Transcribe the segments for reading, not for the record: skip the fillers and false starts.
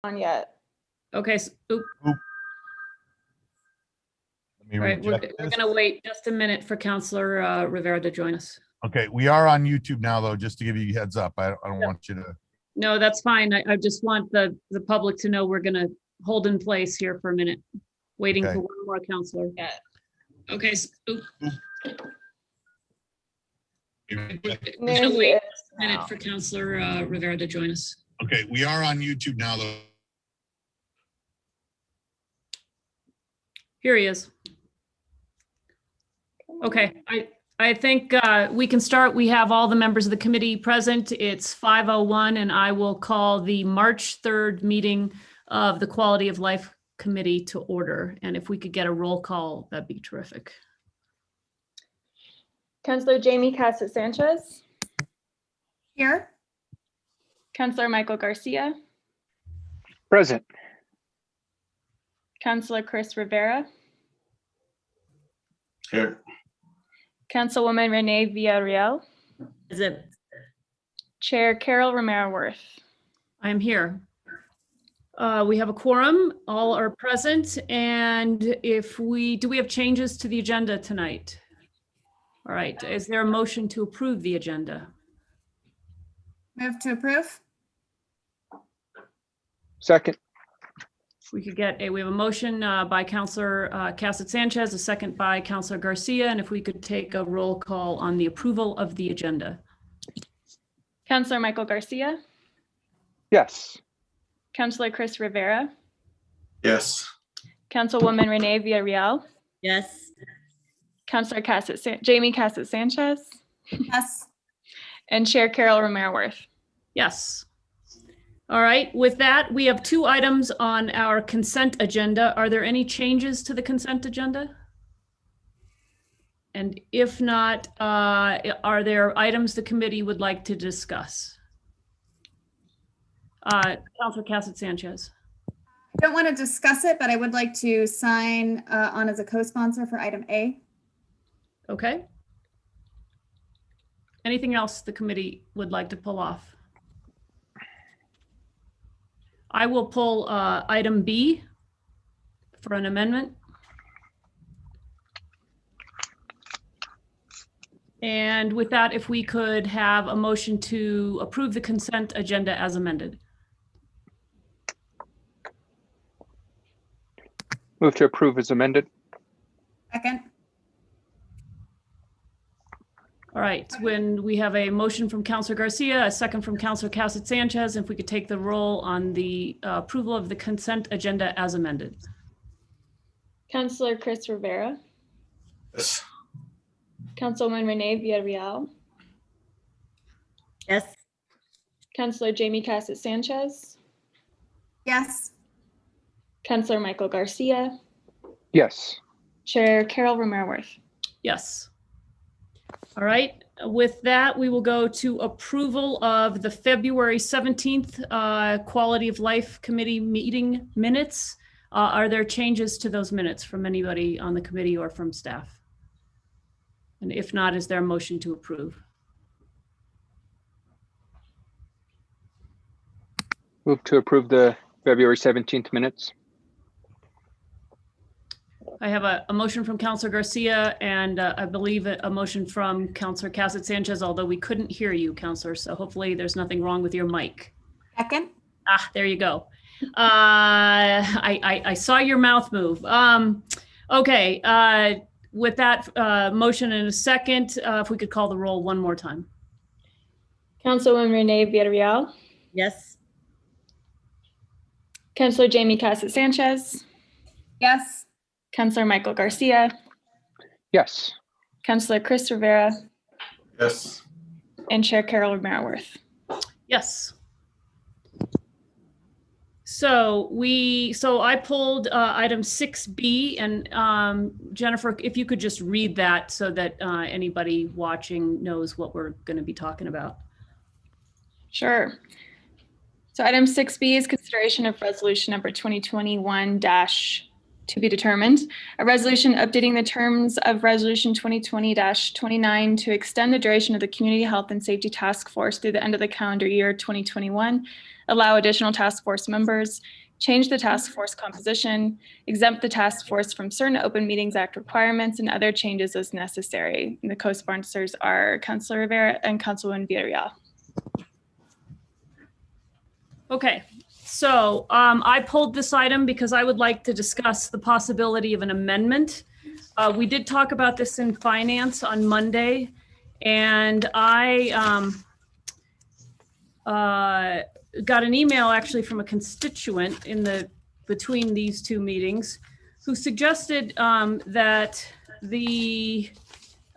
on yet. Okay. Let me All right, we're reject this. going to wait just a minute for Counselor Rivera to join us. Okay, we are on YouTube now, though, just to give you a heads up. I don't want you to. No, that's fine. I just want the public to know we're going to hold in place here for a minute, waiting Okay. for one more counselor. Yeah. Okay. We're going to There's wait it just a minute now. for Counselor Rivera to join us. Okay, we are on YouTube now, though. Here he is. Okay, I think we can start. We have all the members of the committee present. It's 5:01, and I will call the March 3rd meeting of the Quality of Life Committee to order. And if we could get a roll call, that'd be terrific. Councillor Jamie Cassett Sanchez, Here. Councillor Michael Garcia, Present. Councillor Chris Rivera, Here. Councilwoman Renee Villarreal, Is it? Chair Carol Romero Worth. I'm here. We have a quorum, all are present, and do we have changes to the agenda tonight? All right, is there a motion to approve the agenda? Move to approve. Second. We could get we have a motion by Counselor Cassett Sanchez, a second by Counselor Garcia, and if we could take a roll call on the approval of the agenda. Councillor Michael Garcia, Yes. Councillor Chris Rivera, Yes. Councilwoman Renee Villarreal, Yes. Councillor Jamie Cassett Sanchez, Yes. and Chair Carol Romero Worth. Yes. All right, with that, we have two items on our consent agenda. Are there any changes to the consent agenda? And if not, are there items the committee would like to discuss? Councilor Cassett Sanchez. I don't want to discuss it, but I would like to sign on as a co-sponsor for item A. Okay. Anything else the committee would like to pull off? I will pull item B for an amendment. And with that, if we could have a motion to approve the consent agenda as amended. Move to approve as amended. Second. All right, when we have a motion from Councilor Garcia, a second from Councilor Cassett Sanchez, if we could take the roll on the approval of the consent agenda as amended. Councillor Chris Rivera, Yes. Councilwoman Renee Villarreal, Yes. Councillor Jamie Cassett Sanchez, Yes. Councillor Michael Garcia, Yes. Chair Carol Romero Worth. Yes. All right, with that, we will go to approval of the February 17th Quality of Life Committee meeting minutes. Are there changes to those minutes from anybody on the committee or from staff? And if not, is there a motion to approve? Move to approve the February 17th minutes. I have a motion from Councilor Garcia and I believe a motion from Councilor Cassett Sanchez, although we couldn't hear you, Councilor, so hopefully there's nothing wrong with your mic. Second. Ah, there you go. I saw your mouth move. Okay, with that motion in a second, if we could call the roll one more time. Councilwoman Renee Villarreal, Yes. Councillor Jamie Cassett Sanchez, Yes. Councillor Michael Garcia, Yes. Councillor Chris Rivera, Yes. and Chair Carol Romero Worth. Yes. So I pulled item 6B and Jennifer, if you could just read that so that anybody watching knows what we're going to be talking about. Sure. So item 6B is consideration of resolution number 2021 to be determined. A resolution updating the terms of resolution 2020-29 to extend the duration of the Community Health and Safety Task Force through the end of the calendar year 2021, allow additional task force members, change the task force composition, exempt the task force from certain Open Meetings Act requirements, and other changes as necessary. And the co-sponsors are Councilor Rivera and Councilwoman Villarreal. Okay, so I pulled this item because I would like to discuss the possibility of an amendment. We did talk about this in finance on Monday, and I got an email actually from a constituent between these two meetings who suggested that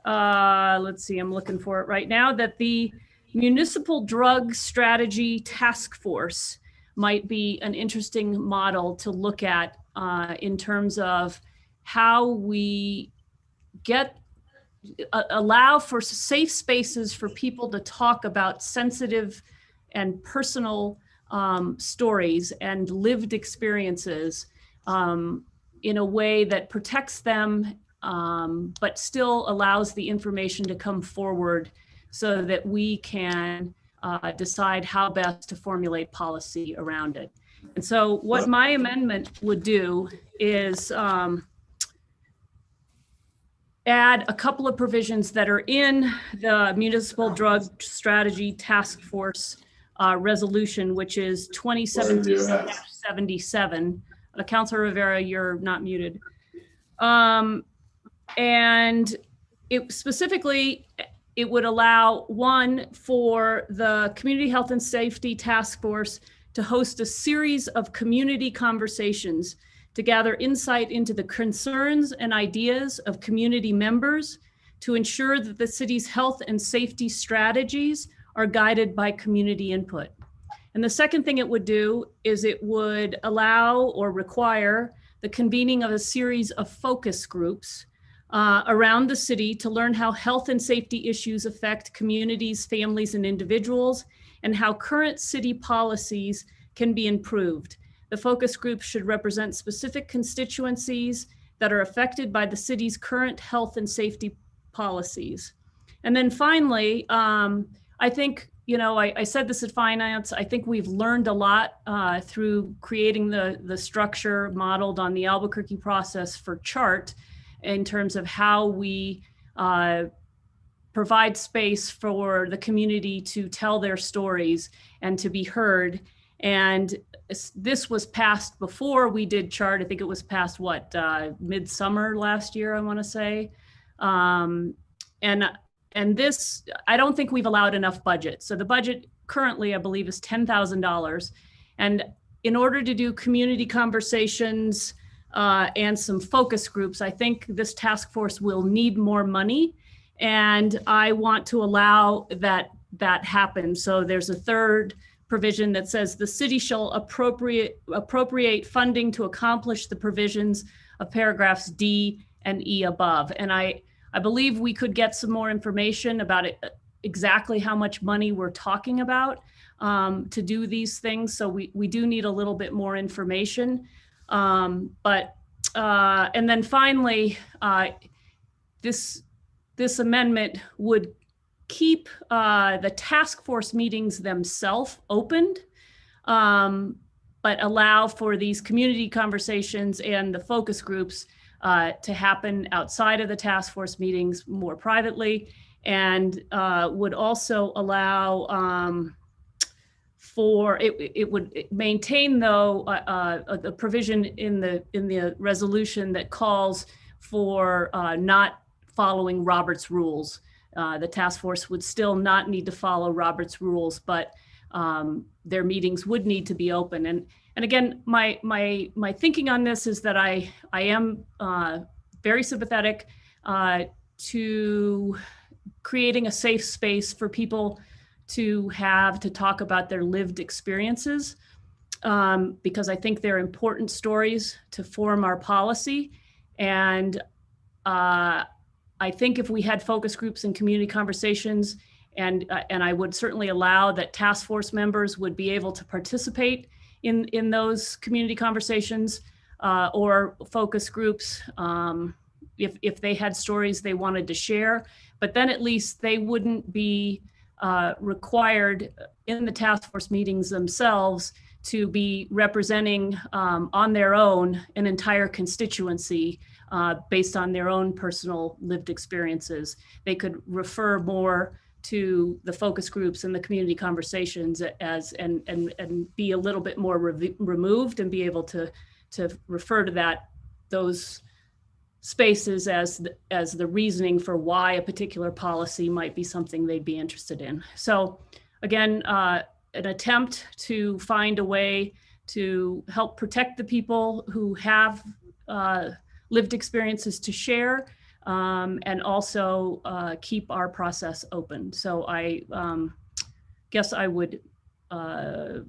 let's see, I'm looking for it right now, that the Municipal Drug Strategy Task Force might be an interesting model to look at in terms of how we allow for safe spaces for people to talk about sensitive and personal stories and lived experiences in a way that protects them, but still allows the information to come forward so that we can decide how best to formulate policy around it. And so what my amendment would do is add a couple of provisions that are in the Municipal Drug Strategy Task Force resolution, which is 2017-77. Councilor Rivera, you're not muted. And it specifically, it would allow for the Community Health and Safety Task Force to host a series of community conversations to gather insight into the concerns and ideas of community members to ensure that the city's health and safety strategies are guided by community input. And the second thing it would do is it would allow or require the convening of a series of focus groups around the city to learn how health and safety issues affect communities, families, and individuals, and how current city policies can be improved. The focus group should represent specific constituencies that are affected by the city's current health and safety policies. And then finally, I think, I said this at finance, I think we've learned a lot through creating the structure modeled on the Albuquerque process for CHART in terms of how we provide space for the community to tell their stories and to be heard. And this was passed before we did CHART. I think it was passed, midsummer last year, I want to say. And this, I don't think we've allowed enough budget. So the budget currently, I believe, is $10,000. And in order to do community conversations and some focus groups, I think this task force will need more money. And I want to allow that happen. So there's a third provision that says the city shall appropriate funding to accomplish the provisions of paragraphs D and E above. And I believe we could get some more information about exactly how much money we're talking about to do these things. So we do need a little bit more information. And then finally, this amendment would keep the task force meetings themselves opened, but allow for these community conversations and the focus groups to happen outside of the task force meetings more privately, and would also allow it would maintain, though, the provision in the resolution that calls for not following Robert's rules. The task force would still not need to follow Robert's rules, but their meetings would need to be open. And again, my thinking on this is that I am very sympathetic to creating a safe space for people to talk about their lived experiences, because I think they're important stories to form our policy. And I think if we had focus groups and community conversations, and I would certainly allow that task force members would be able to participate in those community conversations or focus groups if they had stories they wanted to share, but then at least they wouldn't be required in the task force meetings themselves to be representing on their own an entire constituency based on their own personal lived experiences. They could refer more to the focus groups and the community conversations as and be a little bit more removed and be able to refer to those spaces as the reasoning for why a particular policy might be something they'd be interested in. So again, an attempt to find a way to help protect the people who have lived experiences to share, and also keep our process open. So I guess I would, I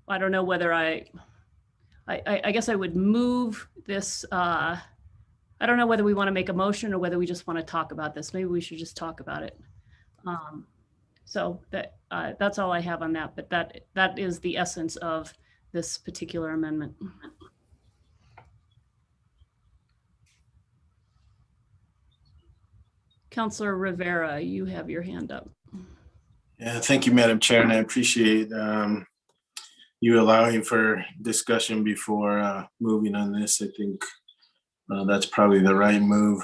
don't know whether I guess I would move this. I don't know whether we want to make a motion or whether we just want to talk about this. Maybe we should just talk about it. So that's all I have on that, but that is the essence of this particular amendment. Councilor Rivera, you have your hand up. Yeah, thank you, Madam Chair, and I appreciate you allowing for discussion before moving on this. I think that's probably the right move.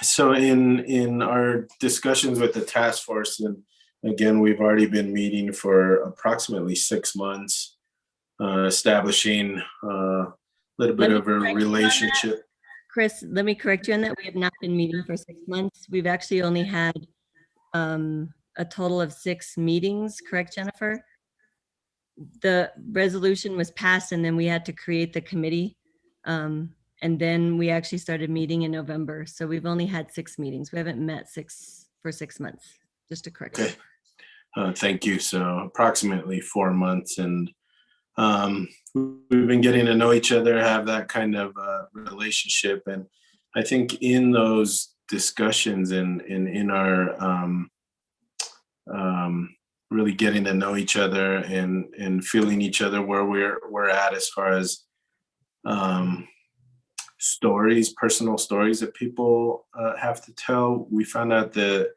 So in our discussions with the task force, and again, we've already been meeting for approximately 6 months, establishing a little bit of a relationship. Chris, let me correct you on that. We have not been meeting for 6 months. We've actually only had a total of 6 meetings, correct, Jennifer? The resolution was passed and then we had to create the committee. And then we actually started meeting in November. So we've only had 6 meetings. We haven't met for 6 months, just to correct you. Okay, thank you. So approximately 4 months, and we've been getting to know each other, have that kind of relationship. And I think in those discussions and in our really getting to know each other and feeling each other where we're at as far as stories, personal stories that people have to tell, we found out that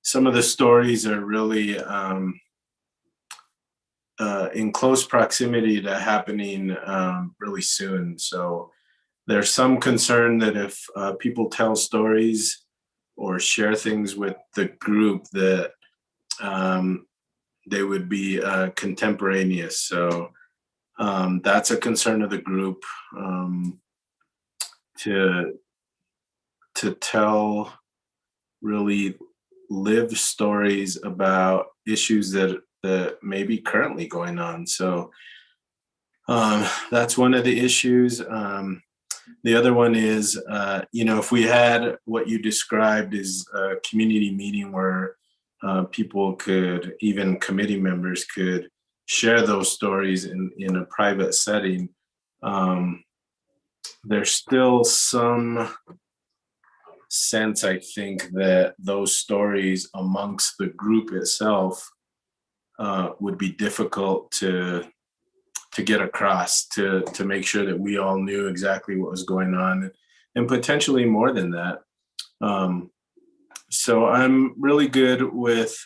some of the stories are really in close proximity to happening really soon. So there's some concern that if people tell stories or share things with the group that they would be contemporaneous. So that's a concern of the group, to tell really lived stories about issues that may be currently going on. So that's one of the issues. The other one is, if we had what you described as a community meeting where people could, even committee members could share those stories in a private setting, there's still some sense, I think, that those stories amongst the group itself would be difficult to get across, to make sure that we all knew exactly what was going on, and potentially more than that. So I'm really good with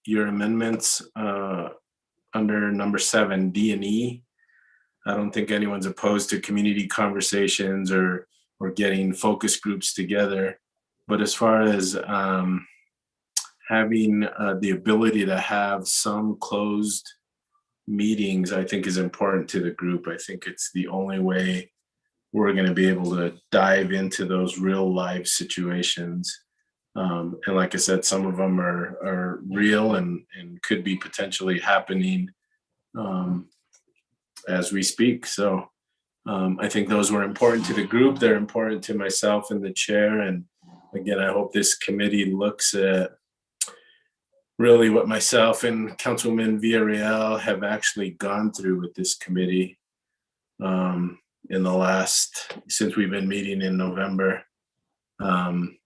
your amendments under number 7, D and E. I don't think anyone's opposed to community conversations or getting focus groups together. But as far as having the ability to have some closed meetings, I think is important to the group. I think it's the only way we're going to be able to dive into those real life situations. And like I said, some of them are real and could be potentially happening as we speak. So I think those were important to the group. They're important to myself and the chair. And again, I hope this committee looks at really what myself and Councilman Villarreal have actually gone through with this committee in the since we've been meeting in November, and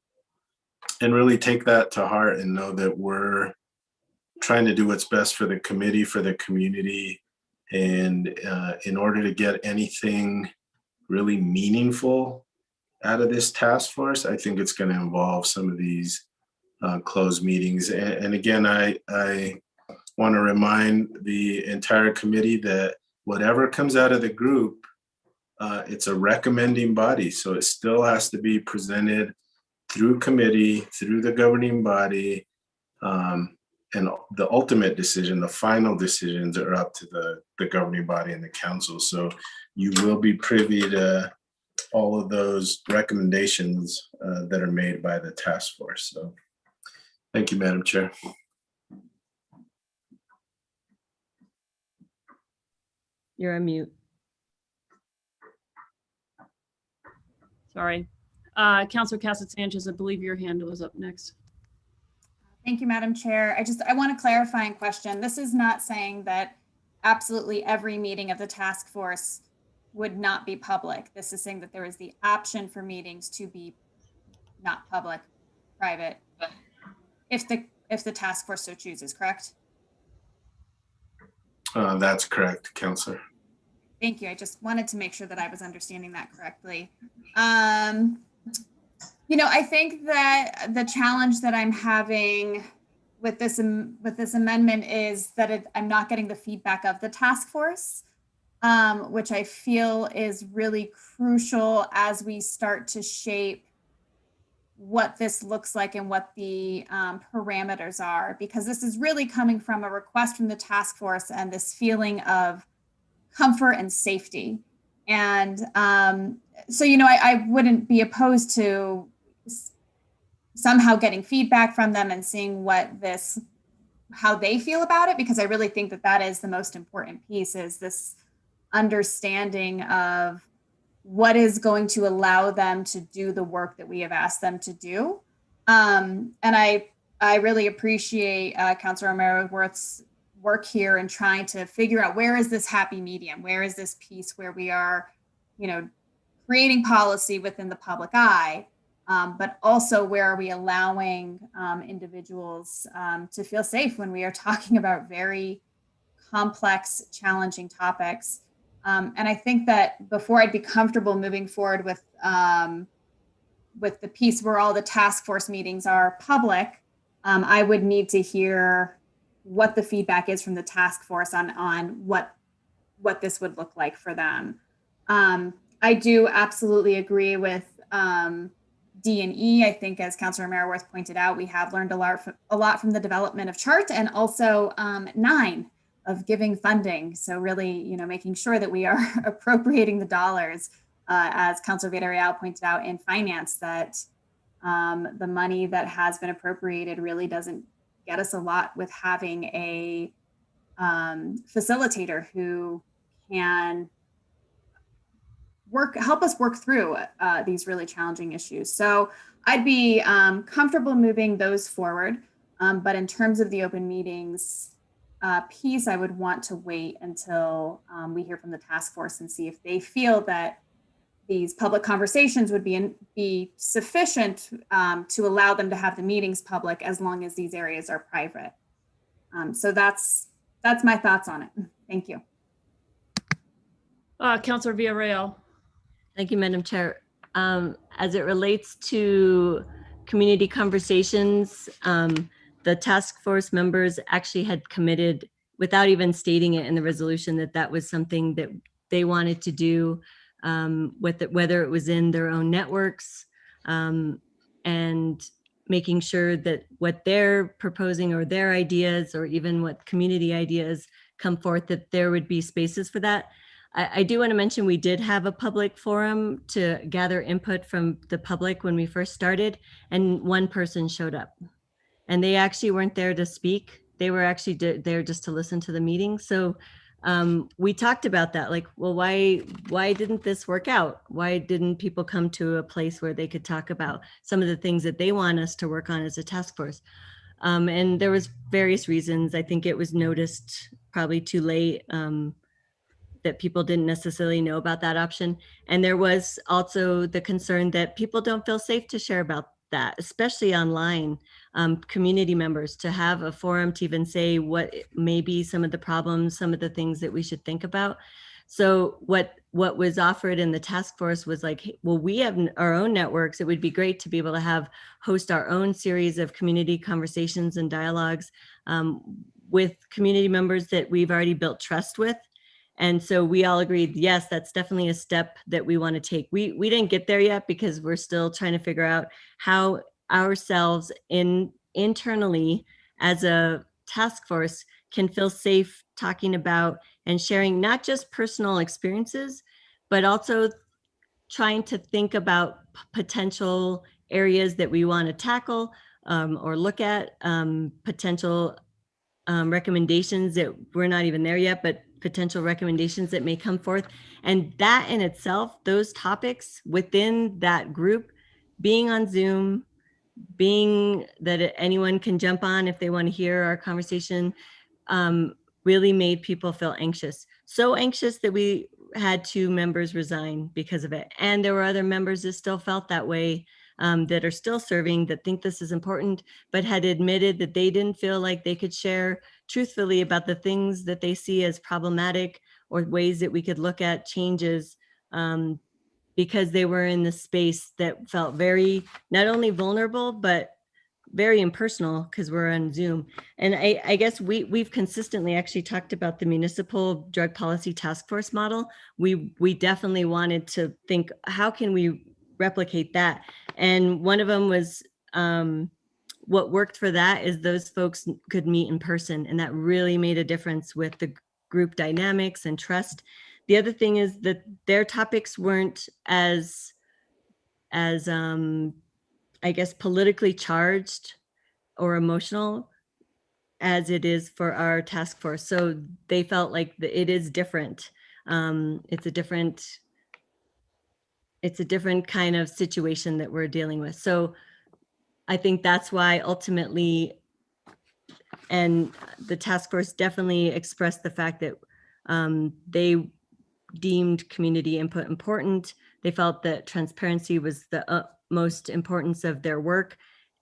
really take that to heart and know that we're trying to do what's best for the committee, for the community. And in order to get anything really meaningful out of this task force, I think it's going to involve some of these closed meetings. And again, I want to remind the entire committee that whatever comes out of the group, it's a recommending body. So it still has to be presented through committee, through the governing body, and the ultimate decision, the final decisions are up to the governing body and the council. So you will be privy to all of those recommendations that are made by the task force. So thank you, Madam Chair. You're on mute. Sorry. Councilor Cassett Sanchez, I believe your hand was up next. Thank you, Madam Chair. I want a clarifying question. This is not saying that absolutely every meeting of the task force would not be public. This is saying that there is the option for meetings to be not public, private, if the task force so chooses, correct? That's correct, Councilor. Thank you. I just wanted to make sure that I was understanding that correctly. I think that the challenge that I'm having with this amendment is that I'm not getting the feedback of the task force, which I feel is really crucial as we start to shape what this looks like and what the parameters are, because this is really coming from a request from the task force and this feeling of comfort and safety. And so, I wouldn't be opposed to somehow getting feedback from them and seeing how they feel about it, because I really think that is the most important piece, is this understanding of what is going to allow them to do the work that we have asked them to do. And I really appreciate Councilor Romero-Worth's work here in trying to figure out where is this happy medium, where is this piece where we are, creating policy within the public eye, but also where are we allowing individuals to feel safe when we are talking about very complex, challenging topics. And I think that before I'd be comfortable moving forward with the piece where all the task force meetings are public, I would need to hear what the feedback is from the task force on what this would look like for them. I do absolutely agree with D and E. I think, as Councilor Romero-Worth pointed out, we have learned a lot from the development of chart, and also 9 of giving funding. So really, making sure that we are appropriating the dollars, as Councilor Villarreal pointed out in finance, that the money that has been appropriated really doesn't get us a lot with having a facilitator who can help us work through these really challenging issues. So I'd be comfortable moving those forward. But in terms of the open meetings piece, I would want to wait until we hear from the task force and see if they feel that these public conversations would be sufficient to allow them to have the meetings public, as long as these areas are private. So that's my thoughts on it. Thank you. Councilor Villarreal. Thank you, Madam Chair. As it relates to community conversations, the task force members actually had committed, without even stating it in the resolution, that was something that they wanted to do, whether it was in their own networks, and making sure that what they're proposing or their ideas, or even what community ideas come forth, that there would be spaces for that. I do want to mention we did have a public forum to gather input from the public when we first started, and one person showed up. And they actually weren't there to speak. They were actually there just to listen to the meeting. So we talked about that, like, well, why didn't this work out? Why didn't people come to a place where they could talk about some of the things that they want us to work on as a task force? And there was various reasons. I think it was noticed probably too late, that people didn't necessarily know about that option. And there was also the concern that people don't feel safe to share about that, especially online. Community members, to have a forum to even say what may be some of the problems, some of the things that we should think about. So what what was offered in the task force was like, hey, well, we have our own networks. It would be great to be able to host our own series of community conversations and dialogues with community members that we've already built trust with. And so we all agreed, yes, that's definitely a step that we want to take. We didn't get there yet because we're still trying to figure out how ourselves internally as a task force can feel safe talking about and sharing not just personal experiences, but also trying to think about potential areas that we want to tackle or look at, potential recommendations that we're not even there yet, but potential recommendations that may come forth. And that in itself, those topics within that group, being on Zoom, being that anyone can jump on if they want to hear our conversation, really made people feel anxious. So anxious that we had 2 members resign because of it. And there were other members that still felt that way, that are still serving, that think this is important, but had admitted that they didn't feel like they could share truthfully about the things that they see as problematic or ways that we could look at changes, because they were in the space that felt very, not only vulnerable, but very impersonal because we're on Zoom. And I guess we've consistently actually talked about the municipal drug policy task force model. We definitely wanted to think, how can we replicate that? And one of them was, what worked for that is those folks could meet in person, and that really made a difference with the group dynamics and trust. The other thing is that their topics weren't as I guess politically charged or emotional as it is for our task force. So they felt like it is different. It's a different kind of situation that we're dealing with. So I think that's why ultimately, and the task force definitely expressed the fact that they deemed community input important. They felt that transparency was the utmost importance of their work,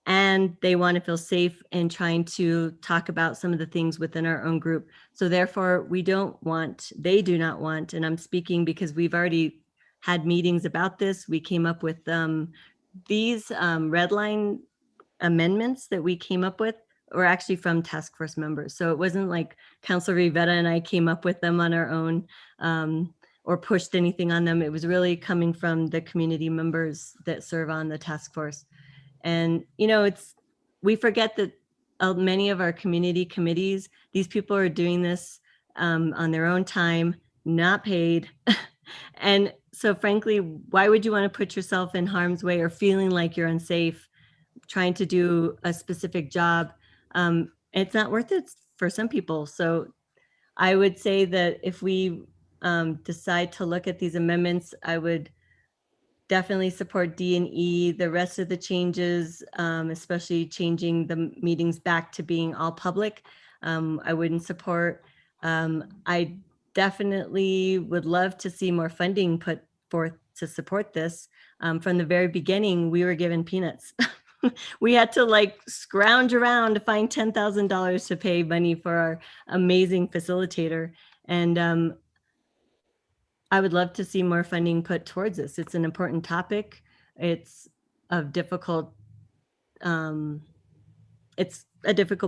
and they want to feel safe in trying to talk about some of the things within our own group. So therefore, they do not want, and I'm speaking because we've already had meetings about this. We came up with these red line amendments that we came up with were actually from task force members. So it wasn't like Councilor Rivera and I came up with them on our own, or pushed anything on them. It was really coming from the community members that serve on the task force. And, we forget that many of our community committees, these people are doing this on their own time, not paid. And so frankly, why would you want to put yourself in harm's way or feeling like you're unsafe trying to do a specific job? It's not worth it for some people. So I would say that if we decide to look at these amendments, I would definitely support D and E. The rest of the changes, especially changing the meetings back to being all public, I wouldn't support. I definitely would love to see more funding put forth to support this. From the very beginning, we were given peanuts. We had to scrounge around to find $10,000 to pay money for our amazing facilitator. And I would love to see more funding put towards this. It's an important topic. It's a difficult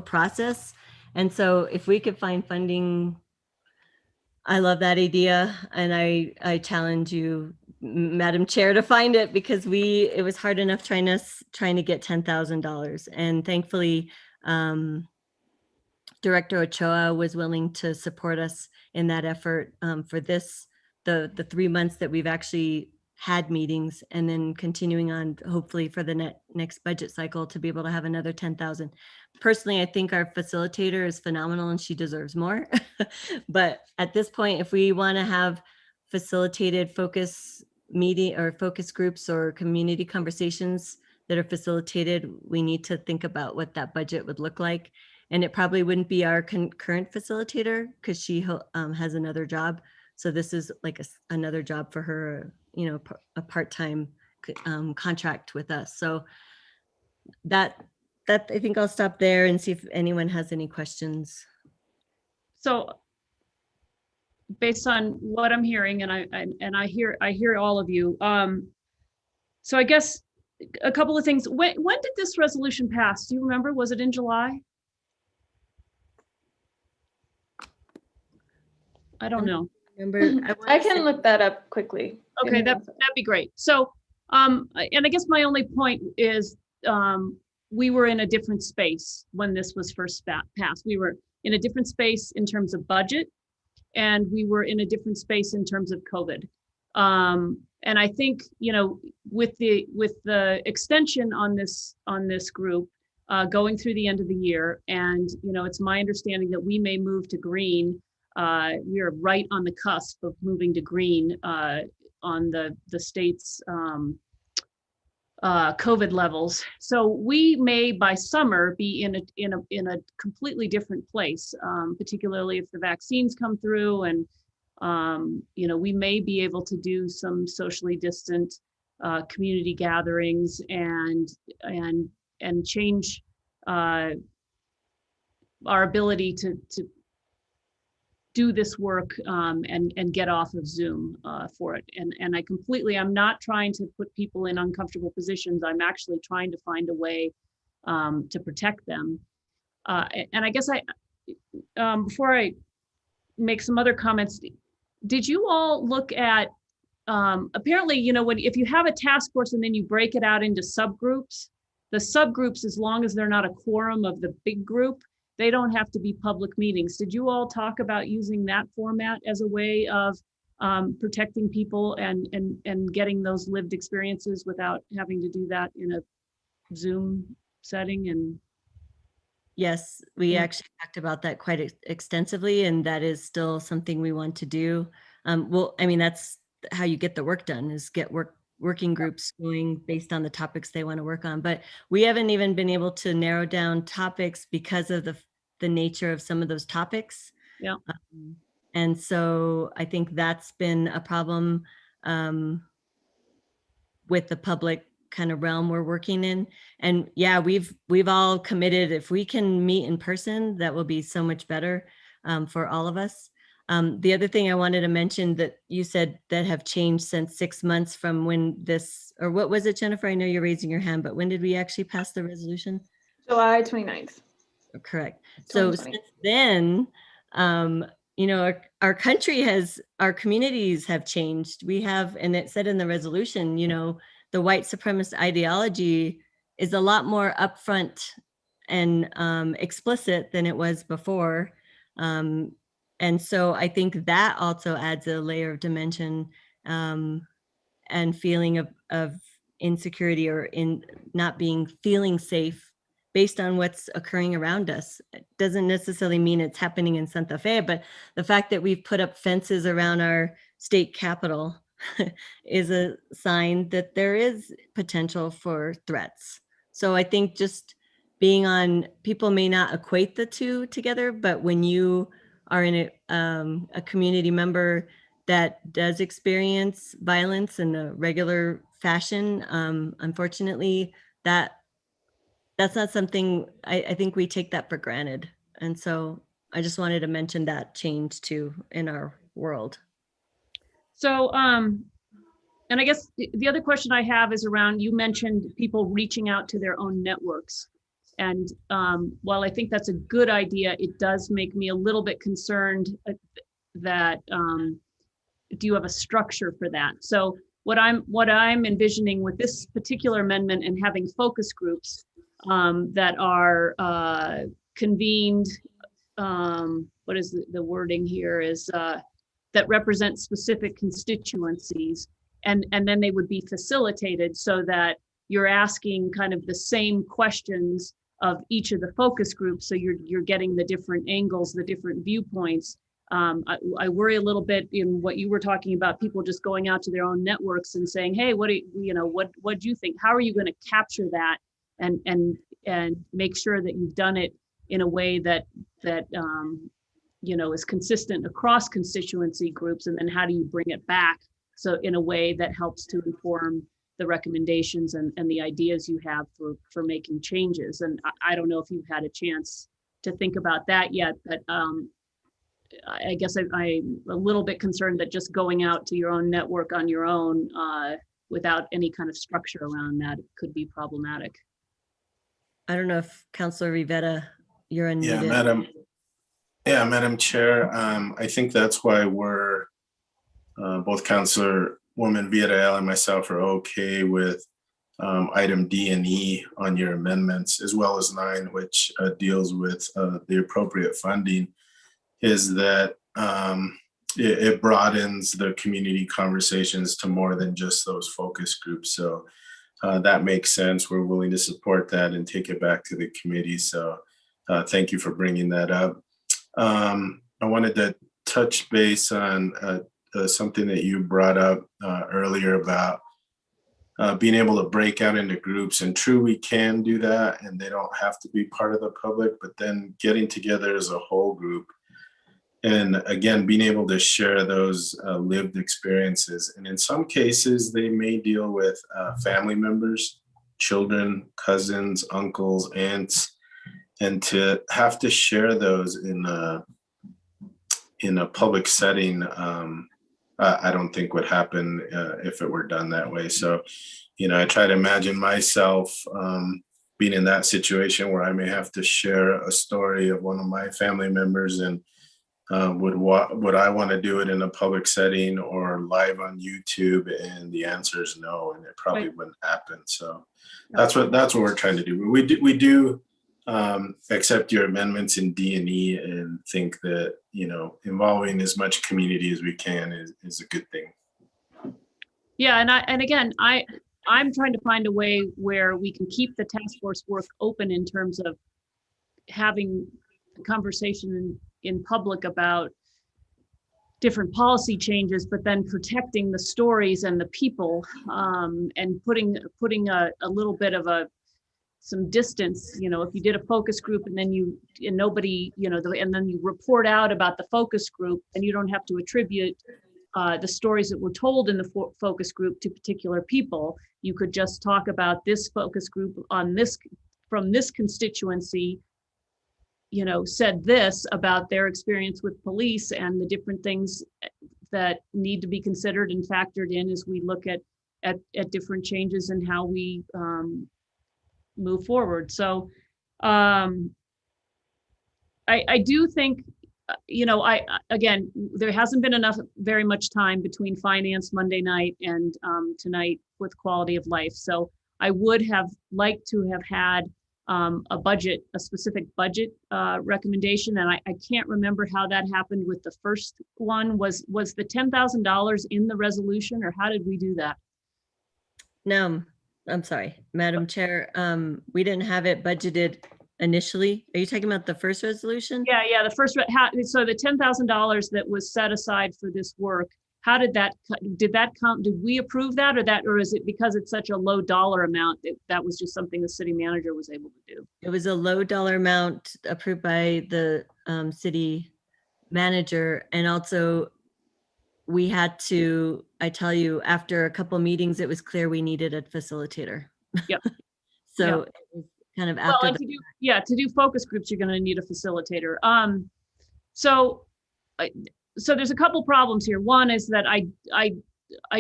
process. And so if we could find funding, I love that idea. And I challenge you, Madam Chair, to find it, because it was hard enough trying to get $10,000. And thankfully, Director Ochoa was willing to support us in that effort for the 3 months that we've actually had meetings, and then continuing on hopefully for the next budget cycle to be able to have another 10,000. Personally, I think our facilitator is phenomenal and she deserves more. But at this point, if we want to have facilitated focus meeting or focus groups or community conversations that are facilitated, we need to think about what that budget would look like. And it probably wouldn't be our current facilitator because she has another job. So this is like another job for her, a part-time contract with us. So that I think I'll stop there and see if anyone has any questions. So based on what I'm hearing, and I hear all of you. So I guess a couple of things. When did this resolution pass? Do you remember? Was it in July? I don't know. Remember, I can look that up quickly. Give Okay, me that'd 1 second. be great. So, and I guess my only point is, we were in a different space when this was first passed. We were in a different space in terms of budget, and we were in a different space in terms of COVID. And I think, you know, with the extension on this group, going through the end of the year, and, you know, it's my understanding that we may move to green. We are right on the cusp of moving to green on the state's COVID levels. So we may by summer be in a completely different place, particularly if the vaccines come through, and you know, we may be able to do some socially distant community gatherings and change our ability to do this work and get off of Zoom for it. And I'm not trying to put people in uncomfortable positions. I'm actually trying to find a way to protect them. And I guess before I make some other comments, did you all look at, apparently, you know, if you have a task force and then you break it out into subgroups, the subgroups, as long as they're not a quorum of the big group, they don't have to be public meetings. Did you all talk about using that format as a way of protecting people and getting those lived experiences without having to do that in a Zoom setting? And yes, we actually talked about that quite extensively, and that is still something we want to do. Well, I mean, that's how you get the work done, is get working groups going based on the topics they want to work on. But we haven't even been able to narrow down topics because of the nature of some of those topics. Yeah. And so I think that's been a problem with the public kind of realm we're working in. And yeah, we've all committed, if we can meet in person, that will be so much better for all of us. The other thing I wanted to mention that you said that have changed since 6 months from when this, or what was it, Jennifer? I know you're raising your hand, but when did we actually pass the resolution? July 29th. Correct. So 2020. since then, you know, our country our communities have changed. We have, and it said in the resolution, you know, the white supremacist ideology is a lot more upfront and explicit than it was before. And so I think that also adds a layer of dimension and feeling of insecurity or in not feeling safe based on what's occurring around us. It doesn't necessarily mean it's happening in Santa Fe, but the fact that we've put up fences around our state capitol is a sign that there is potential for threats. So I think just being on, people may not equate the two together, but when you are in a community member that does experience violence in a regular fashion, unfortunately, that's not something, I think we take that for granted. And so I just wanted to mention that change too in our world. so, and I guess the other question I have is around, you mentioned people reaching out to their own networks. And while I think that's a good idea, it does make me a little bit concerned that, do you have a structure for that? So what I'm envisioning with this particular amendment and having focus groups that are convened, what is the wording here, is that represent specific constituencies, and then they would be facilitated so that you're asking kind of the same questions of each of the focus groups, so you're getting the different angles, the different viewpoints. I worry a little bit in what you were talking about, people just going out to their own networks and saying, hey, what do you think? How are you going to capture that and make sure that you've done it in a way that you know, is consistent across constituency groups? And then how do you bring it back so in a way that helps to inform the recommendations and the ideas you have for making changes? And I don't know if you've had a chance to think about that yet, but I guess I'm a little bit concerned that just going out to your own network on your own without any kind of structure around that could be problematic. I don't know if Councilor Rivera, you're Yeah, unmuted. Madam Chair, I think that's why we're, both Councilor Woman Villarreal and myself are okay with item D and E on your amendments, as well as 9, which deals with the appropriate funding, is that it broadens the community conversations to more than just those focus groups. So that makes sense. We're willing to support that and take it back to the committee. So thank you for bringing that up. I wanted to touch base on something that you brought up earlier about being able to break out into groups. And true, we can do that and they don't have to be part of the public, but then getting together as a whole group. And again, being able to share those lived experiences. And in some cases, they may deal with family members, children, cousins, uncles, aunts, and to have to share those in a public setting, I don't think would happen if it were done that way. So, I try to imagine myself being in that situation where I may have to share a story of one of my family members, and would I want to do it in a public setting or live on YouTube? And the answer is no, and it probably wouldn't happen. So that's what we're trying to do. We do accept your amendments in D and E and think that, involving as much community as we can is a good thing. Yeah, and again, I'm trying to find a way where we can keep the task force work open in terms of having a conversation in public about different policy changes, but then protecting the stories and the people, and putting a little bit of some distance. If you did a focus group and then nobody, and then you report out about the focus group, and you don't have to attribute the stories that were told in the focus group to particular people. You could just talk about this focus group on this, from this constituency, said this about their experience with police and the different things that need to be considered and factored in as we look at different changes and how we move forward. So I do think, again, there hasn't been very much time between finance Monday night and tonight with quality of life. So I would have liked to have had a specific budget recommendation. And I can't remember how that happened with the first one. Was the $10,000 in the resolution, or how did we do that? No, I'm sorry, Madam Chair. We didn't have it budgeted initially. Are you talking about the first resolution? Yeah, the first, so the $10,000 that was set aside for this work, how did that count? Did we approve that, or is it because it's such a low dollar amount that was just something the city manager was able to do? It was a low dollar amount approved by the city manager. And also we had to, I tell you, after a couple meetings, it was clear we needed a facilitator. Yep. So Yep. it was kind of after well, to do focus groups, you're going to need a facilitator. So there's a couple problems here. One is that I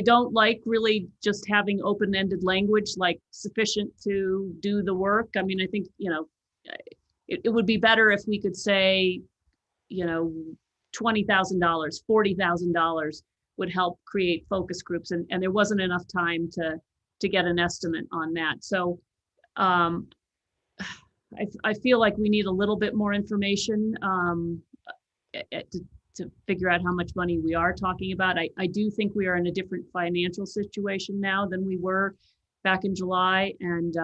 don't like really just having open-ended language like sufficient to do the work. I mean, I think, it would be better if we could say, $20,000, $40,000 would help create focus groups. And there wasn't enough time to get an estimate on that. So I feel like we need a little bit more information to figure out how much money we are talking about. I do think we are in a different financial situation now than we were back in July. And,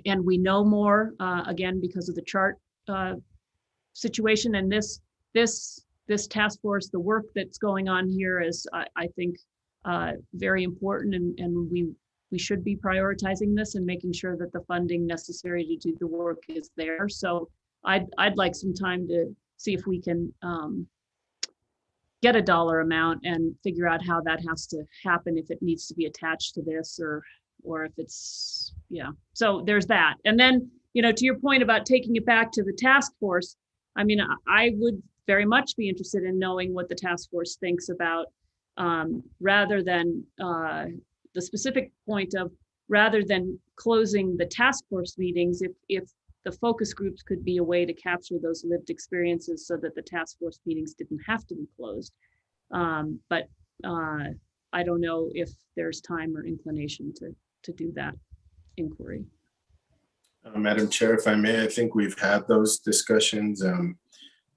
and we know more, again, because of the chart situation. And this task force, the work that's going on here is, I think, very important. And we should be prioritizing this and making sure that the funding necessary to do the work is there. So I'd like some time to see if we can get a dollar amount and figure out how that has to happen, if it needs to be attached to this or if it's, so there's that. And then, to your point about taking it back to the task force, I mean, I would very much be interested in knowing what the task force thinks about, rather than the specific point of, rather than closing the task force meetings, if the focus groups could be a way to capture those lived experiences so that the task force meetings didn't have to be closed. But I don't know if there's time or inclination to do that inquiry. Madam Chair, if I may, I think we've had those discussions.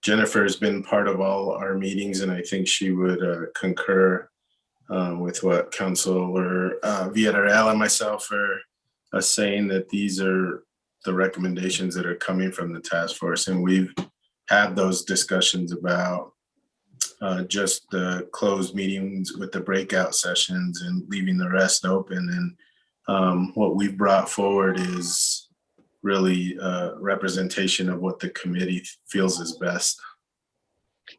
Jennifer has been part of all our meetings, and I think she would concur with what Councilor Villarreal and myself are saying, that these are the recommendations that are coming from the task force. And we've had those discussions about just the closed meetings with the breakout sessions and leaving the rest open. And what we've brought forward is really representation of what the committee feels is best.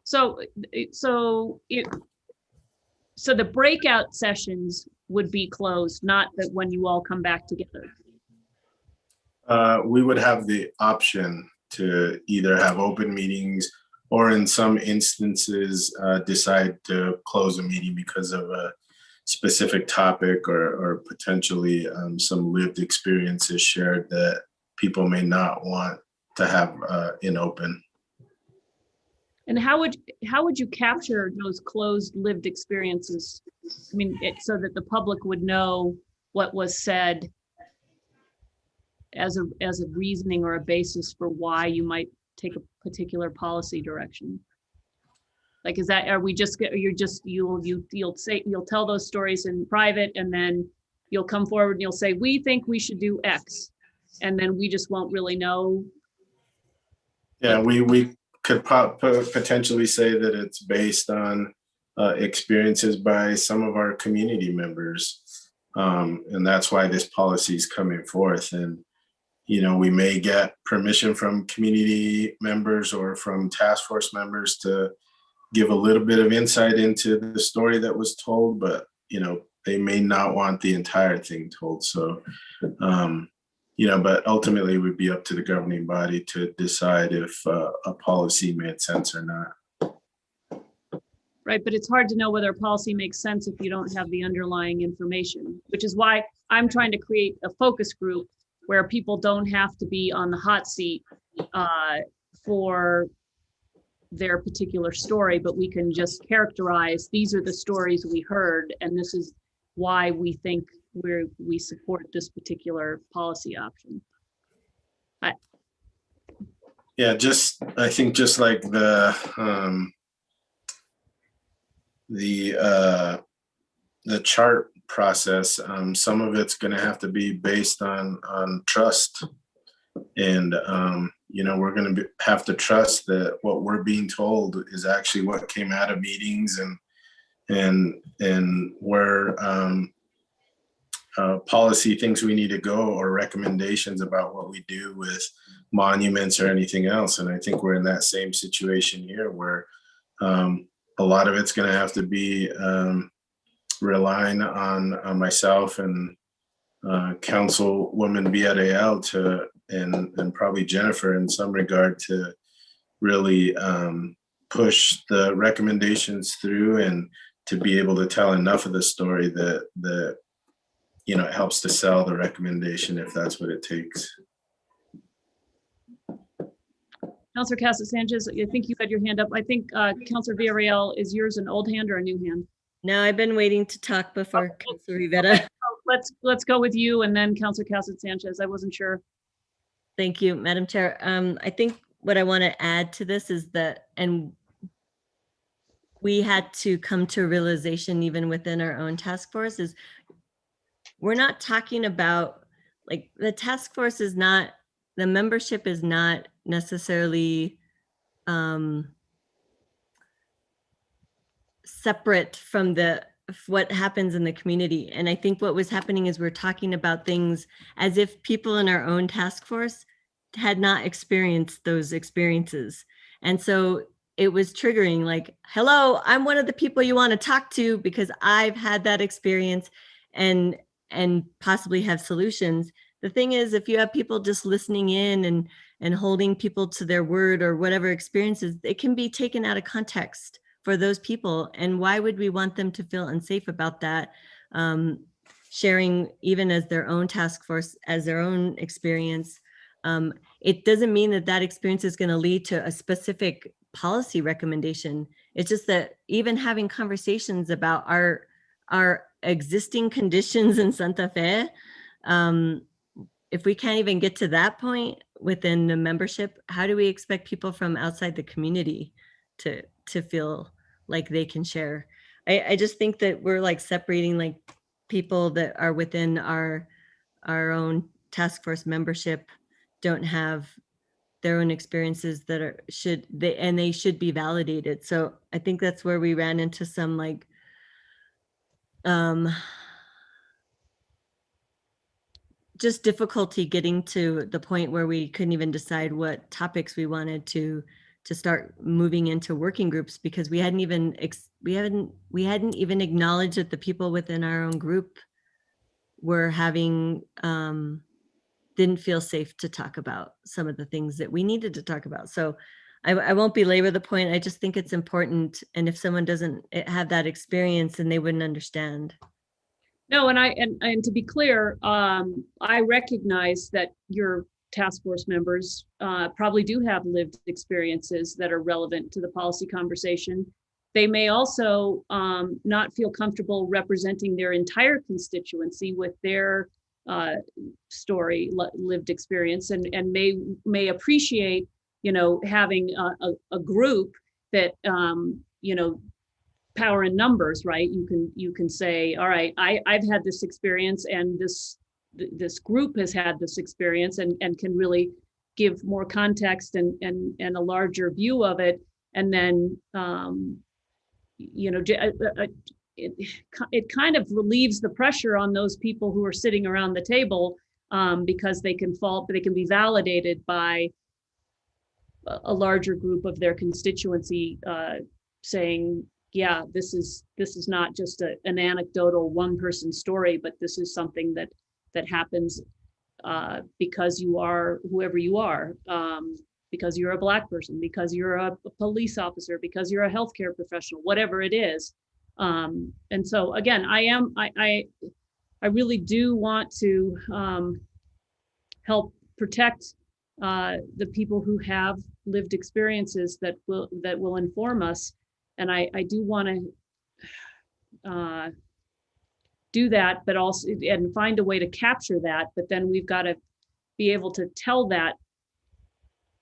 So the breakout sessions would be closed, not that when you all come back together. We would have the option to either have open meetings or in some instances decide to close a meeting because of a specific topic or potentially some lived experiences shared that people may not want to have in open. And how would you capture those closed lived experiences? I mean, so that the public would know what was said as a reasoning or a basis for why you might take a particular policy direction. Like, is that, are we just, you'll tell those stories in private, and then you'll come forward and you'll say, we think we should do X, and then we just won't really know? Yeah, we could potentially say that it's based on experiences by some of our community members. And that's why this policy is coming forth. And, you know, we may get permission from community members or from task force members to give a little bit of insight into the story that was told, but, you know, they may not want the entire thing told. So, you know, but ultimately it would be up to the governing body to decide if a policy made sense or not. Right, but it's hard to know whether a policy makes sense if you don't have the underlying information, which is why I'm trying to create a focus group where people don't have to be on the hot seat for their particular story, but we can just characterize, these are the stories we heard, and this is why we think we support this particular policy option. Yeah, I think just like the chart process, some of it's going to have to be based on trust, and you know, we're going to have to trust that what we're being told is actually what came out of meetings, and where policy things we need to go, or recommendations about what we do with monuments or anything else. And I think we're in that same situation here, where a lot of it's going to have to be relying on myself and Councilwoman Villarreal and probably Jennifer in some regard to really push the recommendations through, and to be able to tell enough of the story that you know, it helps to sell the recommendation if that's what it takes. Councilor Casas-Sanchez, I think you had your hand up. I think Councilor Villarreal, is yours an old hand or a new hand? No, I've been waiting to talk before Councilor Rivera. Let's go with you, and then Councilor Casas-Sanchez. I wasn't sure. Thank you, Madam Chair. I think what I want to add to this is that, and we had to come to a realization even within our own task force, is we're not talking about, like, the task force is not, the membership is not necessarily separate from what happens in the community. And I think what was happening is we're talking about things as if people in our own task force had not experienced those experiences. And so it was triggering, like, hello, I'm one of the people you want to talk to because I've had that experience and possibly have solutions. The thing is, if you have people just listening in and holding people to their word or whatever experiences, it can be taken out of context for those people. And why would we want them to feel unsafe about that? Sharing even as their own task force, as their own experience. It doesn't mean that that experience is going to lead to a specific policy recommendation. It's just that even having conversations about our existing conditions in Santa Fe, if we can't even get to that point within the membership, how do we expect people from outside the community to feel like they can share? I just think that we're like separating like people that are within our own task force membership don't have their own experiences that are they should be validated. So I think that's where we ran into some like just difficulty getting to the point where we couldn't even decide what topics we wanted to start moving into working groups, because we hadn't even acknowledged that the people within our own group were having didn't feel safe to talk about some of the things that we needed to talk about. So I won't belabor the point. I just think it's important. And if someone doesn't have that experience, then they wouldn't understand. No, and to be clear, I recognize that your task force members probably do have lived experiences that are relevant to the policy conversation. They may also not feel comfortable representing their entire constituency with their story, lived experience, and may appreciate, having a group that, power in numbers, right? You can say, all right, I've had this experience, and this group has had this experience, and can really give more context and a larger view of it. And then, it kind of relieves the pressure on those people who are sitting around the table, because they can be validated by a larger group of their constituency, saying, yeah, this is not just an anecdotal one-person story, but this is something that happens because you are whoever you are, because you're a Black person, because you're a police officer, because you're a healthcare professional, whatever it is. And so again, I really do want to help protect the people who have lived experiences that will inform us. And I do want to do that, but also and find a way to capture that. But then we've got to be able to tell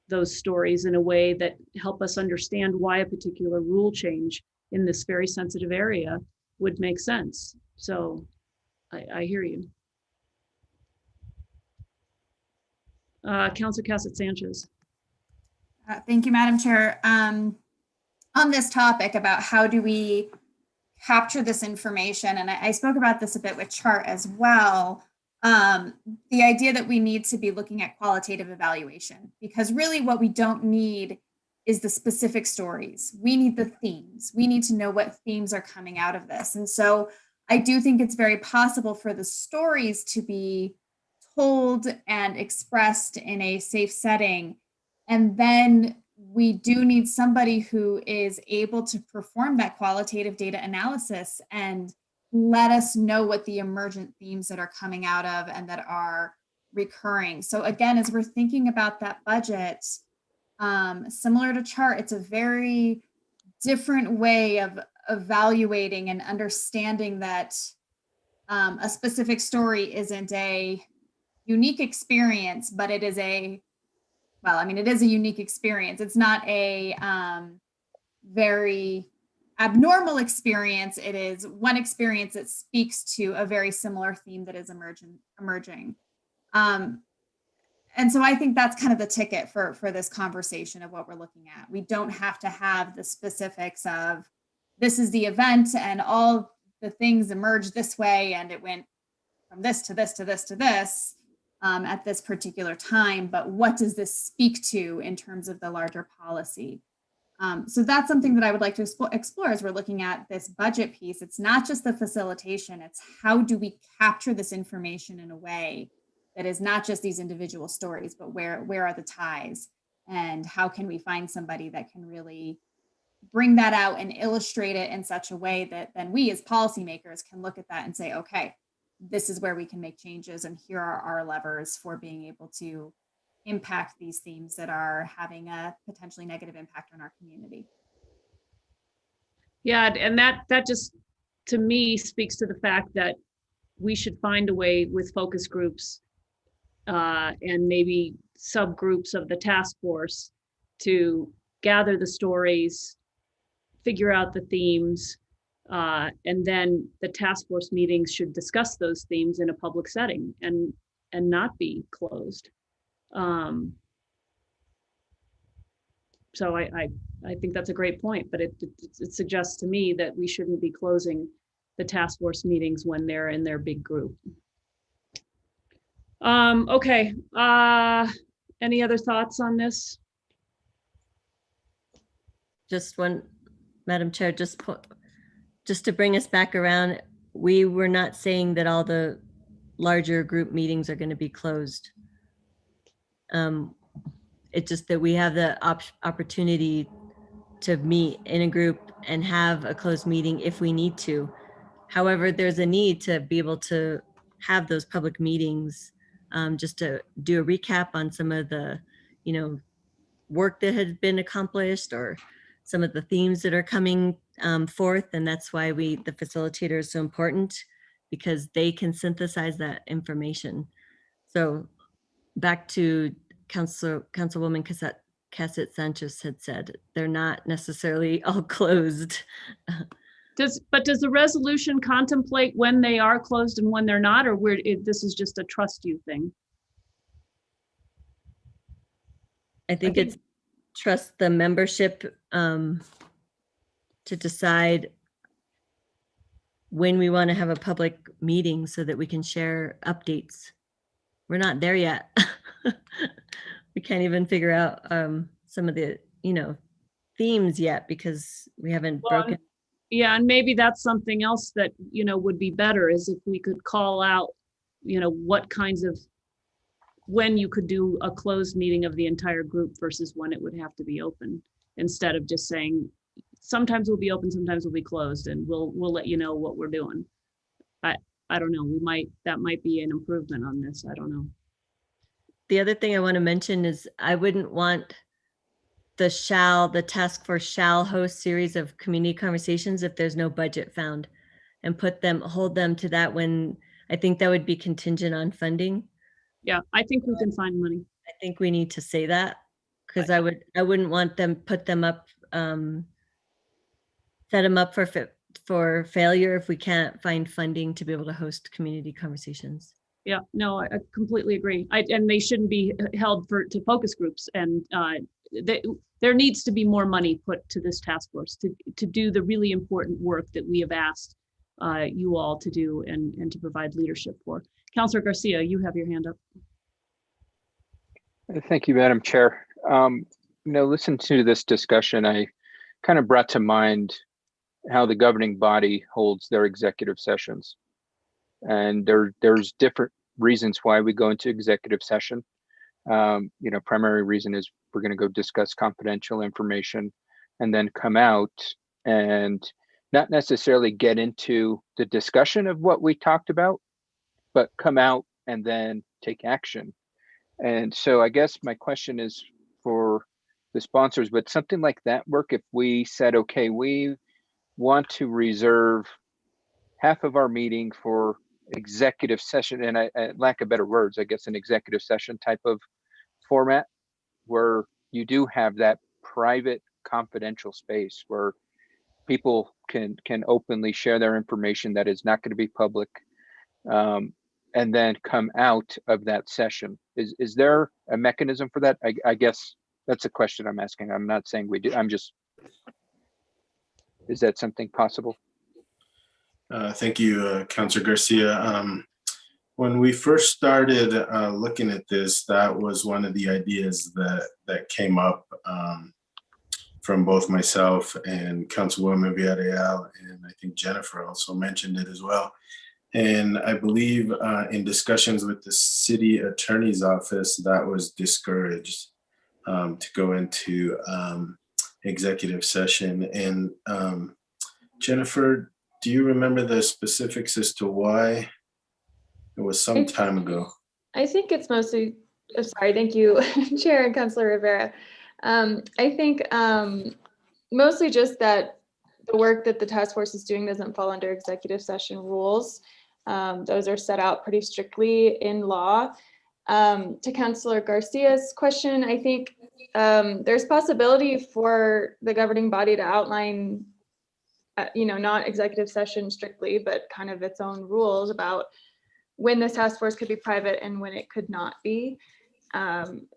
those stories in a way that help us understand why a particular rule change in this very sensitive area would make sense. So I hear you. Councilor Cassett Sanchez. Thank you, Madam Chair. On this topic about how do we capture this information, and I spoke about this a bit with Chart as well, the idea that we need to be looking at qualitative evaluation, because really what we don't need is the specific stories. We need the themes. We need to know what themes are coming out of this. And so I do think it's very possible for the stories to be told and expressed in a safe setting. And then we do need somebody who is able to perform that qualitative data analysis and let us know what the emergent themes that are coming out of and that are recurring. So again, as we're thinking about that budget, similar to Chart, it's a very different way of evaluating and understanding that a specific story isn't a unique experience, but it is it is a unique experience. It's not a very abnormal experience. It is one experience that speaks to a very similar theme that is emerging. And so I think that's kind of the ticket for this conversation of what we're looking at. We don't have to have the specifics of this is the event and all the things emerged this way and it went from this to this to this to this at this particular time, but what does this speak to in terms of the larger policy? So that's something that I would like to explore as we're looking at this budget piece. It's not just the facilitation, it's how do we capture this information in a way that is not just these individual stories, but where are the ties, and how can we find somebody that can really bring that out and illustrate it in such a way that then we as policymakers can look at that and say, okay, this is where we can make changes, and here are our levers for being able to impact these themes that are having a potentially negative impact on our community. Yeah, and that just, to me, speaks to the fact that we should find a way with focus groups and maybe subgroups of the task force to gather the stories, figure out the themes, and then the task force meetings should discuss those themes in a public setting and not be closed. So I think that's a great point, but it suggests to me that we shouldn't be closing the task force meetings when they're in their big group. Okay, any other thoughts on this? Just one, Madam Chair, just to bring us back around, we were not saying that all the larger group meetings are going to be closed. It's just that we have the opportunity to meet in a group and have a closed meeting if we need to. However, there's a need to be able to have those public meetings, just to do a recap on some of the, work that had been accomplished or some of the themes that are coming forth. And that's why the facilitator is so important, because they can synthesize that information. So back to Councilwoman Cassett Sanchez had said, they're not necessarily all closed. Does the resolution contemplate when they are closed and when they're not, or this is just a trust you thing? I think it's trust the membership to decide when we want to have a public meeting so that we can share updates. We're not there yet. We can't even figure out some of the, themes yet because we haven't broken. Yeah, and maybe that's something else that, would be better, is if we could call out, what kinds of, when you could do a closed meeting of the entire group versus when it would have to be open, instead of just saying, sometimes we'll be open, sometimes we'll be closed, and we'll let you know what we're doing. I don't know, that might be an improvement on this. I don't know. The other thing I want to mention is I wouldn't want the task force shall host series of community conversations if there's no budget found, and hold them to that, when I think that would be contingent on funding. Yeah, I think we can find money. I think we need to say that, because I wouldn't want them, set them up for failure if we can't find funding to be able to host community conversations. Yeah, no, I completely agree. And they shouldn't be held to focus groups, and there needs to be more money put to this task force to do the really important work that we have asked you all to do and to provide leadership for. Councilor Garcia, you have your hand up. Thank you, Madam Chair. Listen to this discussion, I kind of brought to mind how the governing body holds their executive sessions. And there's different reasons why we go into executive session. Primary reason is we're going to go discuss confidential information and then come out and not necessarily get into the discussion of what we talked about, but come out and then take action. And so I guess my question is for the sponsors, would something like that work if we said, okay, we want to reserve half of our meeting for executive session, and I lack of better words, I guess an executive session type of format, where you do have that private confidential space where people can openly share their information that is not going to be public, and then come out of that session. Is there a mechanism for that? I guess that's a question I'm asking. I'm not saying we do. Is that something possible? Thank you, Councilor Garcia. When we first started looking at this, that was one of the ideas that came up from both myself and Councilwoman Villarreal, and I think Jennifer also mentioned it as well. And I believe in discussions with the city attorney's office, that was discouraged to go into executive session. And Jennifer, do you remember the specifics as to why? It was some time ago. I think it's mostly, oh, sorry, thank you, Chair and Councilor Rivera. I think mostly just that the work that the task force is doing doesn't fall under executive session rules. Those are set out pretty strictly in law. To Councilor Garcia's question, I think there's possibility for the governing body to outline, not executive session strictly, but kind of its own rules about when this task force could be private and when it could not be.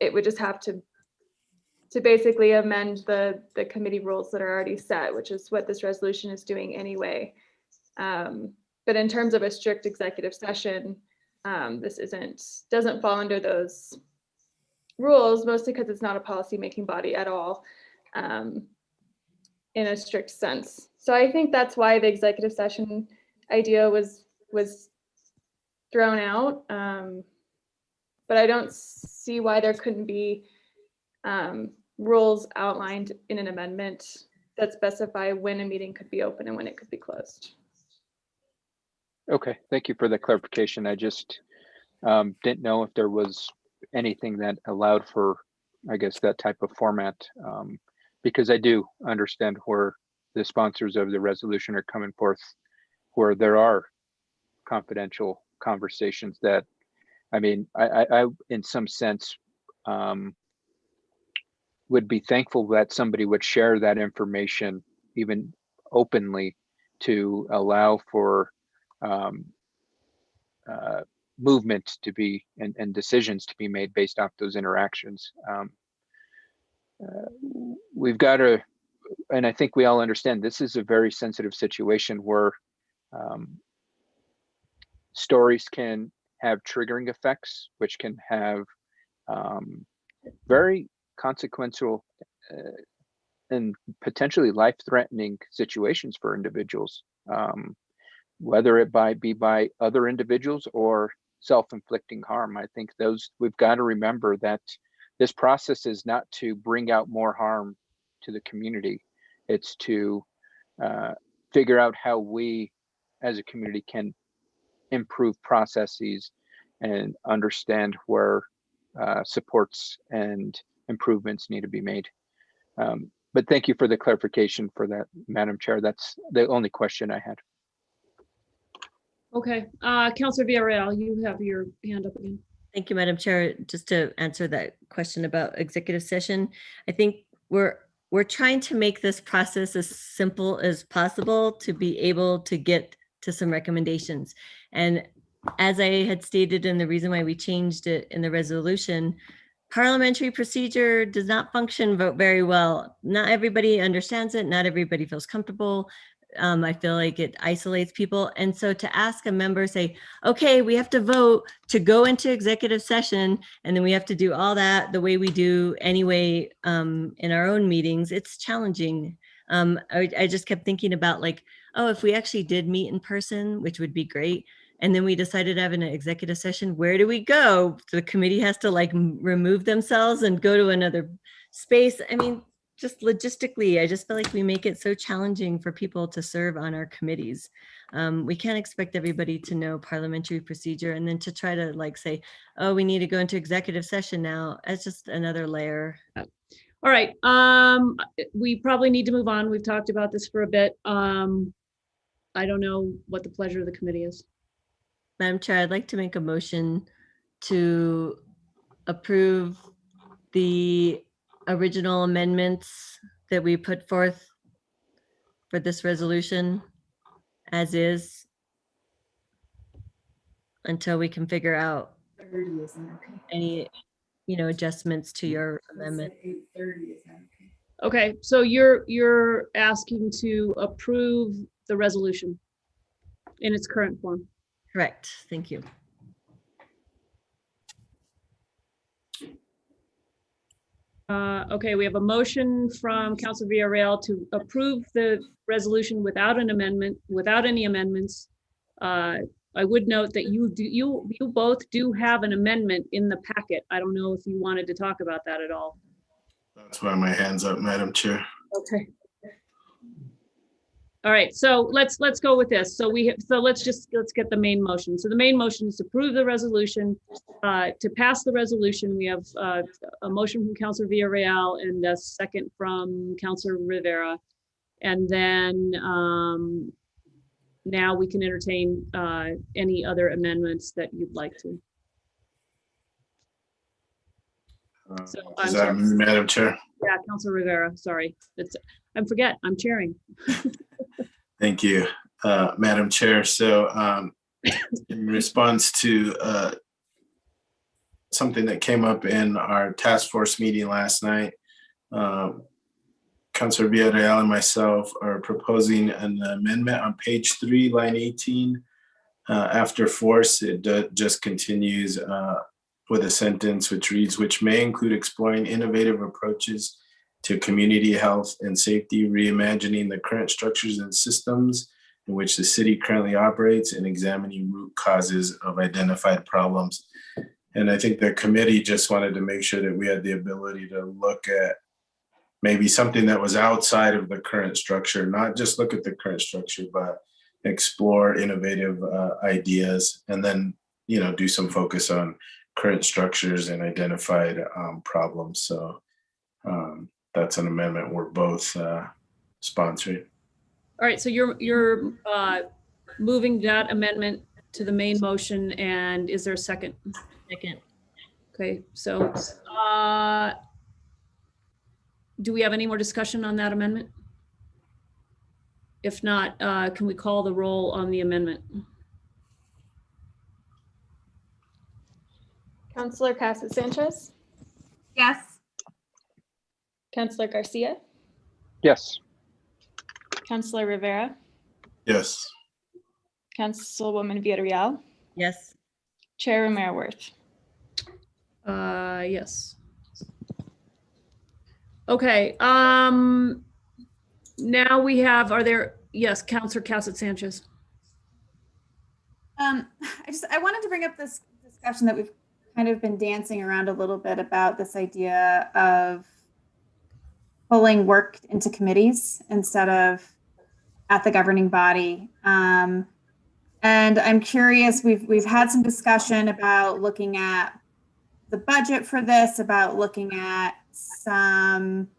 It would just have to basically amend the committee rules that are already set, which is what this resolution is doing anyway. But in terms of a strict executive session, this doesn't fall under those rules, mostly because it's not a policy-making body at all in a strict sense. So I think that's why the executive session idea was thrown out. But I don't see why there couldn't be rules outlined in an amendment that specify when a meeting could be open and when it could be closed. Okay, thank you for the clarification. I just didn't know if there was anything that allowed for, I guess, that type of format, because I do understand where the sponsors of the resolution are coming forth, where there are confidential conversations that, I mean, I in some sense, would be thankful that somebody would share that information even openly to allow for movement to be and decisions to be made based off those interactions. We've got to, and I think we all understand this is a very sensitive situation where stories can have triggering effects, which can have very consequential and potentially life-threatening situations for individuals, whether it be by other individuals or self-inflicting harm. I think we've got to remember that this process is not to bring out more harm to the community. It's to figure out how we as a community can improve processes and understand where supports and improvements need to be made. But thank you for the clarification for that, Madam Chair. That's the only question I had. Okay, Councilor Villarreal, you have your hand up again. Thank you, Madam Chair. Just to answer that question about executive session, I think we're trying to make this process as simple as possible to be able to get to some recommendations. And as I had stated, and the reason why we changed it in the resolution, parliamentary procedure does not function very well. Not everybody understands it. Not everybody feels comfortable. I feel like it isolates people. And so to ask a member, say, okay, we have to vote to go into executive session, and then we have to do all that the way we do anyway in our own meetings, it's challenging. I just kept thinking about like, oh, if we actually did meet in person, which would be great, and then we decided to have an executive session, where do we go? The committee has to like remove themselves and go to another space. I mean, just logistically, I just feel like we make it so challenging for people to serve on our committees. We can't expect everybody to know parliamentary procedure and then to try to like say, oh, we need to go into executive session now. It's just another layer. All right, we probably need to move on. We've talked about this for a bit. I don't know what the pleasure of the committee is. Madam Chair, I'd like to make a motion to approve the original amendments that we put forth for this resolution as is until we can figure out any, adjustments to your amendment. Okay, so you're asking to approve the resolution in its current form. Correct. Thank you. Okay, we have a motion from Councilor Villarreal to approve the resolution without an amendment, without any amendments, I would note that you both do have an amendment in the packet. I don't know if you wanted to talk about that at all. That's why my hand's up, Madam Chair. Okay. All right, so let's go with this. So let's get the main motion. So the main motion is to approve the resolution. To pass the resolution, we have a motion from Councilor Villarreal and a second from Councilor Rivera. And then now we can entertain any other amendments that you'd like to. So, I'm Is that sorry. Madam Chair? Yeah, Councilor Rivera, sorry. I'm chairing. Thank you, Madam Chair. So in response to something that came up in our task force meeting last night, Councilor Villarreal and myself are proposing an amendment on page 3, line 18. After force, it just continues with a sentence which reads, which may include exploring innovative approaches to community health and safety, reimagining the current structures and systems in which the city currently operates, and examining root causes of identified problems. And I think the committee just wanted to make sure that we had the ability to look at maybe something that was outside of the current structure, not just look at the current structure, but explore innovative ideas, and then, do some focus on current structures and identified problems. So that's an amendment we're both sponsoring. All right, so you're moving that amendment to the main motion, and is there a second? Second. Okay, so do we have any more discussion on that amendment? If not, can we call the roll on the amendment? Councilor Casa Sanchez, Yes. Councilor Garcia, Yes. Councilor Rivera, Yes. Councilwoman Villarreal, Yes. Chair Romero Worth. Yes. Okay, now we have, yes, Councilor Casa Sanchez. I wanted to bring up this discussion that we've kind of been dancing around a little bit about this idea of pulling work into committees instead of at the governing body. And I'm curious, we've had some discussion about looking at the budget for this, about looking at some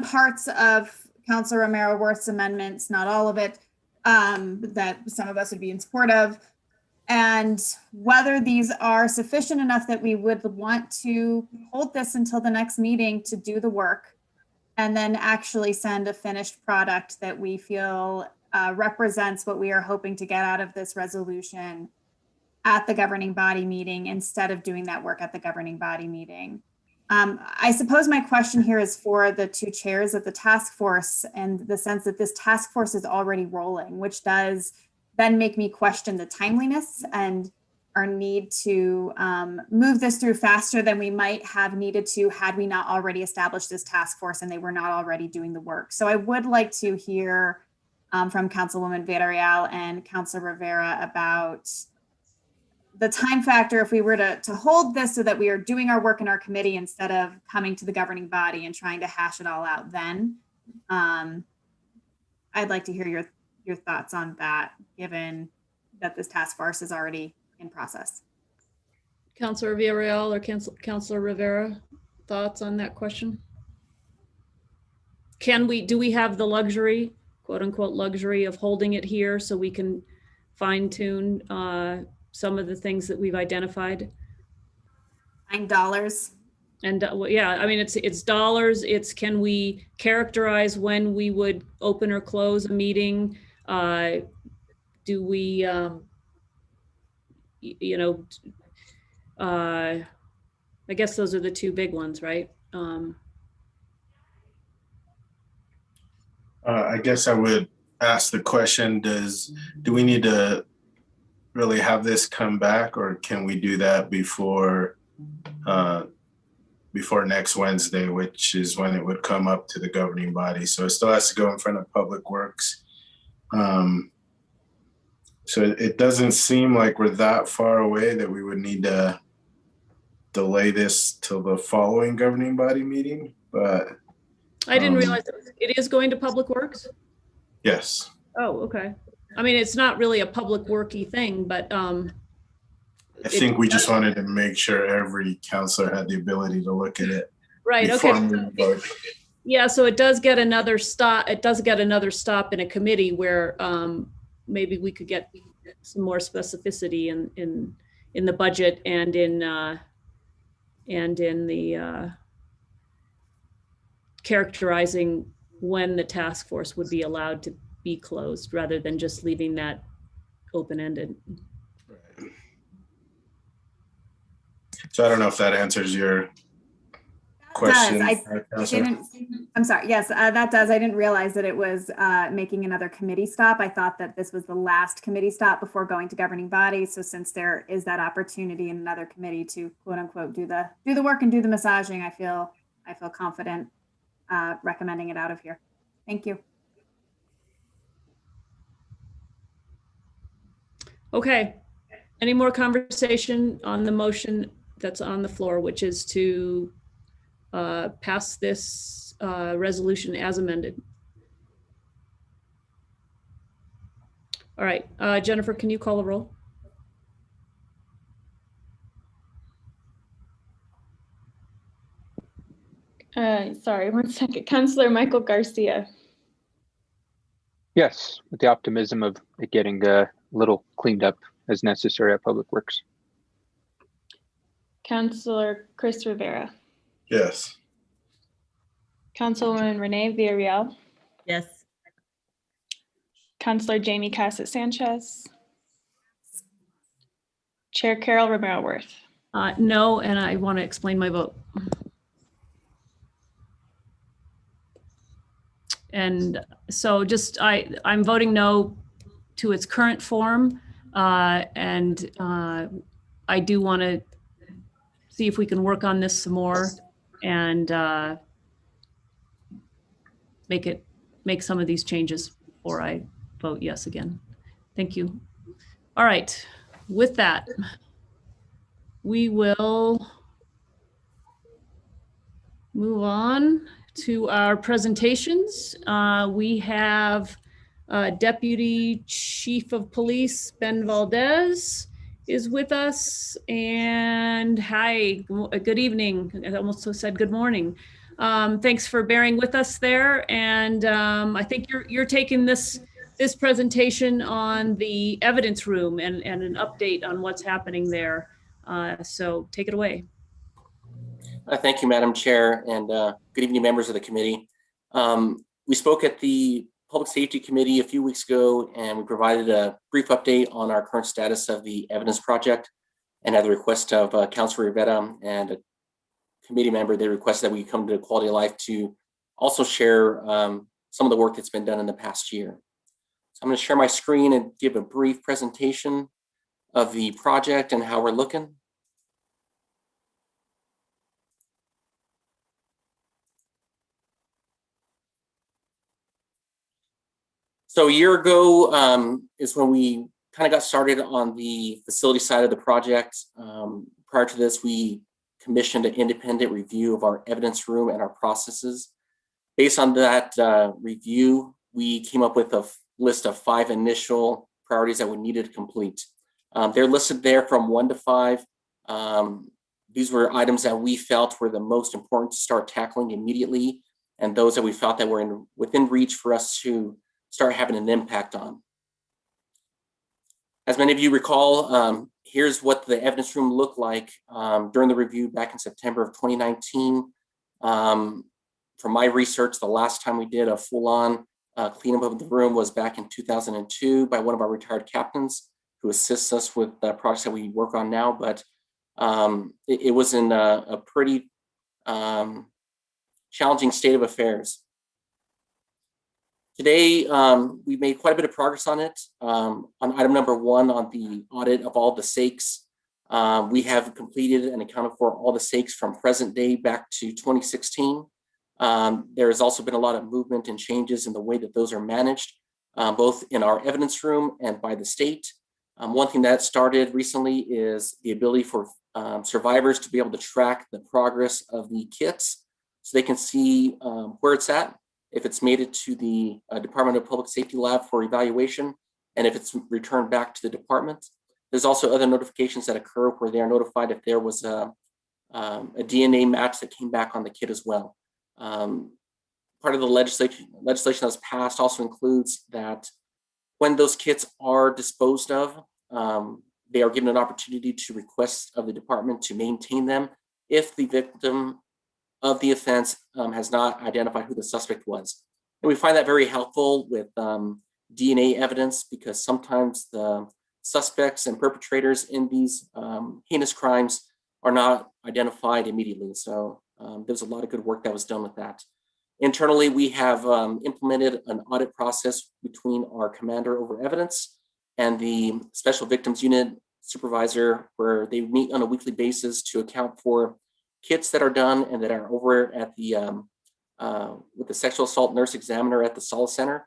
parts of Councilor Romero Worth's amendments, not all of it, that some of us would be in support of, and whether these are sufficient enough that we would want to hold this until the next meeting to do the work, and then actually send a finished product that we feel represents what we are hoping to get out of this resolution at the governing body meeting, instead of doing that work at the governing body meeting. I suppose my question here is for the two chairs of the task force, and the sense that this task force is already rolling, which does then make me question the timeliness and our need to move this through faster than we might have needed to had we not already established this task force and they were not already doing the work. So I would like to hear from Councilwoman Villarreal and Councilor Rivera about the time factor if we were to hold this so that we are doing our work in our committee instead of coming to the governing body and trying to hash it all out then. I'd like to hear your thoughts on that, given that this task force is already in process. Councilor Villarreal or Councilor Rivera, thoughts on that question? Do we have the luxury, quote unquote luxury, of holding it here so we can fine tune some of the things that we've identified? $9. And yeah, I mean, it's dollars. It's, can we characterize when we would open or close a meeting? Do we, I guess those are the two big ones, right? I guess I would ask the question, do we need to really have this come back, or can we do that before next Wednesday, which is when it would come up to the governing body? So it still has to go in front of Public Works. So it doesn't seem like we're that far away that we would need to delay this till the following governing body meeting, but I didn't realize it is going to Public Works. yes. Oh, okay. I mean, it's not really a public worky thing, but I think we just wanted to make sure every counselor had the ability to look at it. right. Before Okay. we vote. Yeah, so it does get another stop. It does get another stop in a committee where maybe we could get some more specificity in the budget and in the characterizing when the task force would be allowed to be closed, rather than just leaving that open-ended. Right. So I don't know if that answers your question. I'm sorry. Yes, that does. I didn't realize that it was making another committee stop. I thought that this was the last committee stop before going to governing body. So since there is that opportunity in another committee to quote unquote do the work and do the massaging, I feel confident recommending it out of here. Thank you. Okay. Any more conversation on the motion that's on the floor, which is to pass this resolution as amended? All right, Jennifer, can you call the roll? Sorry, 1 second. Councillor Michael Garcia. Yes, with the optimism of it getting a little cleaned up as necessary at Public Works. Councillor Chris Rivera. Yes. Councilwoman Renee Villarreal. Yes. Councillor Jamie Casas Sanchez. Chair Carol Romero Worth. No, and I want to explain my vote. And so just I'm voting no to its current form. And I do want to see if we can work on this some more and make some of these changes before I vote yes again. Thank you. All right, with that, we will move on to our presentations. We have Deputy Chief of Police Ben Valdez is with us, and hi, good evening. I almost said good morning. Thanks for bearing with us there, and I think you're taking this presentation on the evidence room and an update on what's happening there. So take it away. Thank you, Madam Chair, and good evening, members of the committee. We spoke at the Public Safety Committee a few weeks ago, and we provided a brief update on our current status of the evidence project. And at the request of Councilor Rivera and a committee member, they requested that we come to Quality of Life to also share some of the work that's been done in the past year. So I'm going to share my screen and give a brief presentation of the project and how we're looking. So a year ago is when we kind of got started on the facility side of the project. Prior to this, we commissioned an independent review of our evidence room and our processes. Based on that review, we came up with a list of 5 initial priorities that we needed to complete. They're listed there from 1 to 5. These were items that we felt were the most important to start tackling immediately, and those that we felt that were within reach for us to start having an impact on. As many of you recall, here's what the evidence room looked like during the review back in September of 2019. From my research, the last time we did a full-on cleanup of the room was back in 2002 by one of our retired captains who assists us with the projects that we work on now, but it was in a pretty challenging state of affairs. Today, we made quite a bit of progress on it. On item number 1, on the audit of all the SAICs, we have completed and accounted for all the SAICs from present day back to 2016. There has also been a lot of movement and changes in the way that those are managed. both in our evidence room and by the state. One thing that started recently is the ability for survivors to be able to track the progress of the kits so they can see where it's at, if it's made it to the Department of Public Safety lab for evaluation, and if it's returned back to the department. There's also other notifications that occur where they are notified if there was a DNA match that came back on the kit as well. Part of the legislation that was passed also includes that when those kits are disposed of, they are given an opportunity to request of the department to maintain them if the victim of the offense has not identified who the suspect was. And we find that very helpful with DNA evidence, because sometimes the suspects and perpetrators in these heinous crimes are not identified immediately. So there's a lot of good work that was done with that. Internally, we have implemented an audit process between our commander over evidence and the special victims unit supervisor, where they meet on a weekly basis to account for kits that are done and that are over at the with the sexual assault nurse examiner at the Solace Center.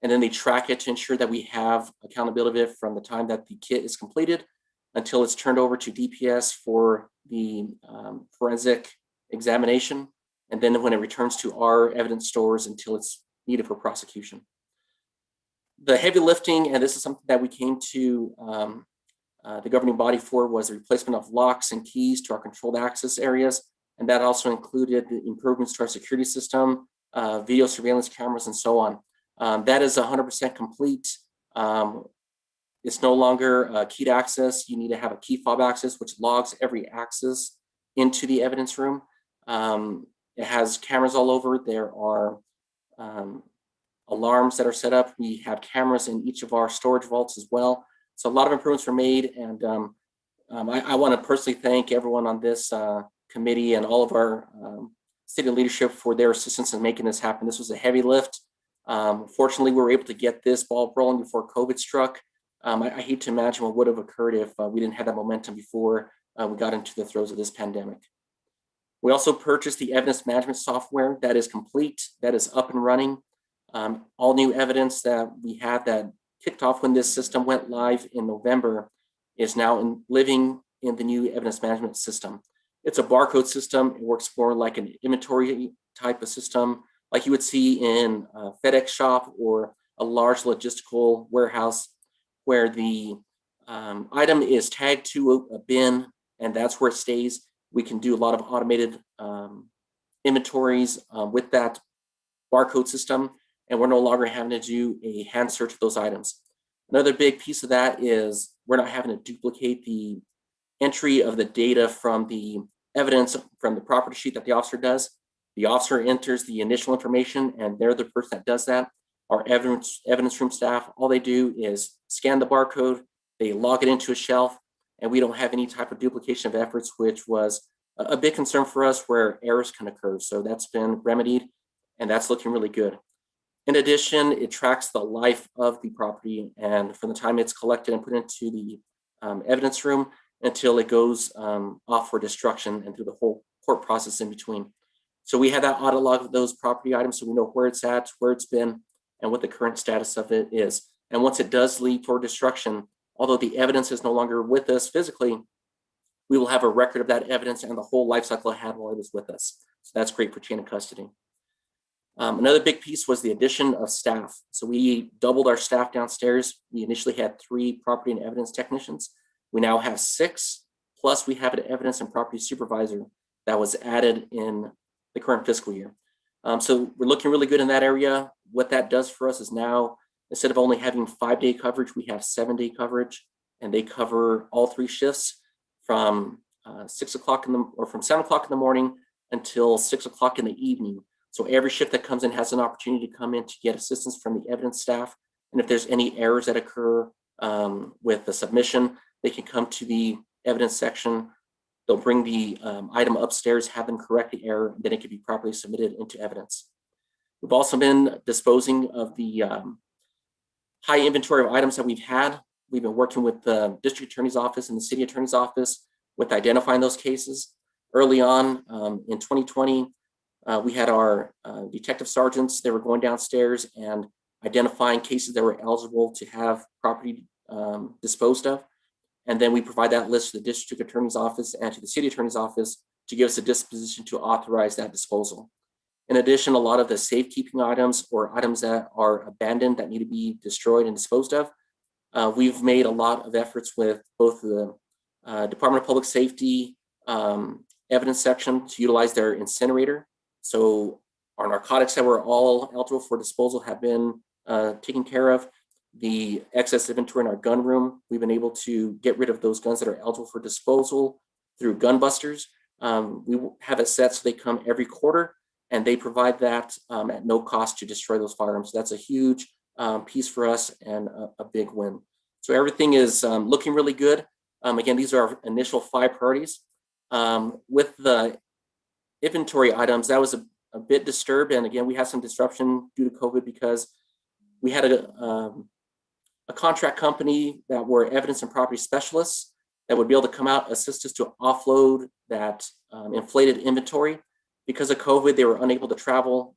And then they track it to ensure that we have accountability from the time that the kit is completed until it's turned over to DPS for the forensic examination. And then when it returns to our evidence stores until it's needed for prosecution. The heavy lifting, and this is something that we came to the governing body for, was the replacement of locks and keys to our controlled access areas. And that also included the improvements to our security system, video surveillance cameras, and so on. That is 100% complete. It's no longer keyed access. You need to have a key fob access, which logs every access into the evidence room. It has cameras all over. There are alarms that are set up. We have cameras in each of our storage vaults as well. So a lot of improvements were made. And I want to personally thank everyone on this committee and all of our city leadership for their assistance in making this happen. This was a heavy lift. Fortunately, we were able to get this ball rolling before COVID struck. I hate to imagine what would have occurred if we didn't have that momentum before we got into the throes of this pandemic. We also purchased the evidence management software. That is complete, that is up and running. All new evidence that we have that kicked off when this system went live in November is now living in the new evidence management system. It's a barcode system. It works more like an inventory type of system, like you would see in a FedEx shop or a large logistical warehouse, where the item is tagged to a bin and that's where it stays. We can do a lot of automated inventories with that barcode system, and we're no longer having to do a hand search of those items. Another big piece of that is we're not having to duplicate the entry of the data from the evidence from the property sheet that the officer does. The officer enters the initial information and they're the person that does that. Our evidence room staff, all they do is scan the barcode, they log it into a shelf, and we don't have any type of duplication of efforts, which was a big concern for us where errors can occur. So that's been remedied and that's looking really good. In addition, it tracks the life of the property, and from the time it's collected and put into the evidence room until it goes off for destruction and through the whole court process in between. So we have that audit log of those property items so we know where it's at, where it's been, and what the current status of it is. And once it does lead toward destruction, although the evidence is no longer with us physically, we will have a record of that evidence and the whole life cycle it had while it was with us. So that's great for chain of custody. Another big piece was the addition of staff. So we doubled our staff downstairs. We initially had 3 property and evidence technicians. We now have 6, plus we have an evidence and property supervisor that was added in the current fiscal year. So we're looking really good in that area. What that does for us is now, instead of only having 5-day coverage, we have 7-day coverage, and they cover all 3 shifts from 6 o'clock from 7 o'clock in the morning until 6 o'clock in the evening. So every shift that comes in has an opportunity to come in to get assistance from the evidence staff. And if there's any errors that occur with the submission, they can come to the evidence section. They'll bring the item upstairs, have them correct the error, and then it can be properly submitted into evidence. We've also been disposing of the high inventory of items that we've had. We've been working with the district attorney's office and the city attorney's office with identifying those cases. Early on in 2020, we had our detective sergeants. They were going downstairs and identifying cases that were eligible to have property disposed of. And then we provide that list to the district attorney's office and to the city attorney's office to give us a disposition to authorize that disposal. In addition, a lot of the safekeeping items or items that are abandoned that need to be destroyed and disposed of, we've made a lot of efforts with both the Department of Public Safety evidence section to utilize their incinerator. So our narcotics that were all eligible for disposal have been taken care of. The excess inventory in our gun room, we've been able to get rid of those guns that are eligible for disposal through gun busters. We have it set so they come every quarter, and they provide that at no cost to destroy those firearms. So that's a huge piece for us and a big win. So everything is looking really good. Again, these are our initial 5 priorities. With the inventory items, that was a bit disturbed. And again, we had some disruption due to COVID because we had a contract company that were evidence and property specialists that would be able to come out, assist us to offload that inflated inventory. Because of COVID, they were unable to travel.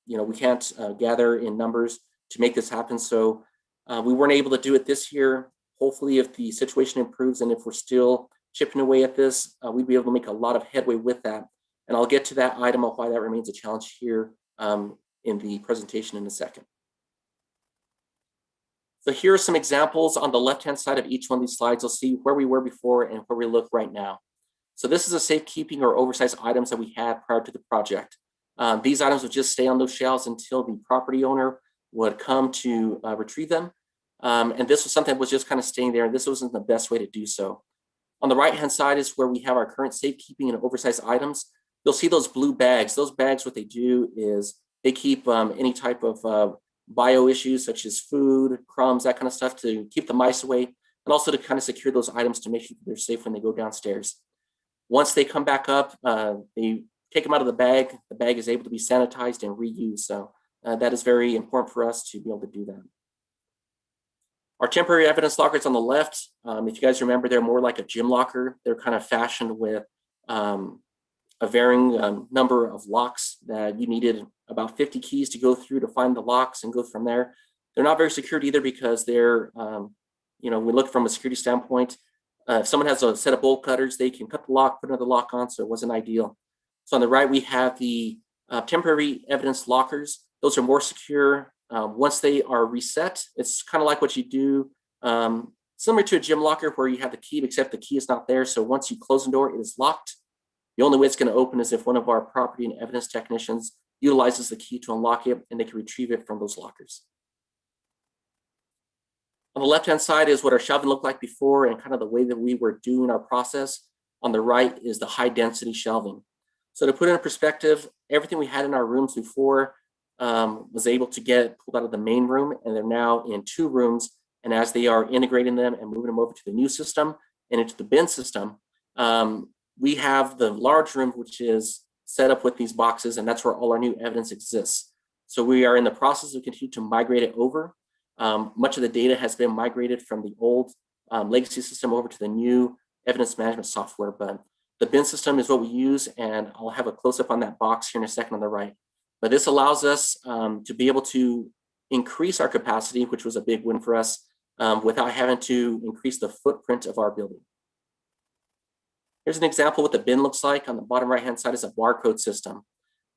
We can't gather in numbers to make this happen. So we weren't able to do it this year. Hopefully, if the situation improves and if we're still chipping away at this, we'd be able to make a lot of headway with that. And I'll get to that item of why that remains a challenge here in the presentation in a second. So here are some examples on the left-hand side of each one of these slides. You'll see where we were before and where we look right now. So this is a safekeeping or oversized items that we had prior to the project. These items would just stay on those shelves until the property owner would come to retrieve them. And this was something that was just kind of staying there, and this wasn't the best way to do so. On the right-hand side is where we have our current safekeeping and oversized items. You'll see those blue bags. Those bags, what they do is they keep any type of bio issues such as food, crumbs, that kind of stuff to keep the mice away, and also to kind of secure those items to make sure they're safe when they go downstairs. Once they come back up, they take them out of the bag. The bag is able to be sanitized and reused. So that is very important for us to be able to do that. Our temporary evidence lockers on the left, if you guys remember, they're more like a gym locker. They're kind of fashioned with a varying number of locks that you needed about 50 keys to go through to find the locks and go from there. They're not very secured either because they're, we look from a security standpoint. If someone has a set of bolt cutters, they can cut the lock, put another lock on, so it wasn't ideal. So on the right, we have the temporary evidence lockers. Those are more secure. Once they are reset, it's kind of like what you do, similar to a gym locker where you have the key, except the key is not there. So once you close the door, it is locked. The only way it's going to open is if one of our property and evidence technicians utilizes the key to unlock it, and they can retrieve it from those lockers. On the left-hand side is what our shelving looked like before and kind of the way that we were doing our process. On the right is the high-density shelving. So to put it in perspective, everything we had in our rooms before was able to get pulled out of the main room, and they're now in 2 rooms. And as they are integrating them and moving them over to the new system and into the bin system, we have the large room, which is set up with these boxes, and that's where all our new evidence exists. So we are in the process of continuing to migrate it over. Much of the data has been migrated from the old legacy system over to the new evidence management software, but the bin system is what we use, and I'll have a close-up on that box here in a second on the right. But this allows us to be able to increase our capacity, which was a big win for us, without having to increase the footprint of our building. Here's an example of what the bin looks like. On the bottom right-hand side is a barcode system.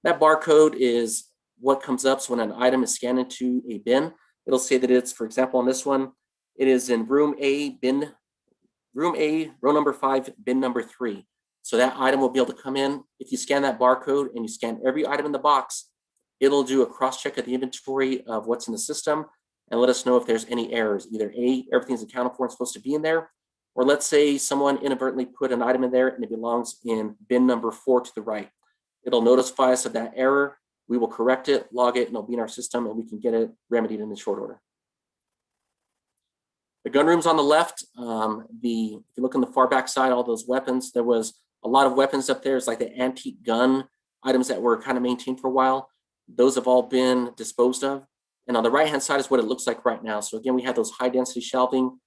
That barcode is what comes up. So when an item is scanned into a bin, it'll say that it's, for example, on this one, it is in room A, row number 5, bin number 3. So that item will be able to come in. If you scan that barcode and you scan every item in the box, it'll do a cross-check of the inventory of what's in the system and let us know if there's any errors. Either A, everything's accounted for and supposed to be in there, or let's say someone inadvertently put an item in there and it belongs in bin number 4 to the right. It'll notify us of that error. We will correct it, log it, and it'll be in our system, and we can get it remedied in the short order. The gun room's on the left. If you look on the far back side, all those weapons, there was a lot of weapons up there. It's like the antique gun items that were kind of maintained for a while. Those have all been disposed of. And on the right-hand side is what it looks like right now. So again, we have those high-density shelving.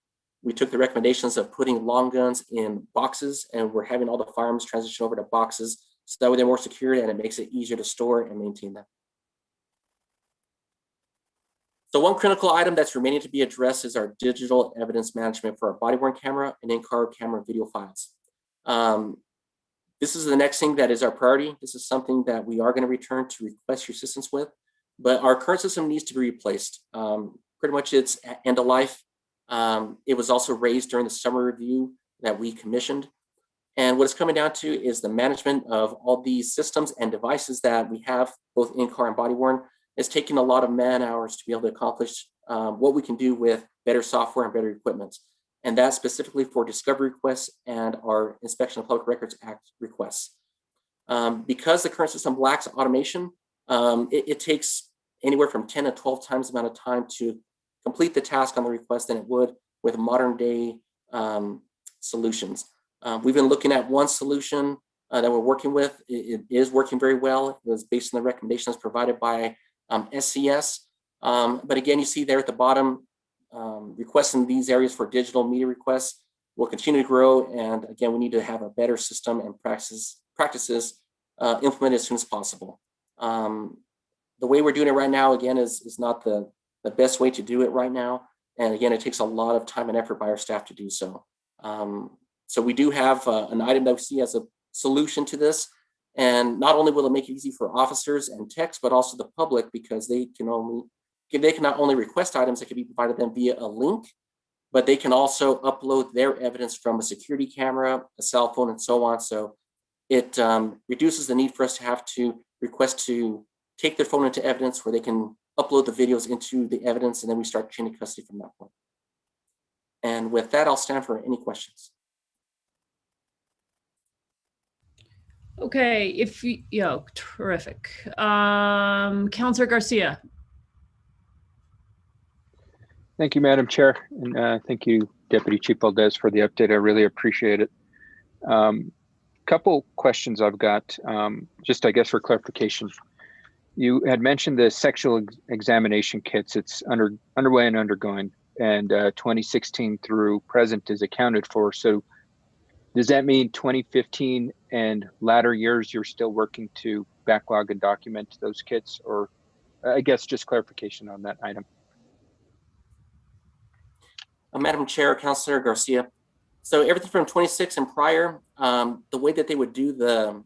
We took the recommendations of putting long guns in boxes, and we're having all the firearms transition over to boxes, so that way they're more secure and it makes it easier to store and maintain them. So one critical item that's remaining to be addressed is our digital evidence management for our body-worn camera and in-car camera video files. This is the next thing that is our priority. This is something that we are going to return to request your assistance with, but our current system needs to be replaced. Pretty much it's end of life. It was also raised during the summer review that we commissioned. And what it's coming down to is the management of all these systems and devices that we have, both in-car and body-worn. It's taking a lot of man hours to be able to accomplish what we can do with better software and better equipment. And that's specifically for discovery requests and our Inspection of Public Records Act requests. Because the current system lacks automation, it takes anywhere from 10 to 12 times the amount of time to complete the task on the request than it would with modern day solutions. We've been looking at one solution that we're working with. It is working very well. It was based on the recommendations provided by SCS. But again, you see there at the bottom, requests in these areas for digital media requests will continue to grow. And again, we need to have a better system and practices implemented as soon as possible. The way we're doing it right now, again, is not the best way to do it right now. And again, it takes a lot of time and effort by our staff to do so. So we do have an item that we see as a solution to this. And not only will it make it easy for officers and techs, but also the public, because they can not only request items that can be provided them via a link, but they can also upload their evidence from a security camera, a cell phone, and so on. So it reduces the need for us to have to request to take their phone into evidence, where they can upload the videos into the evidence, and then we start chain of custody from that point. And with that, I'll stand for any questions. Okay, terrific. Councilor Garcia. Thank you, Madam Chair, and thank you, Deputy Chief Valdez, for the update. I really appreciate it. Couple questions I've got, just I guess for clarification. You had mentioned the sexual examination kits. It's underway and undergoing, and 2016 through present is accounted for. So does that mean 2015 and latter years you're still working to backlog and document those kits? Or I guess just clarification on that item. Madam Chair, Councilor Garcia. So everything from 26 and prior, the way that they would do the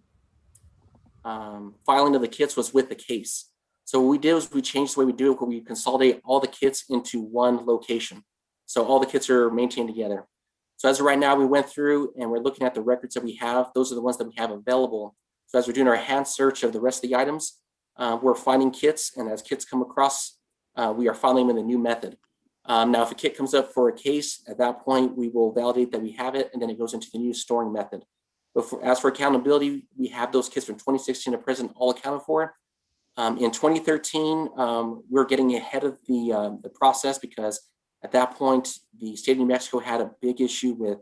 filing of the kits was with the case. So what we did was we changed the way we do it, where we consolidate all the kits into one location. So all the kits are maintained together. So as of right now, we went through and we're looking at the records that we have. Those are the ones that we have available. So as we're doing our hand search of the rest of the items, we're finding kits, and as kits come across, we are filing them in a new method. Now, if a kit comes up for a case, at that point, we will validate that we have it, and then it goes into the new storing method. But as for accountability, we have those kits from 2016 to present all accounted for. In 2013, we're getting ahead of the process, because at that point, the state of New Mexico had a big issue with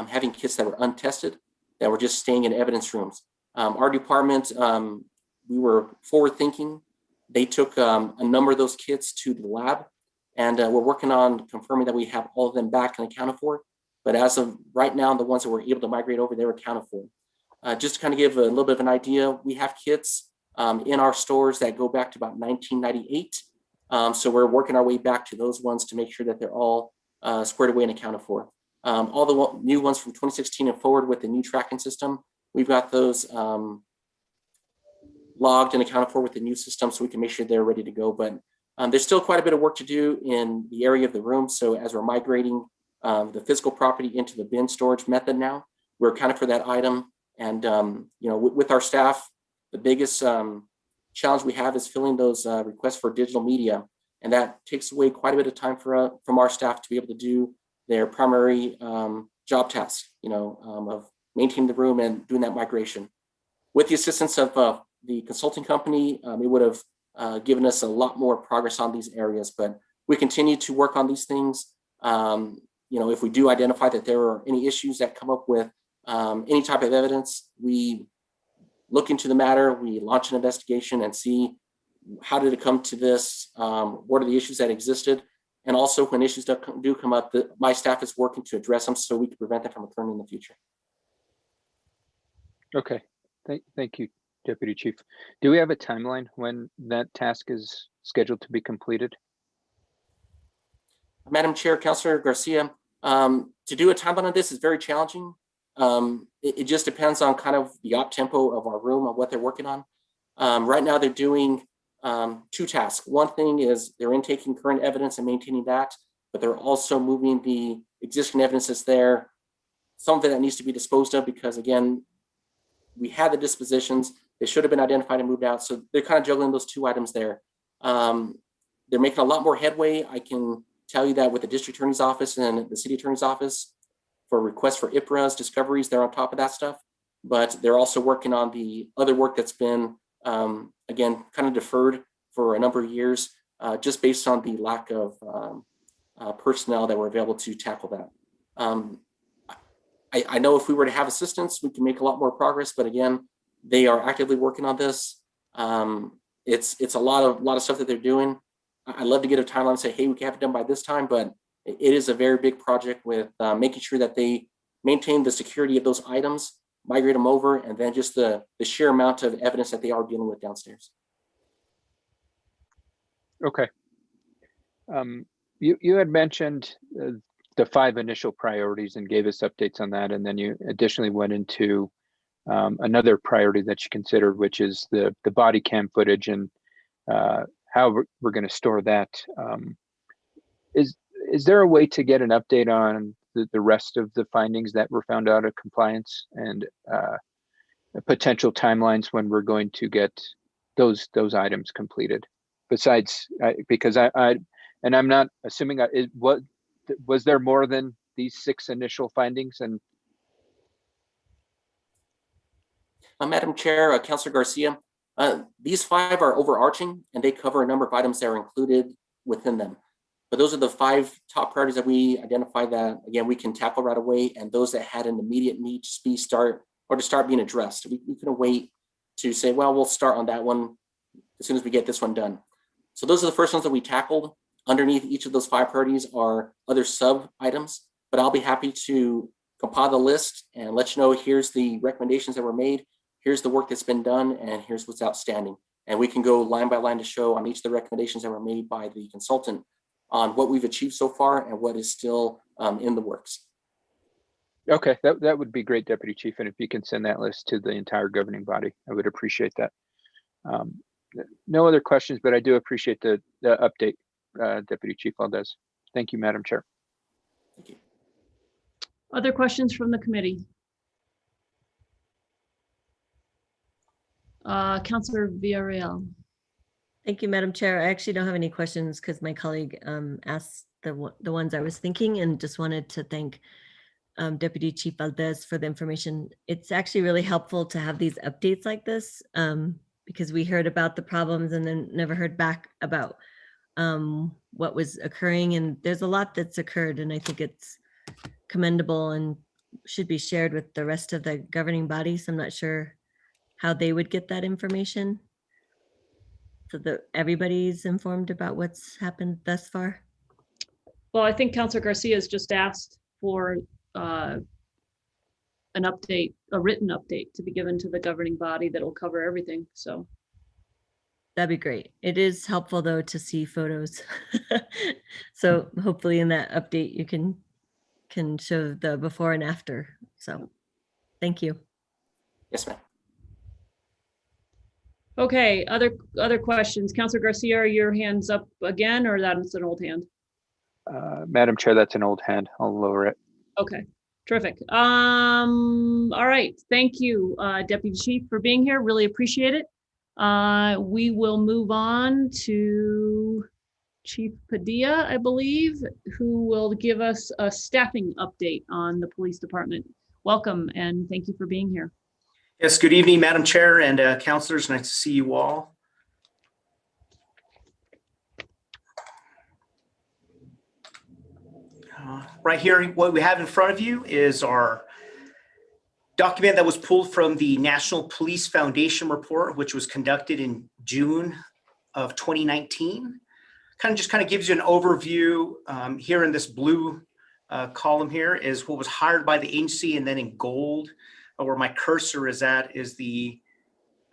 having kits that were untested, that were just staying in evidence rooms. Our department, we were forward thinking. They took a number of those kits to the lab, and we're working on confirming that we have all of them back and accounted for. But as of right now, the ones that we're able to migrate over, they were accounted for. Just to kind of give a little bit of an idea, we have kits in our stores that go back to about 1998. So we're working our way back to those ones to make sure that they're all squared away and accounted for. All the new ones from 2016 and forward with the new tracking system, we've got those logged and accounted for with the new system, so we can make sure they're ready to go. But there's still quite a bit of work to do in the area of the room. So as we're migrating the physical property into the bin storage method now, we're accounted for that item. And with our staff, the biggest challenge we have is filling those requests for digital media, and that takes away quite a bit of time from our staff to be able to do their primary job tasks, of maintaining the room and doing that migration. With the assistance of the consulting company, it would have given us a lot more progress on these areas, but we continue to work on these things. If we do identify that there are any issues that come up with any type of evidence, we look into the matter, we launch an investigation and see how did it come to this, what are the issues that existed, and also when issues do come up, my staff is working to address them so we can prevent them from occurring in the future. Okay, thank you, Deputy Chief. Do we have a timeline when that task is scheduled to be completed? Madam Chair, Councilor Garcia, to do a timeline on this is very challenging. It just depends on kind of the op tempo of our room and what they're working on. Right now they're doing 2 tasks. One thing is they're intaking current evidence and maintaining that, but they're also moving the existing evidence that's there, some of it that needs to be disposed of, because again, we had the dispositions, they should have been identified and moved out. So they're kind of juggling those 2 items there. They're making a lot more headway. I can tell you that with the district attorney's office and the city attorney's office for requests for IPRAs, discoveries, they're on top of that stuff. But they're also working on the other work that's been, again, kind of deferred for a number of years, just based on the lack of personnel that were available to tackle that. I know if we were to have assistance, we can make a lot more progress, but again, they are actively working on this. It's a lot of stuff that they're doing. I'd love to get a timeline and say, hey, we can have it done by this time, but it is a very big project with making sure that they maintain the security of those items, migrate them over, and then just the sheer amount of evidence that they are dealing with downstairs. Okay. You had mentioned the 5 initial priorities and gave us updates on that, and then you additionally went into another priority that you considered, which is the body cam footage and how we're going to store that. Is there a way to get an update on the rest of the findings that were found out of compliance and potential timelines when we're going to get those items completed? Besides, because I'm not assuming was there more than these 6 initial findings? And Madam Chair, Councilor Garcia, these 5 are overarching and they cover a number of items that are included within them. But those are the 5 top priorities that we identified that, again, we can tackle right away, and those that had an immediate need to start being addressed. We couldn't wait to say, well, we'll start on that one as soon as we get this one done. So those are the first ones that we tackled. Underneath each of those 5 priorities are other sub items, but I'll be happy to compile the list and let you know, here's the recommendations that were made, here's the work that's been done, and here's what's outstanding. And we can go line by line to show on each of the recommendations that were made by the consultant on what we've achieved so far and what is still in the works. okay, that would be great, Deputy Chief. And if you can send that list to the entire governing body, I would appreciate that. No other questions, but I do appreciate the update, Deputy Chief Valdez. Thank you, Madam Chair. Thank you. Other questions from the committee? Councilor Villarreal. Thank you, Madam Chair. I actually don't have any questions because my colleague asked the ones I was thinking, and just wanted to thank Deputy Chief Valdez for the information. It's actually really helpful to have these updates like this because we heard about the problems and then never heard back about what was occurring. And there's a lot that's occurred, and I think it's commendable and should be shared with the rest of the governing bodies. I'm not sure how they would get that information, so that everybody's informed about what's happened thus far. Well, I think Councilor Garcia has just asked for an update, a written update to be given to the governing body that'll cover everything. So That'd be great. It is helpful though to see photos. So hopefully in that update you can show the before and after. So thank you. Yes, ma'am. okay, other questions? Councilor Garcia, are your hands up again, or that's an old hand? Madam Chair, that's an old hand. I'll lower it. Okay, terrific. All right, thank you, Deputy Chief, for being here. Really appreciate it. We will move on to Chief Padilla, I believe, who will give us a staffing update on the police department. Welcome, and thank you for being here. Yes, good evening, Madam Chair and councilors. Nice to see you all. Right here, what we have in front of you is our document that was pulled from the National Police Foundation report, which was conducted in June of 2019. Kind of gives you an overview. Here in this blue column here is what was hired by the agency, and then in gold, where my cursor is at, is the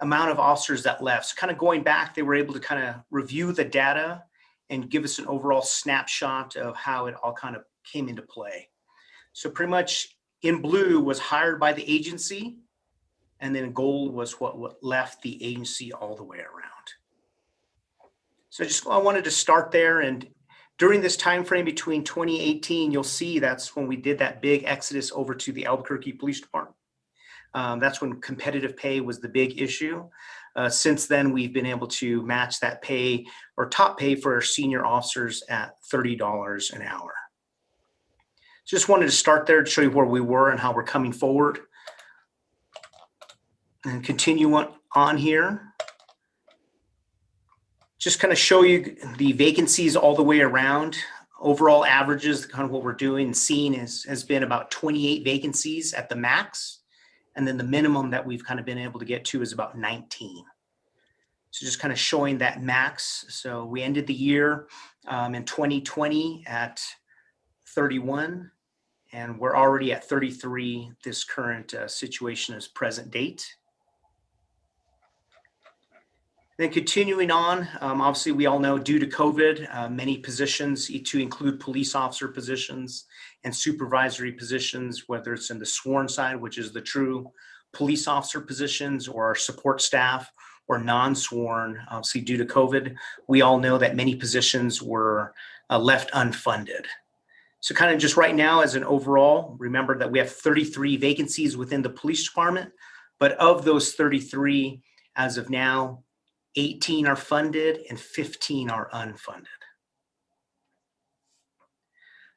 amount of officers that left. So kind of going back, they were able to kind of review the data and give us an overall snapshot of how it all kind of came into play. So pretty much in blue was hired by the agency, and then gold was what left the agency all the way around. So I wanted to start there. And during this time frame between 2018, you'll see that's when we did that big exodus over to the Albuquerque Police Department. That's when competitive pay was the big issue. Since then, we've been able to match that pay or top pay for our senior officers at $30 an hour. Just wanted to start there to show you where we were and how we're coming forward. And continue on here. Just kind of show you the vacancies all the way around. Overall averages, kind of what we're doing and seeing has been about 28 vacancies at the max. And then the minimum that we've kind of been able to get to is about 19. So just kind of showing that max. So we ended the year in 2020 at 31, and we're already at 33 this current situation as present date. Then continuing on, obviously we all know due to COVID, many positions, to include police officer positions and supervisory positions, whether it's in the sworn side, which is the true police officer positions, or our support staff, or non-sworn, obviously due to COVID, we all know that many positions were left unfunded. So kind of just right now as an overall, remember that we have 33 vacancies within the police department, but of those 33, as of now, 18 are funded and 15 are unfunded.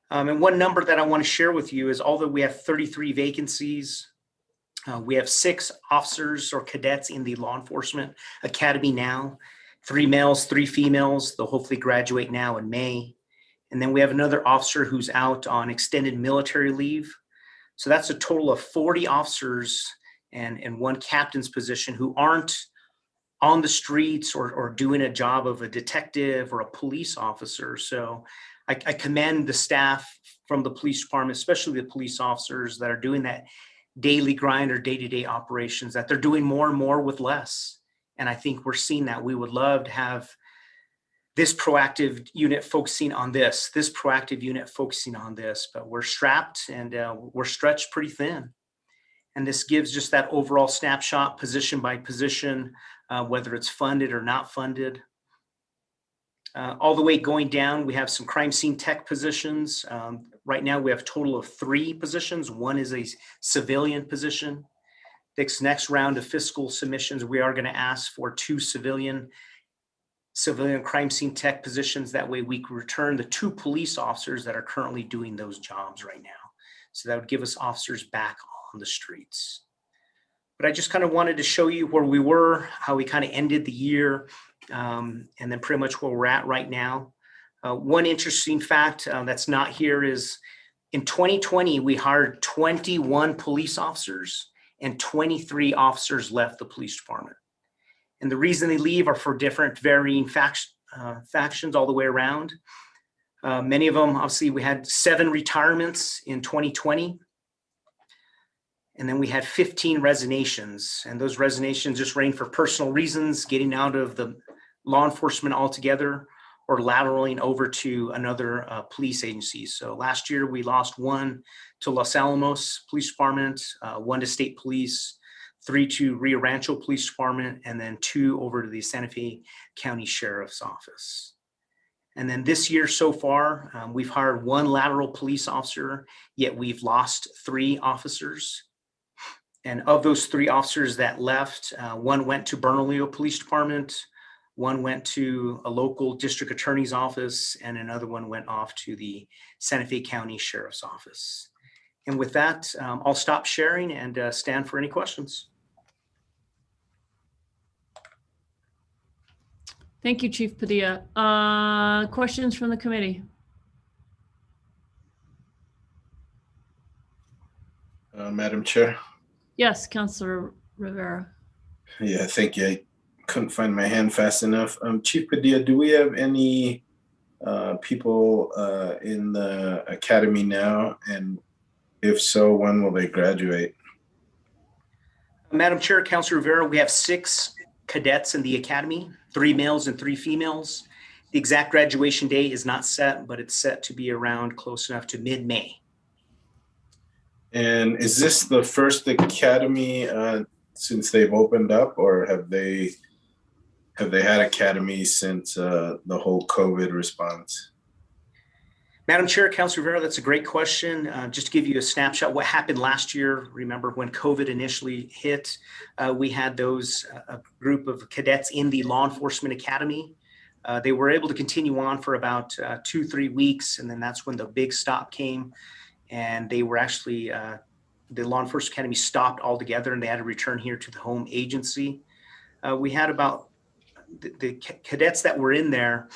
And one number that I want to share with you is, although we have 33 vacancies, we have 6 officers or cadets in the law enforcement academy now, 3 males, 3 females. They'll hopefully graduate now in May. And then we have another officer who's out on extended military leave. So that's a total of 40 officers and 1 captain's position who aren't on the streets or doing a job of a detective or a police officer. So I commend the staff from the police department, especially the police officers that are doing that daily grind or day-to-day operations, that they're doing more and more with less. And I think we're seeing that. We would love to have this proactive unit focusing on this proactive unit focusing on this, but we're strapped and we're stretched pretty thin. And this gives just that overall snapshot, position by position, whether it's funded or not funded. All the way going down, we have some crime scene tech positions. Right now, we have a total of 3 positions. 1 is a civilian position. This next round of fiscal submissions, we are going to ask for 2 civilian crime scene tech positions. That way we can return the 2 police officers that are currently doing those jobs right now. So that would give us officers back on the streets. But I just kind of wanted to show you where we were, how we kind of ended the year, and then pretty much where we're at right now. One interesting fact that's not here is in 2020, we hired 21 police officers and 23 officers left the police department. And the reason they leave are for different varying factions all the way around. Many of them, obviously, we had 7 retirements in 2020. And then we had 15 resignations. And those resignations just range for personal reasons, getting out of the law enforcement altogether, or lateraling over to another police agency. So last year, we lost 1 to Los Alamos Police Department, 1 to State Police, 3 to Rio Rancho Police Department, and then 2 over to the Santa Fe County Sheriff's Office. And then this year so far, we've hired 1 lateral police officer, yet we've lost 3 officers. And of those 3 officers that left, 1 went to Bernalillo Police Department, 1 went to a local district attorney's office, and another 1 went off to the Santa Fe County Sheriff's Office. And with that, I'll stop sharing and stand for any questions. Thank you, Chief Padilla. Questions from the committee? Madam Chair. Yes, Councilor Rivera. Yeah, thank you. I couldn't find my hand fast enough. Chief Padilla, do we have any people in the academy now? And if so, when will they graduate? Madam Chair, Councilor Rivera, we have 6 cadets in the academy, 3 males and 3 females. The exact graduation date is not set, but it's set to be around close enough to mid-May. And is this the first academy since they've opened up, or have they had academy since the whole COVID response? Madam Chair, Councilor Rivera, that's a great question. Just to give you a snapshot, what happened last year, remember when COVID initially hit, we had those a group of cadets in the Law Enforcement Academy. They were able to continue on for about 2-3 weeks, and then that's when the big stop came. And they were actually, the Law Enforcement Academy stopped altogether, and they had to return here to the home agency. We had about the cadets that were in there.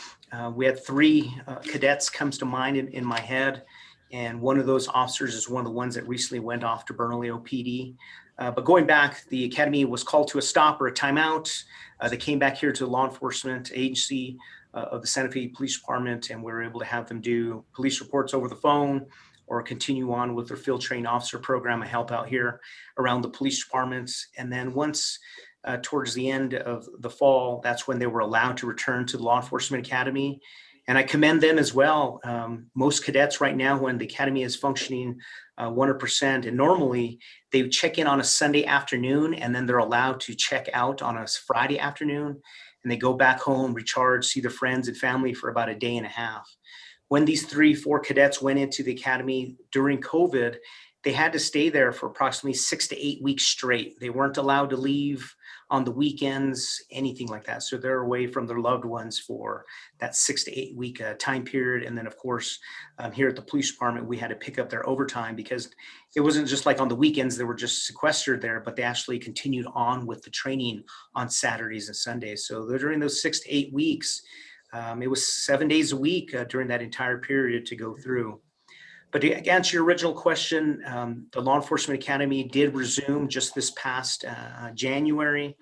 We had 3 cadets comes to mind in my head. And one of those officers is one of the ones that recently went off to Bernalillo PD. But going back, the academy was called to a stop or a timeout. They came back here to the law enforcement agency of the Santa Fe Police Department, and we were able to have them do police reports over the phone or continue on with their field trained officer program and help out here around the police departments. And then once towards the end of the fall, that's when they were allowed to return to the Law Enforcement Academy. And I commend them as well. Most cadets right now, when the academy is functioning 100%, and normally they check in on a Sunday afternoon, and then they're allowed to check out on a Friday afternoon, and they go back home, recharge, see their friends and family for about a day and a half. When these 3-4 cadets went into the academy during COVID, they had to stay there for approximately 6 to 8 weeks straight. They weren't allowed to leave on the weekends, anything like that. So they're away from their loved ones for that 6 to 8 week time period. And then of course, here at the police department, we had to pick up their overtime because it wasn't just like on the weekends, they were just sequestered there, but they actually continued on with the training on Saturdays and Sundays. So during those 6 to 8 weeks, it was 7 days a week during that entire period to go through. But to answer your original question, the Law Enforcement Academy did resume just this past January.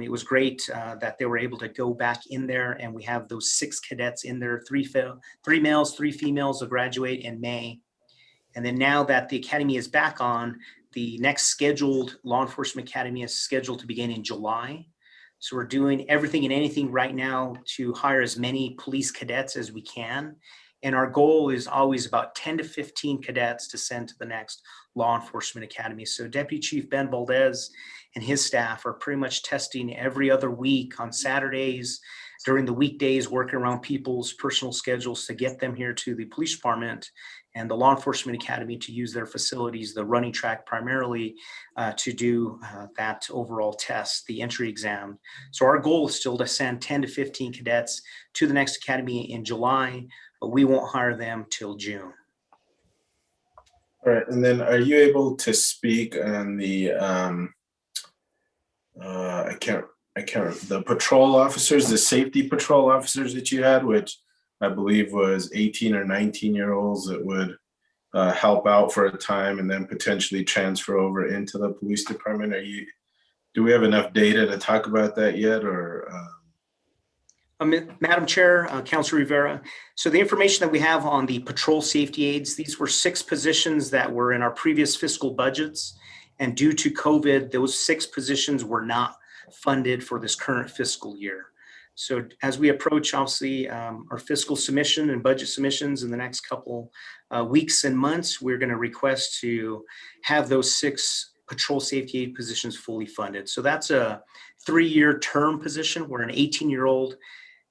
It was great that they were able to go back in there, and we have those 6 cadets in there, 3 males, 3 females will graduate in May. And then now that the academy is back on, the next scheduled Law Enforcement Academy is scheduled to begin in July. So we're doing everything and anything right now to hire as many police cadets as we can. And our goal is always about 10 to 15 cadets to send to the next Law Enforcement Academy. So Deputy Chief Ben Valdez and his staff are pretty much testing every other week on Saturdays, during the weekdays, working around people's personal schedules to get them here to the police department and the Law Enforcement Academy to use their facilities, the running track primarily, to do that overall test, the entry exam. So our goal is still to send 10 to 15 cadets to the next academy in July, but we won't hire them till June. All right, and then are you able to speak on the the patrol officers, the safety patrol officers that you had, which I believe was 18 or 19-year-olds that would help out for a time and then potentially transfer over into the police department? Do we have enough data to talk about that yet, or? Madam Chair, Councilor Rivera, so the information that we have on the patrol safety aides, these were 6 positions that were in our previous fiscal budgets. And due to COVID, those 6 positions were not funded for this current fiscal year. So as we approach, obviously, our fiscal submission and budget submissions in the next couple weeks and months, we're going to request to have those 6 patrol safety aide positions fully funded. So that's a 3-year term position where an 18-year-old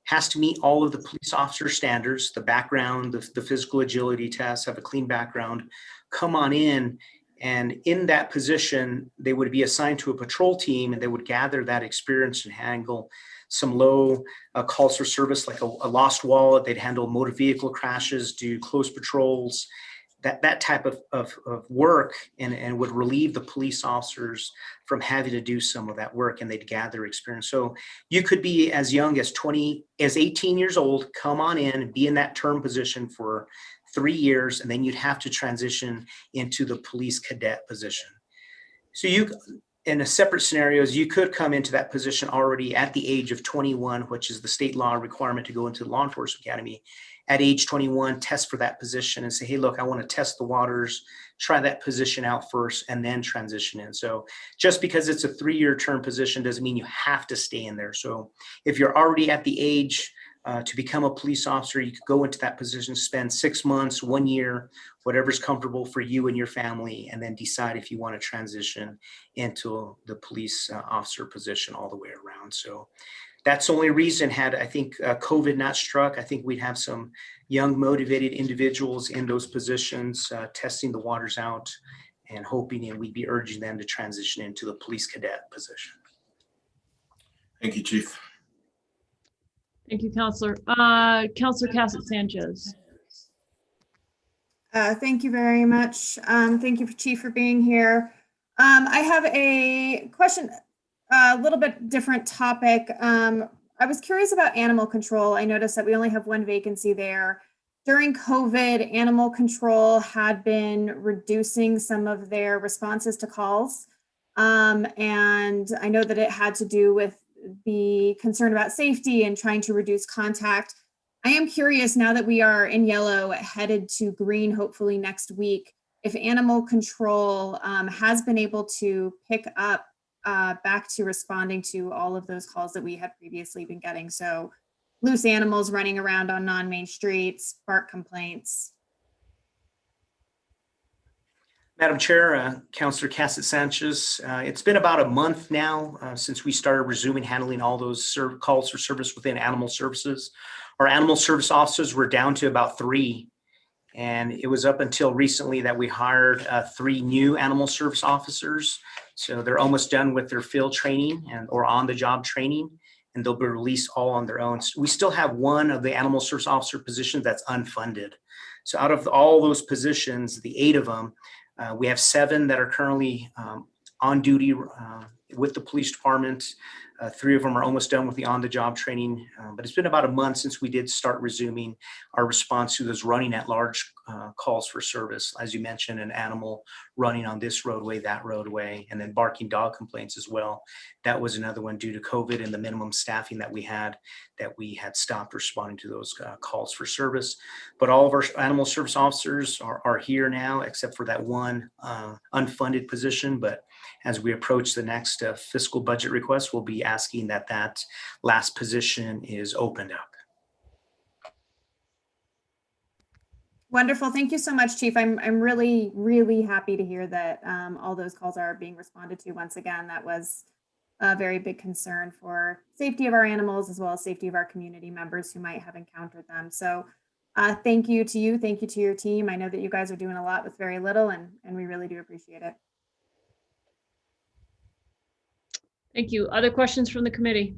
has to meet all of the police officer standards, the background, the physical agility tests, have a clean background, come on in. And in that position, they would be assigned to a patrol team, and they would gather that experience and handle some low calls for service, like a lost wallet. They'd handle motor vehicle crashes, do close patrols, that type of work, and would relieve the police officers from having to do some of that work, and they'd gather experience. So you could be as young as 18 years old, come on in and be in that term position for 3 years, and then you'd have to transition into the police cadet position. So in a separate scenarios, you could come into that position already at the age of 21, which is the state law requirement to go into the Law Enforcement Academy. At age 21, test for that position and say, hey, look, I want to test the waters, try that position out first, and then transition in. So just because it's a 3-year term position doesn't mean you have to stay in there. So if you're already at the age to become a police officer. You could go into that position, spend 6 months, 1 year, whatever's comfortable for you and your family, and then decide if you want to transition into the police officer position all the way around. So that's the only reason. Had I think COVID not struck, I think we'd have some young, motivated individuals in those positions testing the waters out and hoping, and we'd be urging them to transition into the police cadet position. Thank you, Chief. Thank you, Counselor. Counselor Cassett Sanchez. Thank you very much. Thank you, Chief, for being here. I have a question, a little bit different topic. I was curious about animal control. I noticed that we only have one vacancy there. During COVID, animal control had been reducing some of their responses to calls. And I know that it had to do with the concern about safety and trying to reduce contact. I am curious, now that we are in yellow, headed to green, hopefully next week, if animal control has been able to pick up back to responding to all of those calls that we had previously been getting. So loose animals running around on non-main streets, bark complaints. Madam Chair, Councilor Cassett Sanchez, it's been about a month now since we started resuming handling all those calls for service within animal services. Our animal service officers were down to about 3. And it was up until recently that we hired 3 new animal service officers. So they're almost done with their field training or on-the-job training, and they'll be released all on their own. So we still have one of the animal service officer positions that's unfunded. So out of all those positions, the 8 of them, we have 7 that are currently on duty with the police department. 3 of them are almost done with the on-the-job training, but it's been about a month since we did start resuming our response to those running at large calls for service. As you mentioned, an animal running on this roadway, that roadway, and then barking dog complaints as well. That was another one due to COVID and the minimum staffing that we had stopped responding to those calls for service. But all of our animal service officers are here now, except for that one unfunded position. But as we approach the next fiscal budget request, we'll be asking that last position is opened up. Wonderful. Thank you so much, Chief. I'm really, really happy to hear that all those calls are being responded to. Once again, that was a very big concern for safety of our animals, as well as safety of our community members who might have encountered them. So thank you to you. Thank you to your team. I know that you guys are doing a lot with very little, and we really do appreciate it. Thank you. Other questions from the committee?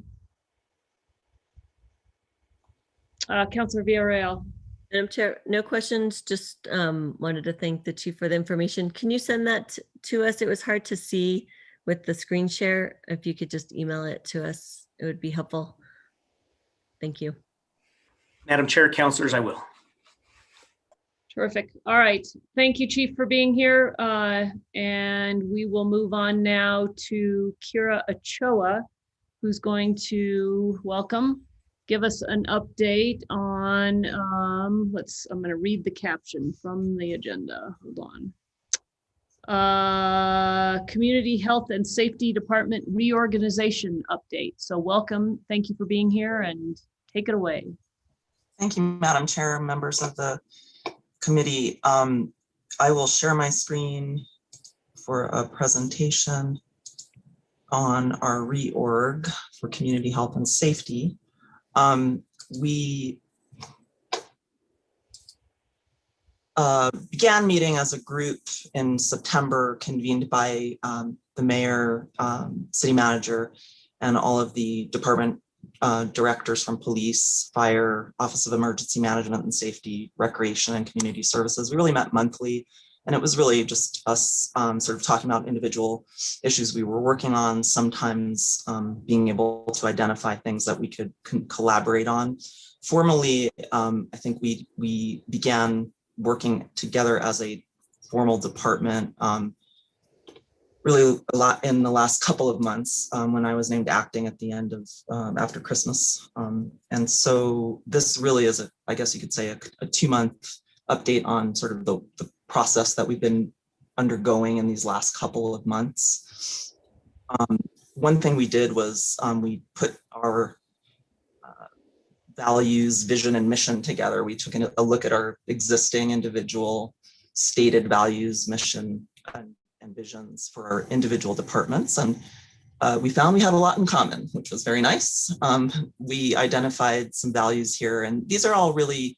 Councilor Villarreal. Madam Chair, no questions. Just wanted to thank the Chief for the information. Can you send that to us? It was hard to see with the screen share. If you could just email it to us, it would be helpful. Thank you. Madam Chair, councilors, I will. Terrific. All right. Thank you, Chief, for being here. And we will move on now to Kira Ochoa, who's going to give us an update on, I'm going to read the caption from the agenda. Hold on. Community Health and Safety Department reorganization update. So welcome. Thank you for being here, and take it away. Thank you, Madam Chair, members of the committee. I will share my screen for a presentation on our reorg for community health and safety. We began meeting as a group in September, convened by the mayor, city manager, and all of the department directors from police, fire, Office of Emergency Management and Safety, Recreation and Community Services. We really met monthly, and it was really just us sort of talking about individual issues we were working on, sometimes being able to identify things that we could collaborate on. Formally, I think we began working together as a formal department really a lot in the last couple of months when I was named acting at the end of after Christmas. And so this really is, I guess you could say, a 2-month update on sort of the process that we've been undergoing in these last couple of months. One thing we did was we put our values, vision, and mission together. We took a look at our existing individual stated values, mission, and visions for our individual departments. And we found we had a lot in common, which was very nice. We identified some values here, and these are all really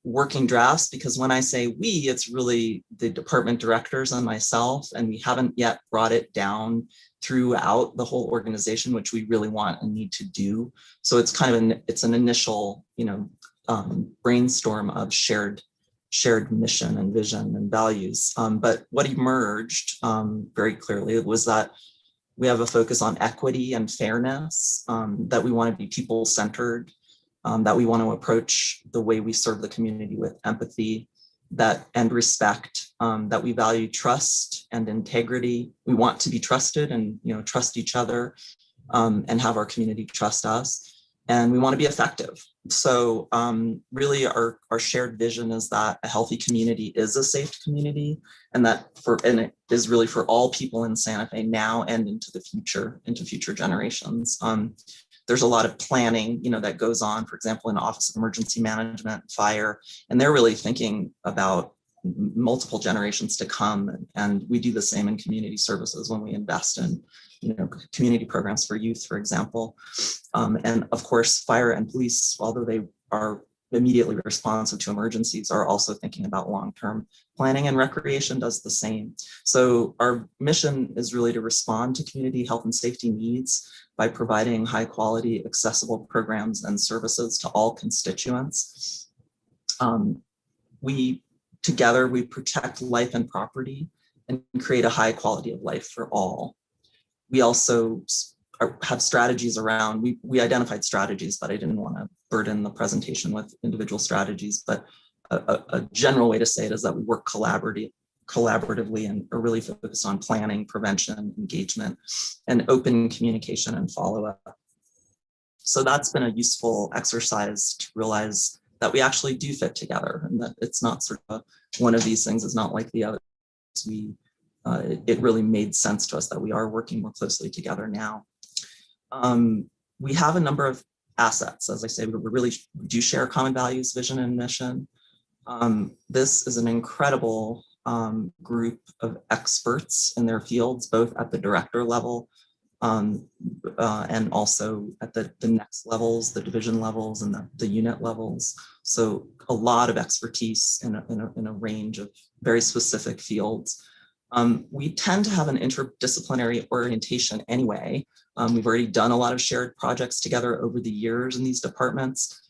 working drafts, because when I say we, it's really the department directors and myself, and we haven't yet brought it down throughout the whole organization, which we really want and need to do. So it's kind of it's an initial, brainstorm of shared mission and vision and values. But what emerged very clearly was that we have a focus on equity and fairness, that we want to be people-centered, that we want to approach the way we serve the community with empathy and respect, that we value trust and integrity. We want to be trusted and trust each other, and have our community trust us. And we want to be effective. So really our shared vision is that a healthy community is a safe community, and it is really for all people in Santa Fe now and into future generations. There's a lot of planning, that goes on, for example, in Office of Emergency Management, Fire, and they're really thinking about multiple generations to come. And we do the same in community services when we invest in, community programs for youth, for example. And of course, fire and police, although they are immediately responsive to emergencies, are also thinking about long-term planning, and recreation does the same. So our mission is really to respond to community health and safety needs by providing high quality, accessible programs and services to all constituents. Together, we protect life and property and create a high quality of life for all. We also have strategies around, we identified strategies, but I didn't want to burden the presentation with individual strategies, but a general way to say it is that we work collaboratively and are really focused on planning, prevention, engagement, and open communication and follow-up. So that's been a useful exercise to realize that we actually do fit together, and that it's not sort of one of these things is not like the other. It really made sense to us that we are working more closely together now. We have a number of assets. As I say, we really do share common values, vision, and mission. This is an incredible group of experts in their fields, both at the director level and also at the next levels, the division levels and the unit levels. So a lot of expertise in a range of very specific fields. We tend to have an interdisciplinary orientation anyway. We've already done a lot of shared projects together over the years in these departments.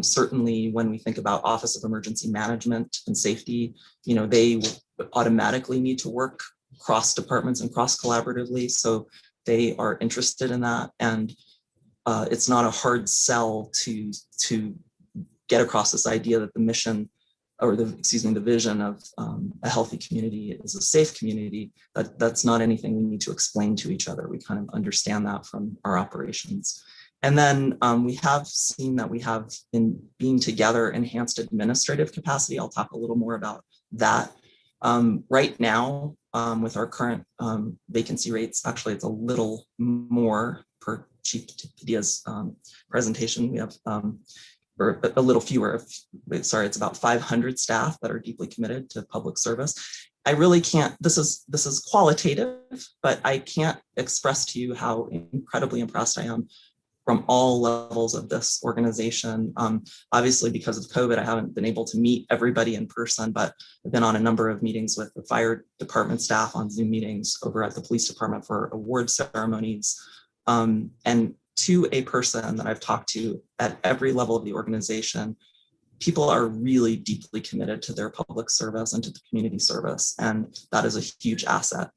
Certainly when we think about Office of Emergency Management and Safety, they automatically need to work cross departments and cross collaboratively. So they are interested in that. And it's not a hard sell to get across this idea that the mission or the vision of a healthy community is a safe community. That's not anything we need to explain to each other. We kind of understand that from our operations. And then we have seen that we have, in being together, enhanced administrative capacity. I'll talk a little more about that. Right now, with our current vacancy rates, actually it's a little more per Chief Padilla's presentation. We have or a little fewer, sorry, it's about 500 staff that are deeply committed to public service. I really can't, this is qualitative, but I can't express to you how incredibly impressed I am from all levels of this organization. Obviously, because of COVID, I haven't been able to meet everybody in person, but I've been on a number of meetings with the fire department staff, on Zoom meetings over at the police department for award ceremonies. And to a person that I've talked to at every level of the organization, people are really deeply committed to their public service and to the community service, and that is a huge asset.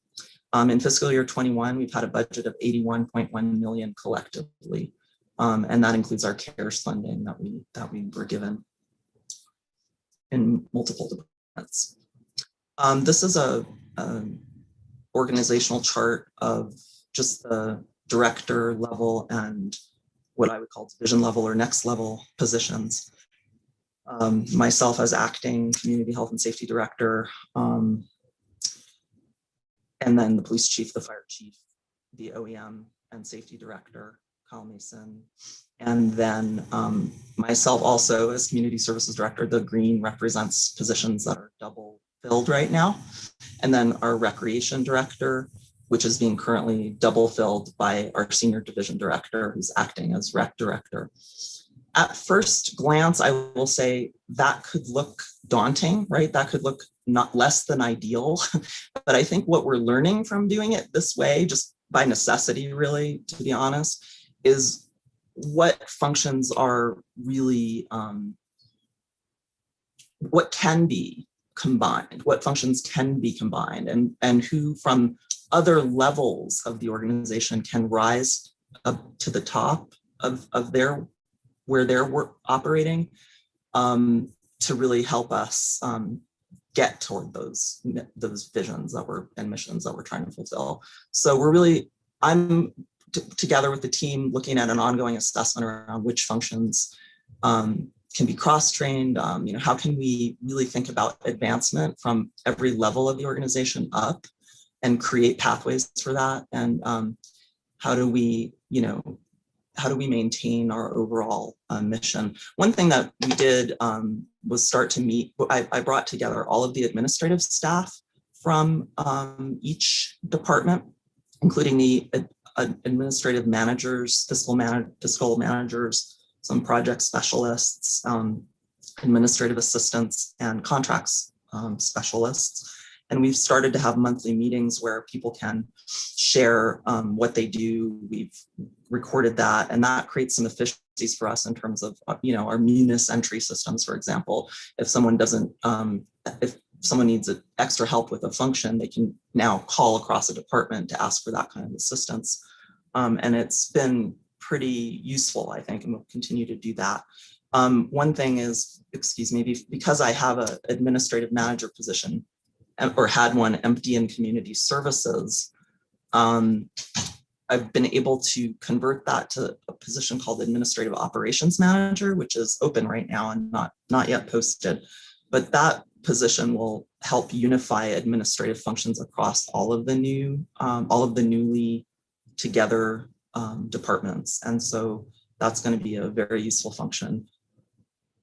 In fiscal year 21, we've had a budget of 81.1 million collectively, and that includes our CARES funding that we were given in multiple departments. This is a organizational chart of just the director level and what I would call division level or next level positions. Myself as acting community health and safety director, and then the police chief, the fire chief, the OEM and safety director, Kyle Mason, And then myself also as community services director, the green represents positions that are double filled right now. And then our recreation director, which is being currently double filled by our senior division director, who's acting as rec director. At first glance, I will say that could look daunting, right? That could look not less than ideal. But I think what we're learning from doing it this way, just by necessity, really, to be honest, is what functions are really, what can be combined, what functions can be combined, and who from other levels of the organization can rise up to the top of their where they're operating, to really help us get toward those visions and missions that we're trying to fulfill. So we're really, I'm together with the team looking at an ongoing assessment around which functions can be cross-trained. How can we really think about advancement from every level of the organization up and create pathways for that? And how do we maintain our overall mission? One thing that we did was start to meet, I brought together all of the administrative staff from each department, including the administrative managers, fiscal managers, some project specialists, administrative assistants, and contracts specialists. And we've started to have monthly meetings where people can share what they do. We've recorded that, and that creates some efficiencies for us in terms of, our munis entry systems, for example. If someone doesn't, if someone needs extra help with a function, they can now call across a department to ask for that kind of assistance. And it's been pretty useful, I think, and we'll continue to do that. One thing is, because I have an administrative manager position, or had one empty in community services, I've been able to convert that to a position called administrative operations manager, which is open right now and not yet posted. But that position will help unify administrative functions across all of the newly together departments. And so that's going to be a very useful function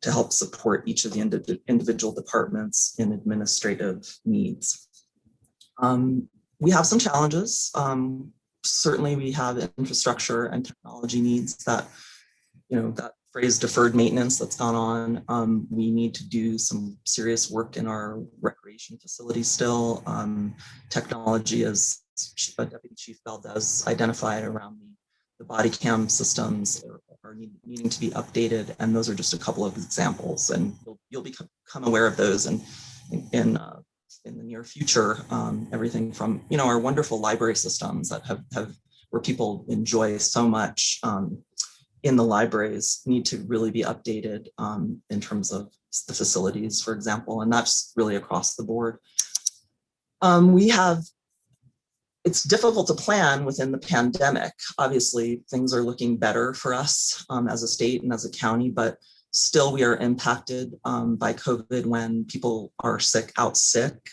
to help support each of the individual departments in administrative needs. We have some challenges. Certainly we have infrastructure and technology needs that, that phrase deferred maintenance that's gone on. We need to do some serious work in our recreation facility still. Technology, as Deputy Chief Valdez identified around the body cam systems are needing to be updated. And those are just a couple of examples, and you'll become aware of those in the near future. Everything from, our wonderful library systems that have where people enjoy so much in the libraries need to really be updated in terms of the facilities, for example, and that's really across the board. It's difficult to plan within the pandemic. Obviously, things are looking better for us as a state and as a county, but still we are impacted by COVID when people are out sick.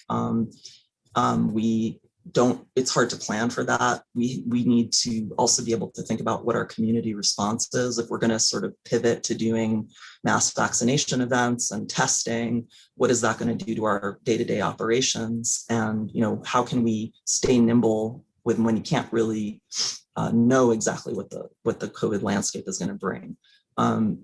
It's hard to plan for that. We need to also be able to think about what our community response is. If we're going to sort of pivot to doing mass vaccination events and testing, what is that going to do to our day-to-day operations? And, how can we stay nimble when you can't really know exactly what the COVID landscape is going to bring?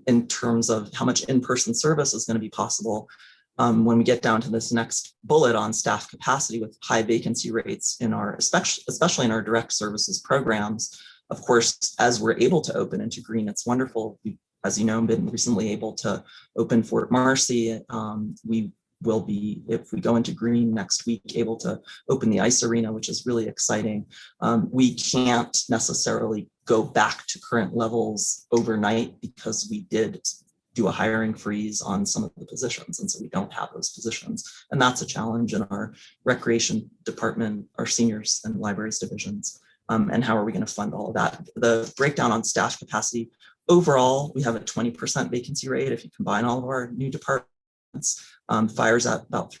In terms of how much in-person service is going to be possible, when we get down to this next bullet on staff capacity with high vacancy rates especially in our direct services programs. Of course, as we're able to open into green, it's wonderful. We, as you know, been recently able to open Fort Marcy. We will be, if we go into green next week, able to open the ice arena, which is really exciting. We can't necessarily go back to current levels overnight because we did do a hiring freeze on some of the positions. And so we don't have those positions. And that's a challenge in our recreation department, our seniors and libraries divisions. And how are we going to fund all of that? The breakdown on staff capacity, overall, we have a 20% vacancy rate if you combine all of our new departments. Fire's at about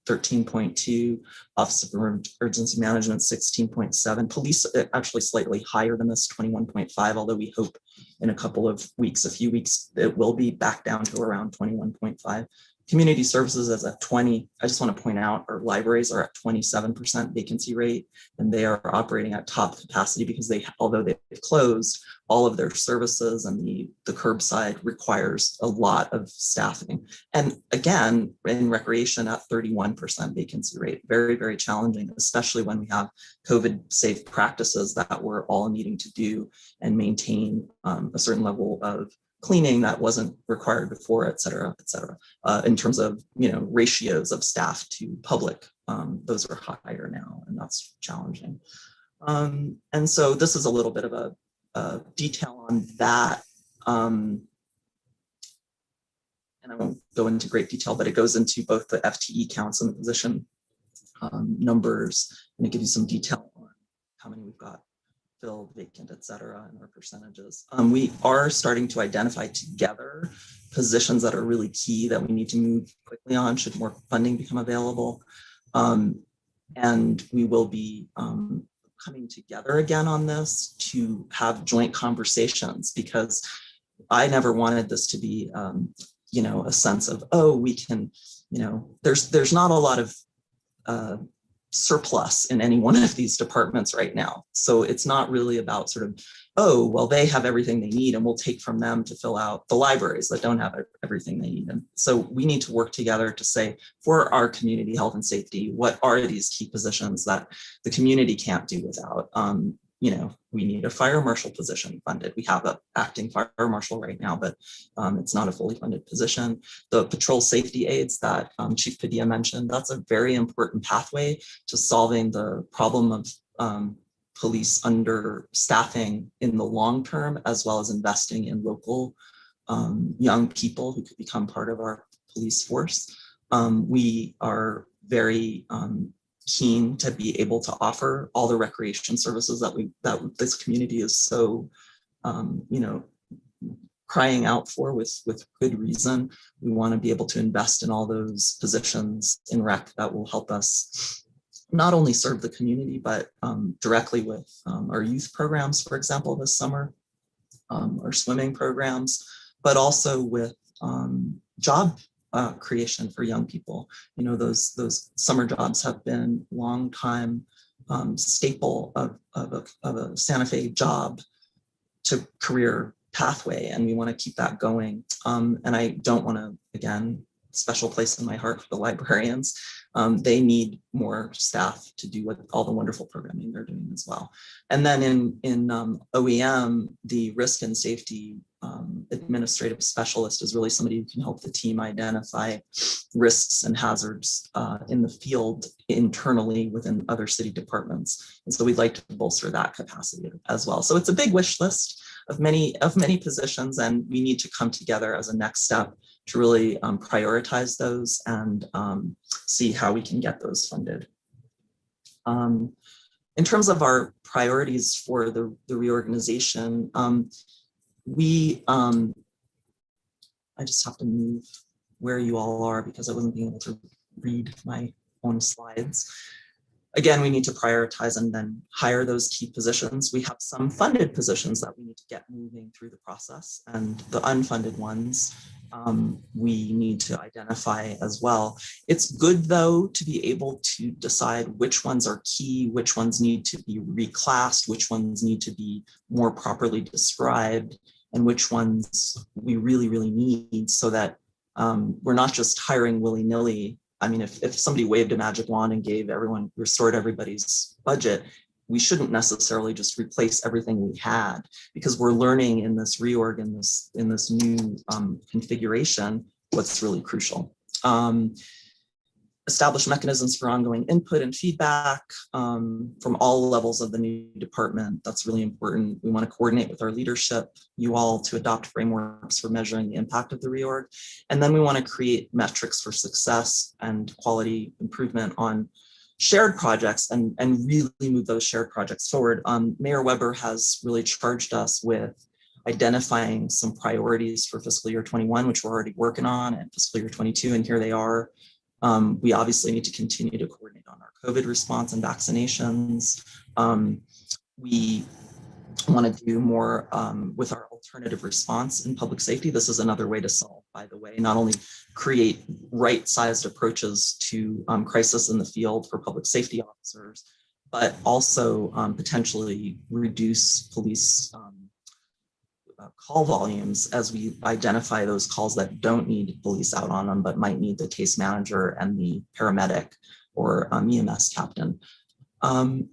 13.2, Office of Emergency Management 16.7, police actually slightly higher than this, 21.5, although we hope in a couple of weeks, a few weeks, it will be back down to around 21.5. Community services is at 20. I just want to point out our libraries are at 27% vacancy rate, and they are operating at top capacity because although they've closed, all of their services and the curbside requires a lot of staffing. And again, in recreation at 31% vacancy rate, very, very challenging, especially when we have COVID safe practices that we're all needing to do and maintain a certain level of cleaning that wasn't required before, et cetera, et cetera. In terms of, ratios of staff to public, those are higher now, and that's challenging. And so this is a little bit of a detail on that. And I won't go into great detail, but it goes into both the FTE counts and the position numbers, and it gives you some detail on how many we've got filled, vacant, et cetera, and our percentages. We are starting to identify together positions that are really key that we need to move quickly on should more funding become available. And we will be coming together again on this to have joint conversations, because I never wanted this to be, a sense of, oh, we can, there's not a lot of surplus in any one of these departments right now. So it's not really about sort of, oh, well, they have everything they need and we'll take from them to fill out the libraries that don't have everything they need. And so we need to work together to say, for our community health and safety, what are these key positions that the community can't do without? We need a fire marshal position funded. We have an acting fire marshal right now, but it's not a fully funded position. The patrol safety aides that Chief Padilla mentioned, that's a very important pathway to solving the problem of police understaffing in the long term, as well as investing in local young people who could become part of our police force. We are very keen to be able to offer all the recreation services that this community is so, crying out for with good reason. We want to be able to invest in all those positions in rec that will help us not only serve the community, but directly with our youth programs, for example, this summer, our swimming programs, but also with job creation for young people. Those summer jobs have been long time staple of a Santa Fe job to career pathway, and we want to keep that going. And I don't want to, again, special place in my heart for the librarians. They need more staff to do all the wonderful programming they're doing as well. And then in OEM, the risk and safety administrative specialist is really somebody who can help the team identify risks and hazards in the field internally within other city departments. And so we'd like to bolster that capacity as well. So it's a big wish list of many positions, and we need to come together as a next step to really prioritize those and see how we can get those funded. In terms of our priorities for the reorganization, I just have to move where you all are because I wasn't being able to read my own slides. Again, we need to prioritize and then hire those key positions. We have some funded positions that we need to get moving through the process, and the unfunded ones we need to identify as well. It's good, though, to be able to decide which ones are key, which ones need to be reclassed, which ones need to be more properly described, and which ones we really, really need, so that we're not just hiring willy-nilly. I mean, if somebody waved a magic wand and restored everybody's budget, we shouldn't necessarily just replace everything we had, because we're learning in this reorg, in this new configuration, what's really crucial. Establish mechanisms for ongoing input and feedback from all levels of the new department. That's really important. We want to coordinate with our leadership, you all, to adopt frameworks for measuring the impact of the reorg. And then we want to create metrics for success and quality improvement on shared projects and really move those shared projects forward. Mayor Weber has really charged us with identifying some priorities for fiscal year 21, which we're already working on, and fiscal year 22, and here they are. We obviously need to continue to coordinate on our COVID response and vaccinations. We want to do more with our alternative response in public safety. This is another way to solve, by the way, not only create right-sized approaches to crisis in the field for public safety officers, but also potentially reduce police call volumes as we identify those calls that don't need police out on them, but might need the case manager and the paramedic or EMS captain.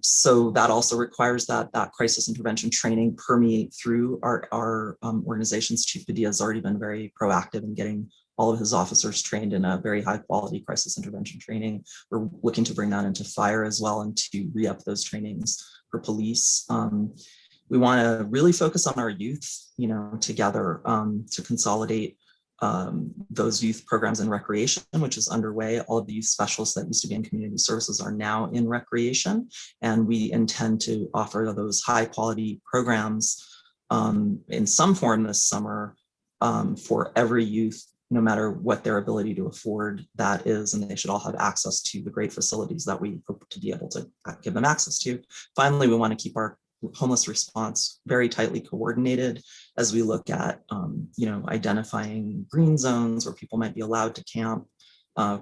So that also requires that crisis intervention training permeate through our organization's Chief Padilla has already been very proactive in getting all of his officers trained in a very high quality crisis intervention training. We're looking to bring that into fire as well and to re-up those trainings for police. We want to really focus on our youth, together to consolidate those youth programs in recreation, which is underway. All of the youth specialists that used to be in community services are now in recreation, and we intend to offer those high quality programs in some form this summer for every youth, no matter what their ability to afford that is, and they should all have access to the great facilities that we hope to be able to give them access to. Finally, we want to keep our homeless response very tightly coordinated as we look at, identifying green zones where people might be allowed to camp,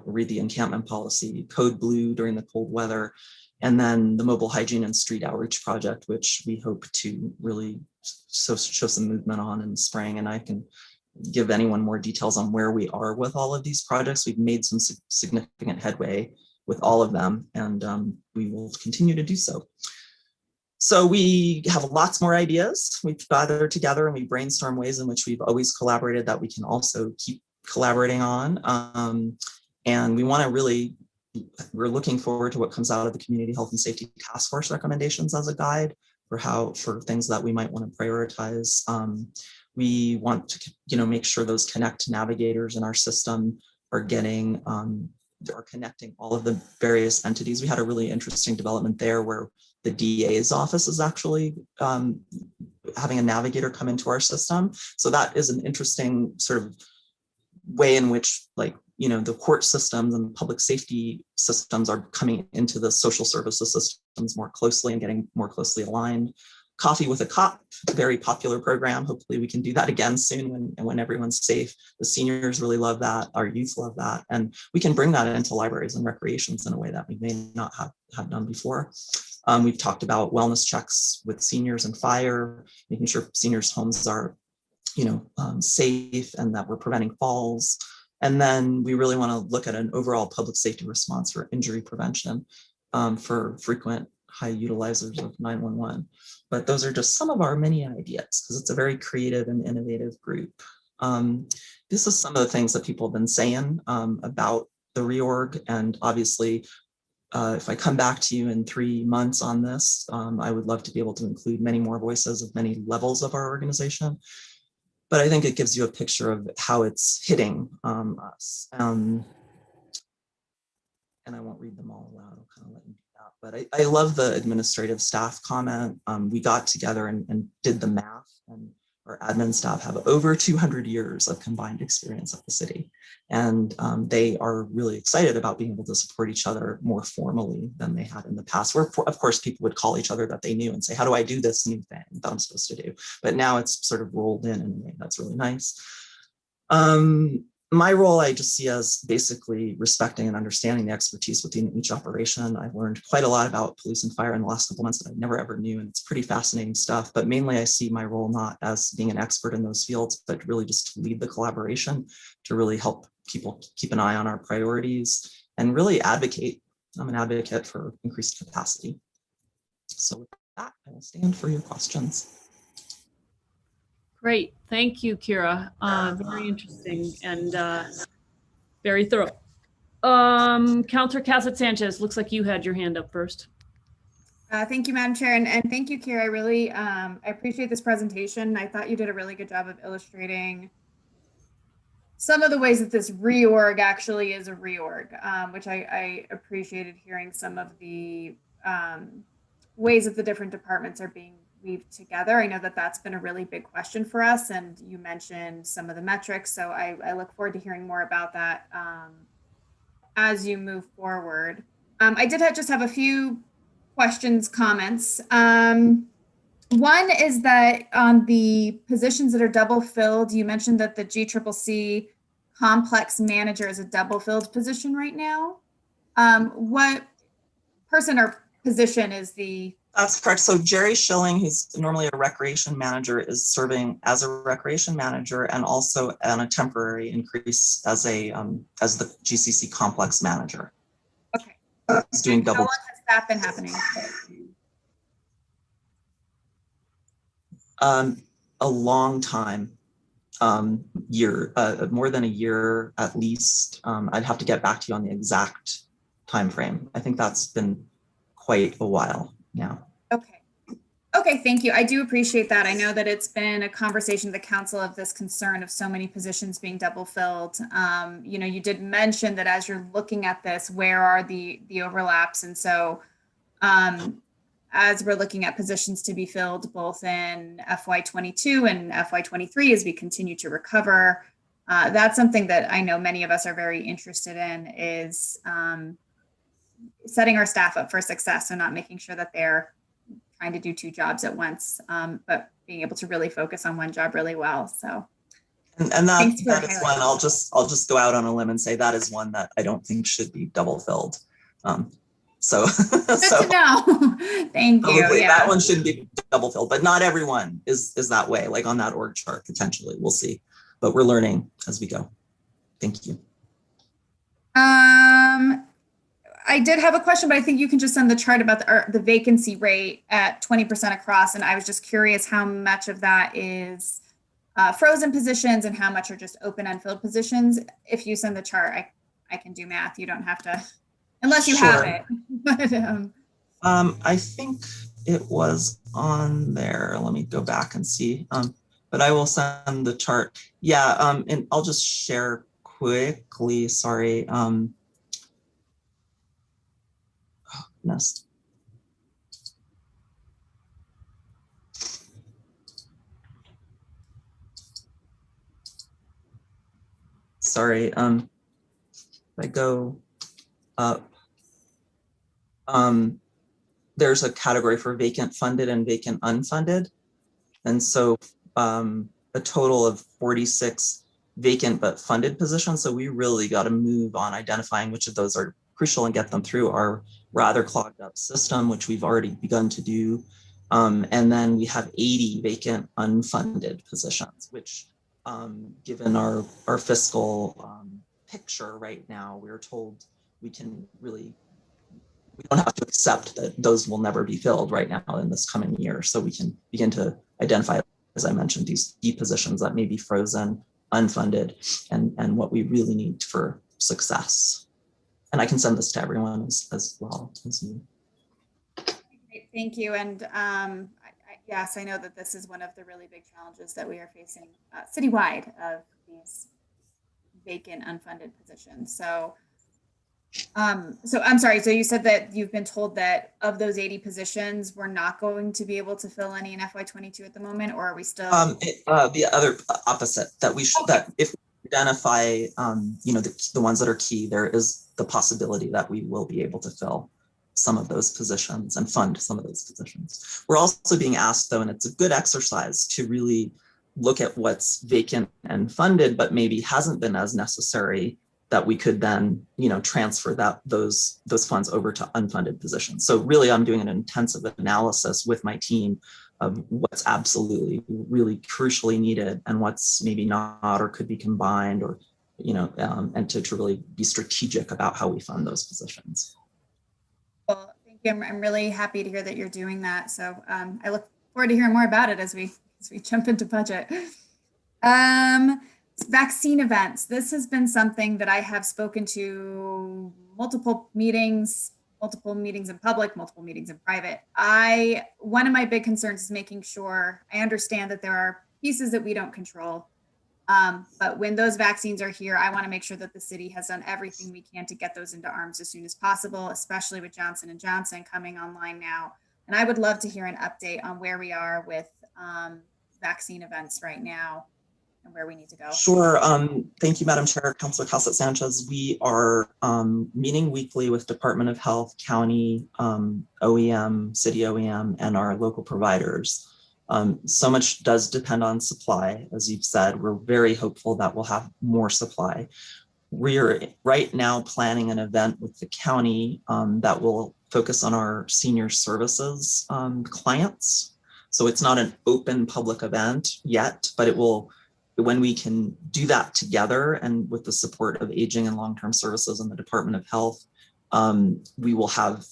read the encampment policy, code blue during the cold weather, and then the mobile hygiene and street outreach project, which we hope to really show some movement on in the spring. And I can give anyone more details on where we are with all of these projects. We've made some significant headway with all of them, and we will continue to do so. So we have lots more ideas. We've gathered together and we brainstorm ways in which we've always collaborated that we can also keep collaborating on. And we want to we're looking forward to what comes out of the Community Health and Safety Task Force recommendations as a guide for things that we might want to prioritize. We want to, make sure those Connect navigators in our system are connecting all of the various entities. We had a really interesting development there where the DA's office is actually having a navigator come into our system. So that is an interesting sort of way in which, the court systems and public safety systems are coming into the social services systems more closely and getting more closely aligned. Coffee with a Cop, very popular program. Hopefully we can do that again soon when everyone's safe. The seniors really love that. Our youth love that. And we can bring that into libraries and recreations in a way that we may not have done before. We've talked about wellness checks with seniors and fire, making sure seniors' homes are, safe and that we're preventing falls. And then we really want to look at an overall public safety response for injury prevention for frequent high utilizers of 911. But those are just some of our many ideas because it's a very creative and innovative group. This is some of the things that people have been saying about the reorg. And obviously, if I come back to you in 3 months on this, I would love to be able to include many more voices of many levels of our organization. But I think it gives you a picture of how it's hitting us. And I won't read them all aloud. I'll kind of let you do that. But I love the administrative staff comment. We got together and did the math, and our admin staff have over 200 years of combined experience at the city. And they are really excited about being able to support each other more formally than they had in the past, where of course people would call each other that they knew and say, how do I do this new thing that I'm supposed to do? But now it's sort of rolled in a way that's really nice. My role, I just see as basically respecting and understanding the expertise within each operation. I've learned quite a lot about police and fire in the last couple months that I never ever knew, and it's pretty fascinating stuff. But mainly I see my role not as being an expert in those fields, but really just to lead the collaboration, to really help people keep an eye on our priorities and really advocate. I'm an advocate for increased capacity. So with that, I will stand for your questions. Great. Thank you, Kira. Very interesting and very thorough. Counselor Cassett-Sanchez, looks like you had your hand up first. Thank you, Madam Chair, and thank you, Kira. I really I appreciate this presentation. I thought you did a really good job of illustrating some of the ways that this reorg actually is a reorg, which I appreciated hearing some of the ways that the different departments are being weaved together. I know that that's been a really big question for us, and you mentioned some of the metrics, so I look forward to hearing more about that as you move forward. I did just have a few questions, comments. One is that on the positions that are double filled, you mentioned that the GCCC complex manager is a double filled position right now. What person or position is the? That's correct. So Jerry Schilling, who's normally a recreation manager, is serving as a recreation manager and also on a temporary increase as the GCC complex manager. Okay. He's doing double. How long has that been happening? A long time, more than a year at least. I'd have to get back to you on the exact time frame. I think that's been quite a while now. Okay. Okay, thank you. I do appreciate that. I know that it's been a conversation with the council of this concern of so many positions being double filled. You know, you did mention that as you're looking at this, where are the overlaps? And so as we're looking at positions to be filled both in FY22 and FY23 as we continue to recover, that's something that I know many of us are very interested in, is setting our staff up for success. So not making sure that they're trying to do two jobs at once, but being able to really focus on one job really well. So, and that is one I'll just go out on a limb and say that is one that I don't think should be double filled. So good to know. Thank you. Yeah, that one shouldn't be double filled, but not everyone is that way. Like on that org chart, potentially, we'll see. But we're learning as we go. Thank you. I did have a question, but I think you can just send the chart about the vacancy rate at 20% across. And I was just curious how much of that is frozen positions and how much are just open unfilled positions. If you send the chart, I can do math. You don't have to, unless you have it. But, I think it was on there. Let me go back and see. But I will send the chart. Yeah, and I'll just share quickly. Sorry. Sorry, if I go up, there's a category for vacant funded and vacant unfunded. And so a total of 46 vacant but funded positions. So we really got to move on identifying which of those are crucial and get them through our rather clogged up system, which we've already begun to do. And then we have 80 vacant unfunded positions, which given our fiscal picture right now, we're told we don't have to accept that those will never be filled right now in this coming year. So we can begin to identify, as I mentioned, these key positions that may be frozen, unfunded, and what we really need for success. And I can send this to everyone as well as you. Thank you. And yes, I know that this is one of the really big challenges that we are facing citywide of these vacant unfunded positions. So I'm sorry. So you said that you've been told that of those 80 positions, we're not going to be able to fill any in FY22 at the moment, or are we still? The other opposite, that we should, that if we identify, you know, the ones that are key, there is the possibility that we will be able to fill some of those positions and fund some of those positions. We're also being asked, though, and it's a good exercise to really look at what's vacant and funded, but maybe hasn't been as necessary, that we could then, you know, transfer those funds over to unfunded positions. So really, I'm doing an intensive analysis with my team of what's absolutely really crucially needed and what's maybe not or could be combined, or, you know, and to really be strategic about how we fund those positions. Well, thank you. I'm really happy to hear that you're doing that. So I look forward to hearing more about it as we jump into budget. Vaccine events. This has been something that I have spoken to multiple meetings in public, multiple meetings in private. One of my big concerns is making sure I understand that there are pieces that we don't control. But when those vaccines are here, I want to make sure that the city has done everything we can to get those into arms as soon as possible, especially with Johnson & Johnson coming online now. And I would love to hear an update on where we are with vaccine events right now. and where we need to go? Sure. Thank you, Madam Chair, Councilor Casas Sanchez. We are meeting weekly with Department of Health, county, OEM, city OEM, and our local providers. So much does depend on supply. As you've said, we're very hopeful that we'll have more supply. We're right now planning an event with the county that will focus on our senior services clients. So it's not an open public event yet, but it will, when we can do that together and with the support of aging and long-term services and the Department of Health, we will have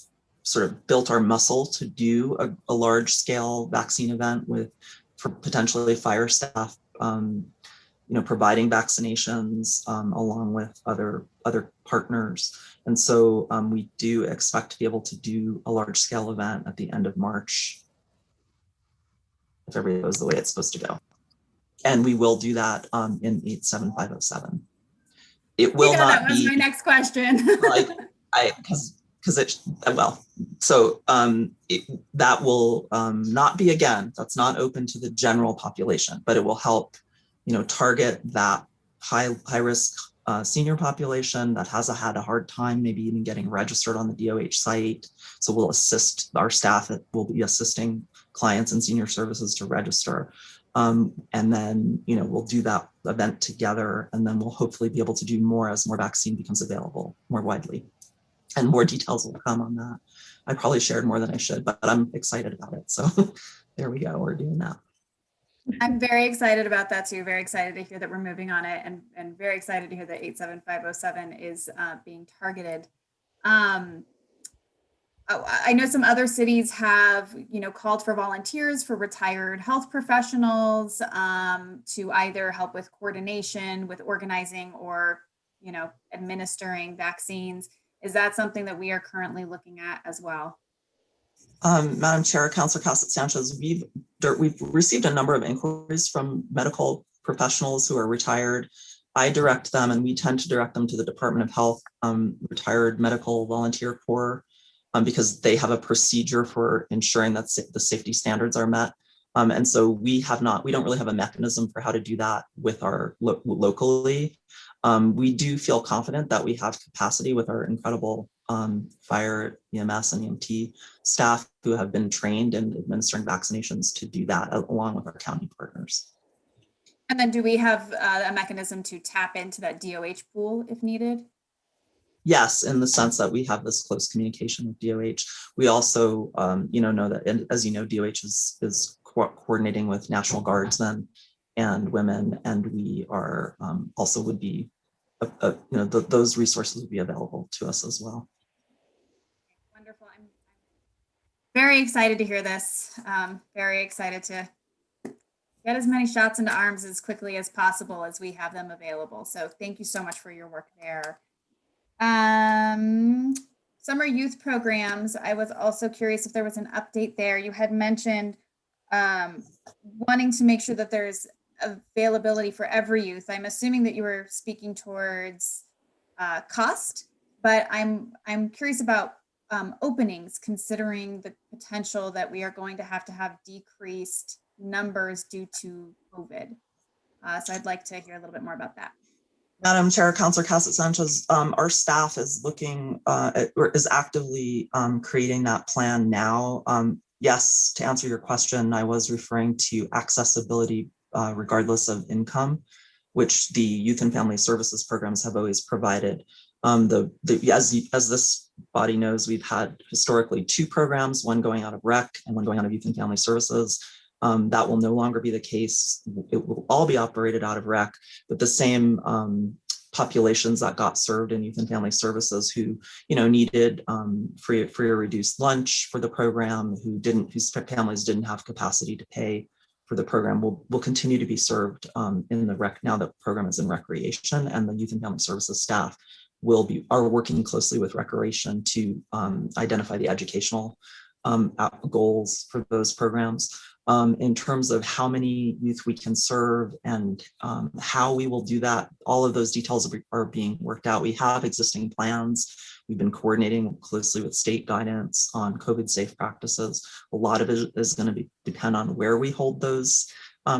sort of built our muscle to do a large scale vaccine event with potentially fire staff, providing vaccinations along with other partners. And so we do expect to be able to do a large scale event at the end of March, if everything goes the way it's supposed to go. And we will do that in 87507. It will not that was be my next question. That will not be, again, that's not open to the general population, but it will help, target that high risk senior population that has had a hard time, maybe even getting registered on the DOH site. So we'll assist our staff, will be assisting clients and senior services to register. And then, we'll do that event together, and then we'll hopefully be able to do more as more vaccine becomes available more widely. And more details will come on that. I probably shared more than I should, but I'm excited about it. So there we go, we're doing that. I'm very excited about that too. Very excited to hear that we're moving on it, and very excited to hear that 87507 is being targeted. I know some other cities have, called for volunteers for retired health professionals to either help with coordination, with organizing, or, administering vaccines. Is that something that we are currently looking at as well? Madam Chair, Councilor Casas Sanchez, we've received a number of inquiries from medical professionals who are retired. I direct them, and we tend to direct them to the Department of Health Retired Medical Volunteer Corps, because they have a procedure for ensuring that the safety standards are met. And so we don't really have a mechanism for how to do that with our locally. We do feel confident that we have capacity with our incredible fire, EMS, and EMT staff who have been trained in administering vaccinations to do that along with our county partners. And then do we have a mechanism to tap into that DOH pool if needed? Yes, in the sense that we have this close communication with DOH. We also, know that, and as you know, DOH is coordinating with National Guardsmen and women, and we are also would be, those resources would be available to us as well. Wonderful. I'm very excited to hear this. Very excited to get as many shots into arms as quickly as possible as we have them available. So thank you so much for your work there. Summer youth programs. I was also curious if there was an update there. You had mentioned wanting to make sure that there's availability for every youth. I'm assuming that you were speaking towards cost, but I'm curious about openings, considering the potential that we are going to have decreased numbers due to COVID. So I'd like to hear a little bit more about that. Madam Chair, Councilor Casas Sanchez, our staff is looking is actively creating that plan now. Yes, to answer your question, I was referring to accessibility regardless of income, which the Youth and Family Services programs have always provided. As this body knows, we've had historically 2 programs, one going out of rec and one going out of Youth and Family Services. That will no longer be the case. It will all be operated out of rec, but the same populations that got served in Youth and Family Services who, needed free or reduced lunch for the program, whose families didn't have capacity to pay for the program will continue to be served in the rec now that the program is in recreation, and the Youth and Family Services staff are working closely with Recreation to identify the educational goals for those programs. In terms of how many youth we can serve and how we will do that, all of those details are being worked out. We have existing plans. We've been coordinating closely with state guidance on COVID safe practices. A lot of it is going to depend on where we hold those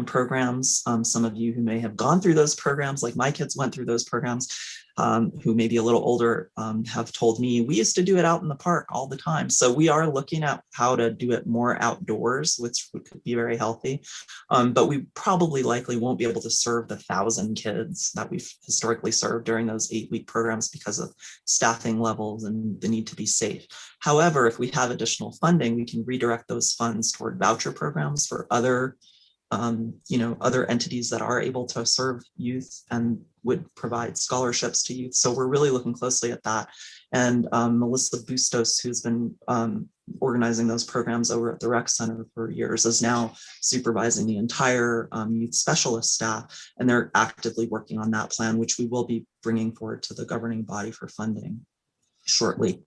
programs. Some of you who may have gone through those programs, like my kids went through those programs, who may be a little older, have told me we used to do it out in the park all the time. So we are looking at how to do it more outdoors, which could be very healthy. But we probably likely won't be able to serve the 1,000 kids that we've historically served during those 8-week programs because of staffing levels and the need to be safe. However, if we have additional funding, we can redirect those funds toward voucher programs for other other entities that are able to serve youth and would provide scholarships to youth. So we're really looking closely at that. And Melissa Bustos, who's been organizing those programs over at the Rec Center for years, is now supervising the entire youth specialist staff. And they're actively working on that plan, which we will be bringing forward to the governing body for funding shortly.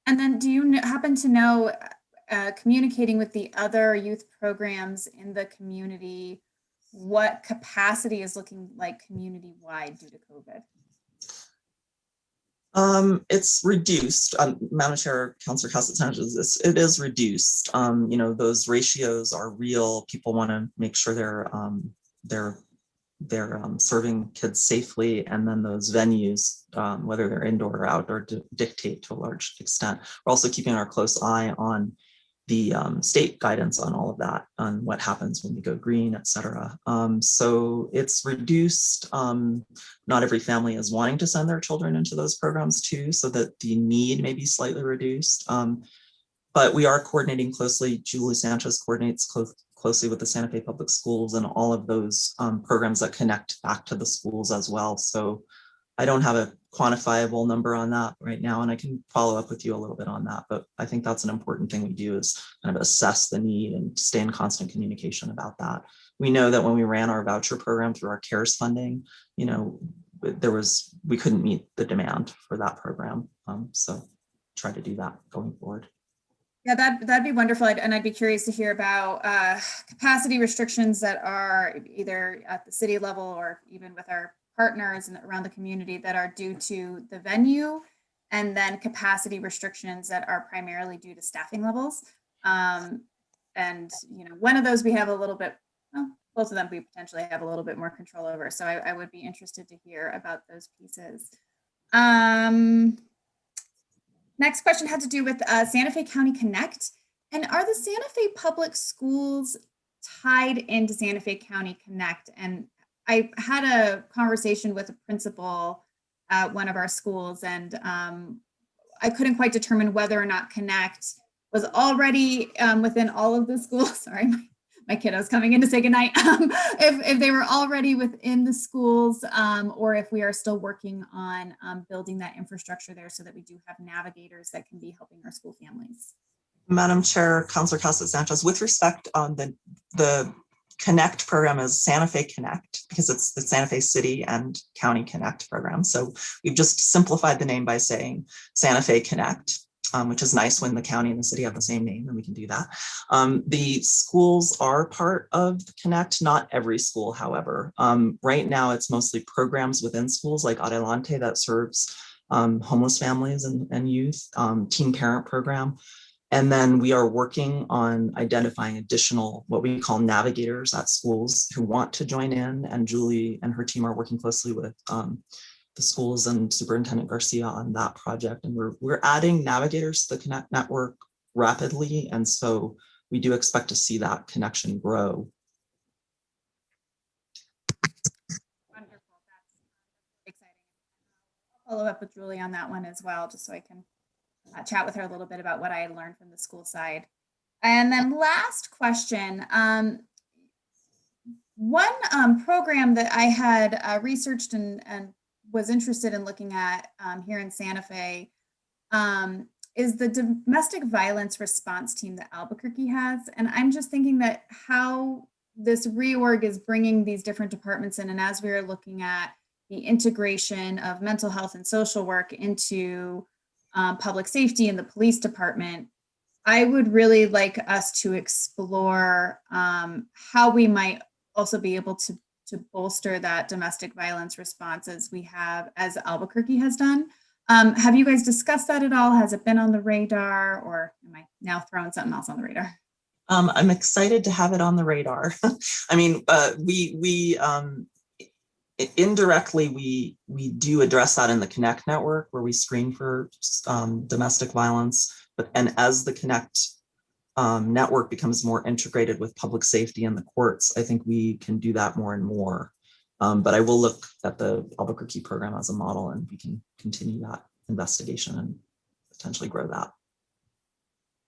And then do you happen to know, communicating with the other youth programs in the community, what capacity is looking like community-wide due to COVID? It's reduced. Madam Chair, Councilor Cassett-Sanchez, it is reduced. Those ratios are real. People want to make sure they're serving kids safely, and then those venues, whether they're indoor or outdoor, dictate to a large extent. We're also keeping our close eye on the state guidance on all of that, on what happens when we go green, et cetera. So it's reduced. Not every family is wanting to send their children into those programs too, so that the need may be slightly reduced. But we are coordinating closely. Julie Sanchez coordinates closely with the Santa Fe Public Schools and all of those programs that connect back to the schools as well. So I don't have a quantifiable number on that right now, and I can follow up with you a little bit on that. But I think that's an important thing we do, is kind of assess the need and stay in constant communication about that. We know that when we ran our voucher program through our CARES funding, we couldn't meet the demand for that program. So try to do that going forward. Yeah, that'd be wonderful. And I'd be curious to hear about capacity restrictions that are either at the city level or even with our partners and around the community that are due to the venue, and then capacity restrictions that are primarily due to staffing levels. And one of those we have a little bit, well, both of them we potentially have a little bit more control over. So I would be interested to hear about those pieces. Next question had to do with Santa Fe County Connect. And are the Santa Fe Public Schools tied into Santa Fe County Connect? And I had a conversation with a principal at one of our schools, and I couldn't quite determine whether or not Connect was already within all of the schools. Sorry, my kiddo's coming in to say goodnight. If they were already within the schools, or if we are still working on building that infrastructure there so that we do have navigators that can be helping our school families. Madam Chair, Councilor Cassett-Sanchez, with respect on the Connect program is Santa Fe Connect, because it's the Santa Fe City and County Connect program. So we've just simplified the name by saying Santa Fe Connect, which is nice when the county and the city have the same name, and we can do that. The schools are part of the Connect, not every school, however. Right now, it's mostly programs within schools like Adelante that serves homeless families and youth, teen parent program. And then we are working on identifying additional, what we call navigators at schools who want to join in. And Julie and her team are working closely with the schools and Superintendent Garcia on that project. And we're adding navigators to the Connect network rapidly. And so we do expect to see that connection grow. Wonderful, that's exciting. I'll follow up with Julie on that one as well, just so I can chat with her a little bit about what I learned from the school side. And then last question, one program that I had researched and was interested in looking at here in Santa Fe is the domestic violence response team that Albuquerque has. And I'm just thinking that how this reorg is bringing these different departments in, and as we are looking at the integration of mental health and social work into public safety and the police department, I would really like us to explore how we might also be able to bolster that domestic violence response as Albuquerque has done. Have you guys discussed that at all? Has it been on the radar, or am I now throwing something else on the radar? I'm excited to have it on the radar. I mean, indirectly, we do address that in the Connect network where we screen for domestic violence. And as the Connect network becomes more integrated with public safety and the courts, I think we can do that more and more. But I will look at the Albuquerque program as a model, and we can continue that investigation and potentially grow that.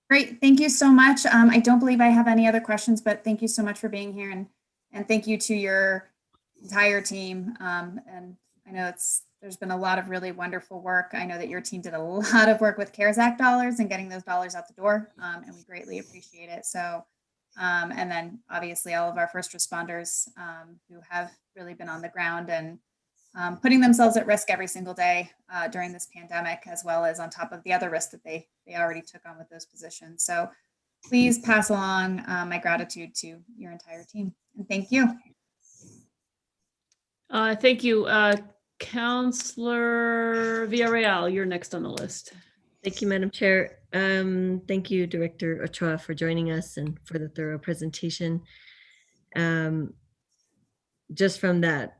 Great, thank you so much. I don't believe I have any other questions, but thank you so much for being here, and thank you to your entire team. And I know there's been a lot of really wonderful work. I know that your team did a lot of work with CARES Act dollars and getting those dollars out the door, and we greatly appreciate it. So, and then obviously all of our first responders who have really been on the ground and putting themselves at risk every single day during this pandemic, as well as on top of the other risks that they already took on with those positions. So please pass along my gratitude to your entire team. And thank you. Thank you. Counselor Villarreal, you're next on the list. Thank you, Madam Chair. Thank you, Director Ochoa, for joining us and for the thorough presentation. Just from that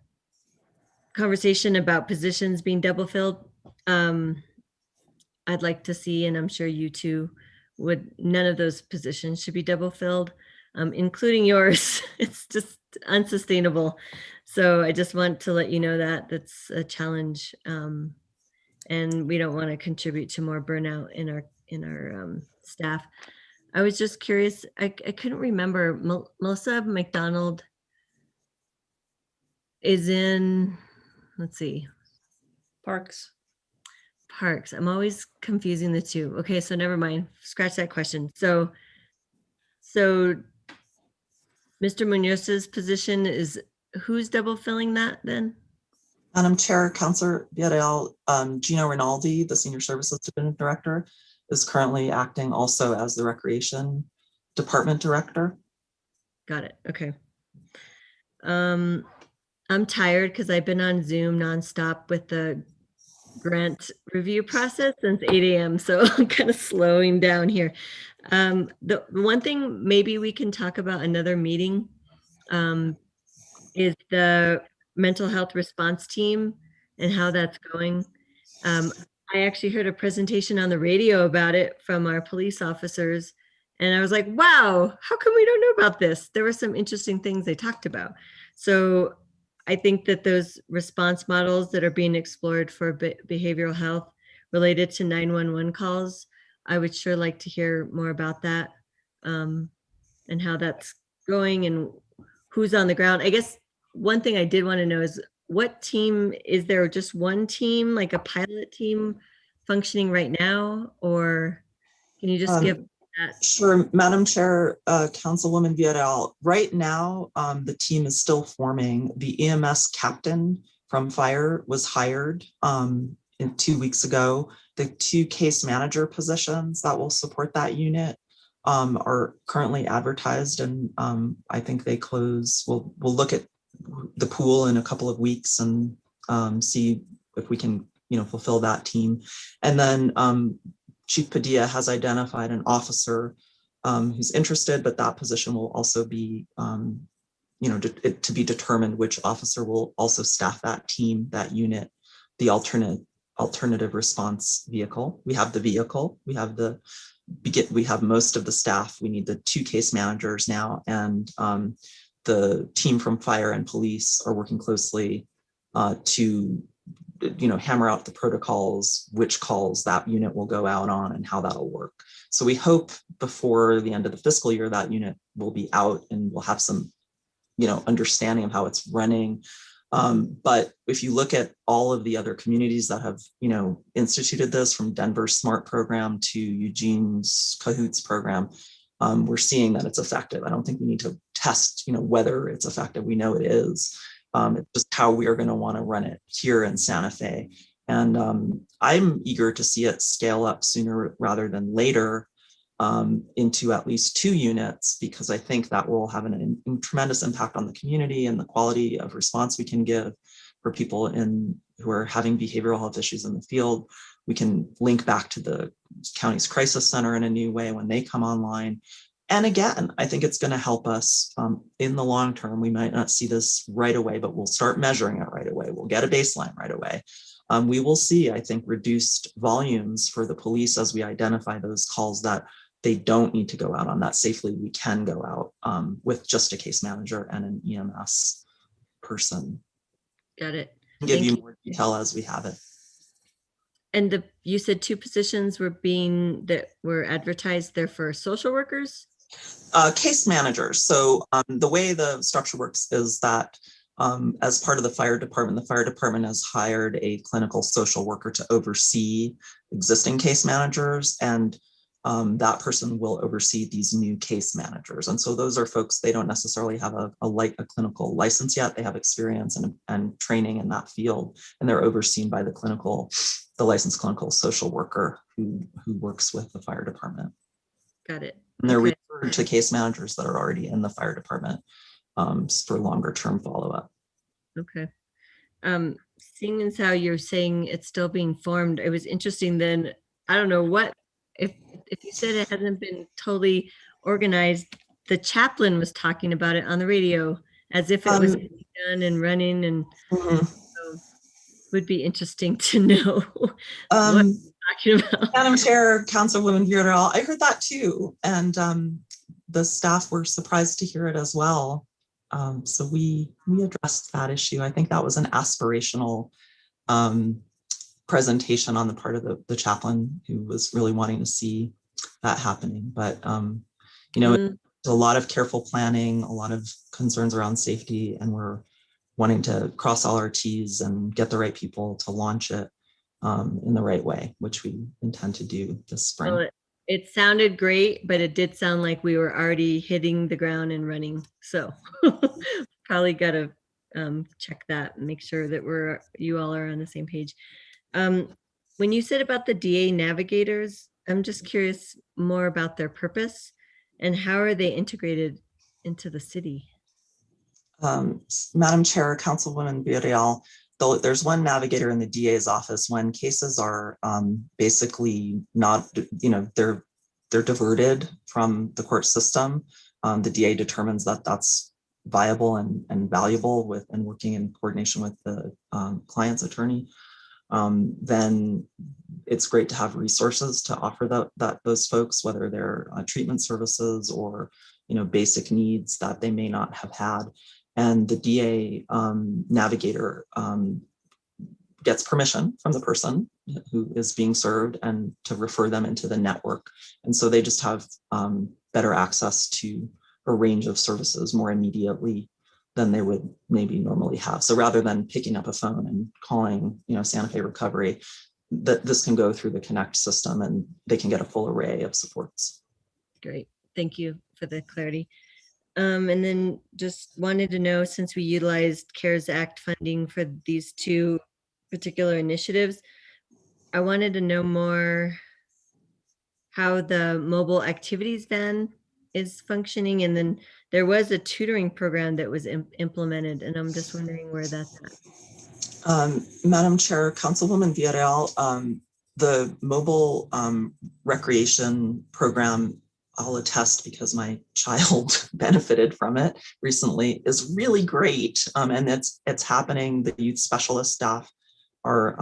conversation about positions being double filled, I'd like to see, and I'm sure you too would, none of those positions should be double filled, including yours. It's just unsustainable. So I just want to let you know that that's a challenge, and we don't want to contribute to more burnout in our staff. I was just curious. I couldn't remember. Melissa McDonald is in, let's see, Parks. I'm always confusing the two. Okay, so never mind. Scratch that question. So Mr. Munoz's position is, who's double filling that then? Madam Chair, Councilor Villarreal, Gino Rinaldi, the Senior Services Division Director, is currently acting also as the Recreation Department Director. Got it. Okay. I'm tired because I've been on Zoom nonstop with the grant review process since 8 a.m. So I'm kind of slowing down here. The one thing maybe we can talk about another meeting is the mental health response team and how that's going. I actually heard a presentation on the radio about it from our police officers. And I was like, wow, how come we don't know about this? There were some interesting things they talked about. So I think that those response models that are being explored for behavioral health related to 911 calls, I would sure like to hear more about that, and how that's going and who's on the ground. I guess one thing I did want to know is, what team, is there just one team, like a pilot team functioning right now, or can you just give that? Sure, Madam Chair, Councilwoman Villarreal, right now the team is still forming. The EMS captain from fire was hired 2 weeks ago. The 2 case manager positions that will support that unit are currently advertised, and I think they close. We'll look at the pool in a couple of weeks and see if we can, fulfill that team. And then Chief Padilla has identified an officer who's interested, but that position will also be, to be determined which officer will also staff that team, that unit, the alternative response vehicle. We have the vehicle, we have most of the staff. We need the 2 case managers now, and the team from fire and police are working closely to hammer out the protocols, which calls that unit will go out on and how that'll work. So we hope before the end of the fiscal year that unit will be out and we'll have some understanding of how it's running. But if you look at all of the other communities that have instituted this, from Denver's SMART program to Eugene's Cahoots program, we're seeing that it's effective. I don't think we need to test whether it's effective. We know it is. It's just how we are going to want to run it here in Santa Fe. And I'm eager to see it scale up sooner rather than later into at least 2 units, because I think that will have a tremendous impact on the community and the quality of response we can give for people who are having behavioral health issues in the field. We can link back to the county's crisis center in a new way when they come online. And again, I think it's going to help us in the long term. We might not see this right away, but we'll start measuring it right away. We'll get a baseline right away. We will see, I think, reduced volumes for the police as we identify those calls that they don't need to go out on, that safely we can go out with just a case manager and an EMS person. Got it. Give Thank you you. more detail as we have it. And you said 2 positions that were advertised there for social workers? Case managers. So the way the structure works is that as part of the fire department has hired a clinical social worker to oversee existing case managers, and that person will oversee these new case managers. And so those are folks, they don't necessarily have a clinical license yet. They have experience and training in that field, and they're overseen by the licensed clinical social worker who works with the fire department. Got it. And they're Okay. referred to case managers that are already in the fire department for longer term follow-up. Okay. Seeing as how you're saying it's still being formed, it was interesting then, I don't know what, if you said it hasn't been totally organized, the chaplain was talking about it on the radio as if it was done and running, and so would be interesting to know what you're talking about. Madam Chair, Councilwoman Viordal, I heard that too. And the staff were surprised to hear it as well. So we addressed that issue. I think that was an aspirational presentation on the part of the chaplain, who was really wanting to see that happening. But, a lot of careful planning, a lot of concerns around safety, and we're wanting to cross all our T's and get the right people to launch it in the right way, which we intend to do this spring. Well, it sounded great, but it did sound like we were already hitting the ground and running. So probably got to check that and make sure that you all are on the same page. When you said about the DA navigators, I'm just curious more about their purpose and how are they integrated into the city? Madam Chair, Councilwoman Viordal, there's one navigator in the DA's office when cases are basically not, they're diverted from the court system. The DA determines that that's viable and valuable and working in coordination with the client's attorney. Then it's great to have resources to offer those folks, whether they're treatment services or basic needs that they may not have had. And the DA navigator gets permission from the person who is being served and to refer them into the network. And so they just have better access to a range of services more immediately than they would maybe normally have. So rather than picking up a phone and calling, Santa Fe Recovery, this can go through the Connect system and they can get a full array of supports. Great, thank you for the clarity. And then just wanted to know, since we utilized CARES Act funding for these 2 particular initiatives, I wanted to know more how the mobile activities van is functioning. And then there was a tutoring program that was implemented, and I'm just wondering where that's at. Madam Chair, Councilwoman Villarreal, the mobile recreation program, I'll attest because my child benefited from it recently, is really great. And it's happening. The youth specialist staff are,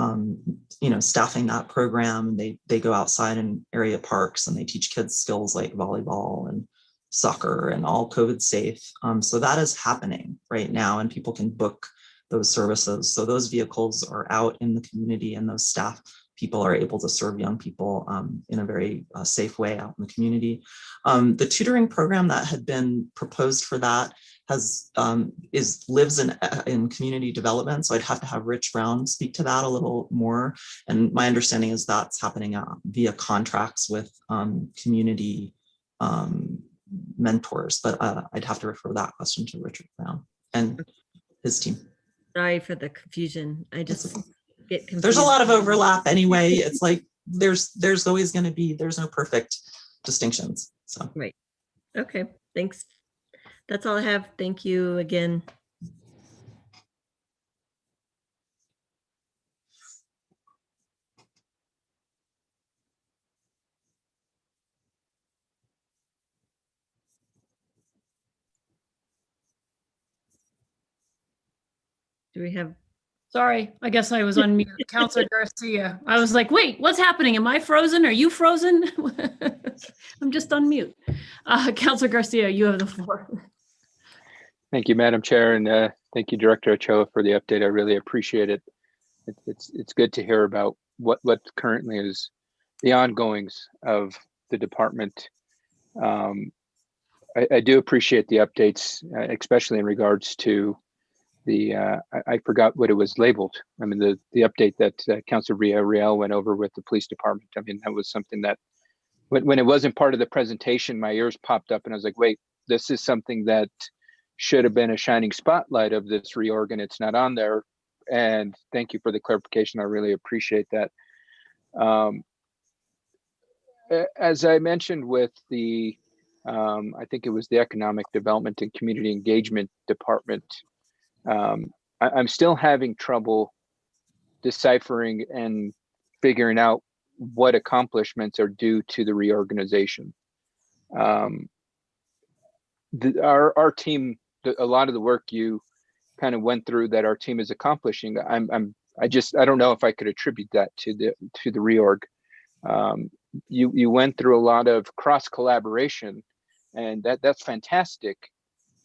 staffing that program. They go outside in area parks and they teach kids skills like volleyball and soccer and all COVID safe. So that is happening right now, and people can book those services. So those vehicles are out in the community, and those staff people are able to serve young people in a very safe way out in the community. The tutoring program that had been proposed for that lives in community development. So I'd have to have Rich Brown speak to that a little more. And my understanding is that's happening via contracts with community mentors, but I'd have to refer that question to Richard Brown and his team. Sorry for the confusion. I just get confused. There's a lot of overlap anyway. It's like there's always going to be, there's no perfect distinctions. So right. Okay, thanks. That's all I have. Thank you again. Do we have, Sorry, I guess I was on mute. Counselor Garcia. I was like, wait, what's happening? Am I frozen? Are you frozen? I'm just on mute. Counselor Garcia, you have the floor. Thank you, Madam Chair, and thank you, Director Ochoa, for the update. I really appreciate it. It's good to hear about what currently is the ongoings of the department. I do appreciate the updates, especially in regards to the I forgot what it was labeled. I mean, the update that Councilor Real went over with the police department. I mean, that was something that when it wasn't part of the presentation, my ears popped up and I was like, wait, this is something that should have been a shining spotlight of this reorg, and it's not on there. And thank you for the clarification. I really appreciate that. As I mentioned with the, I think it was the Economic Development and Community Engagement Department, I'm still having trouble deciphering and figuring out what accomplishments are due to the reorganization. Our team, a lot of the work you kind of went through that our team is accomplishing, I don't know if I could attribute that to the reorg. You went through a lot of cross collaboration, and that's fantastic,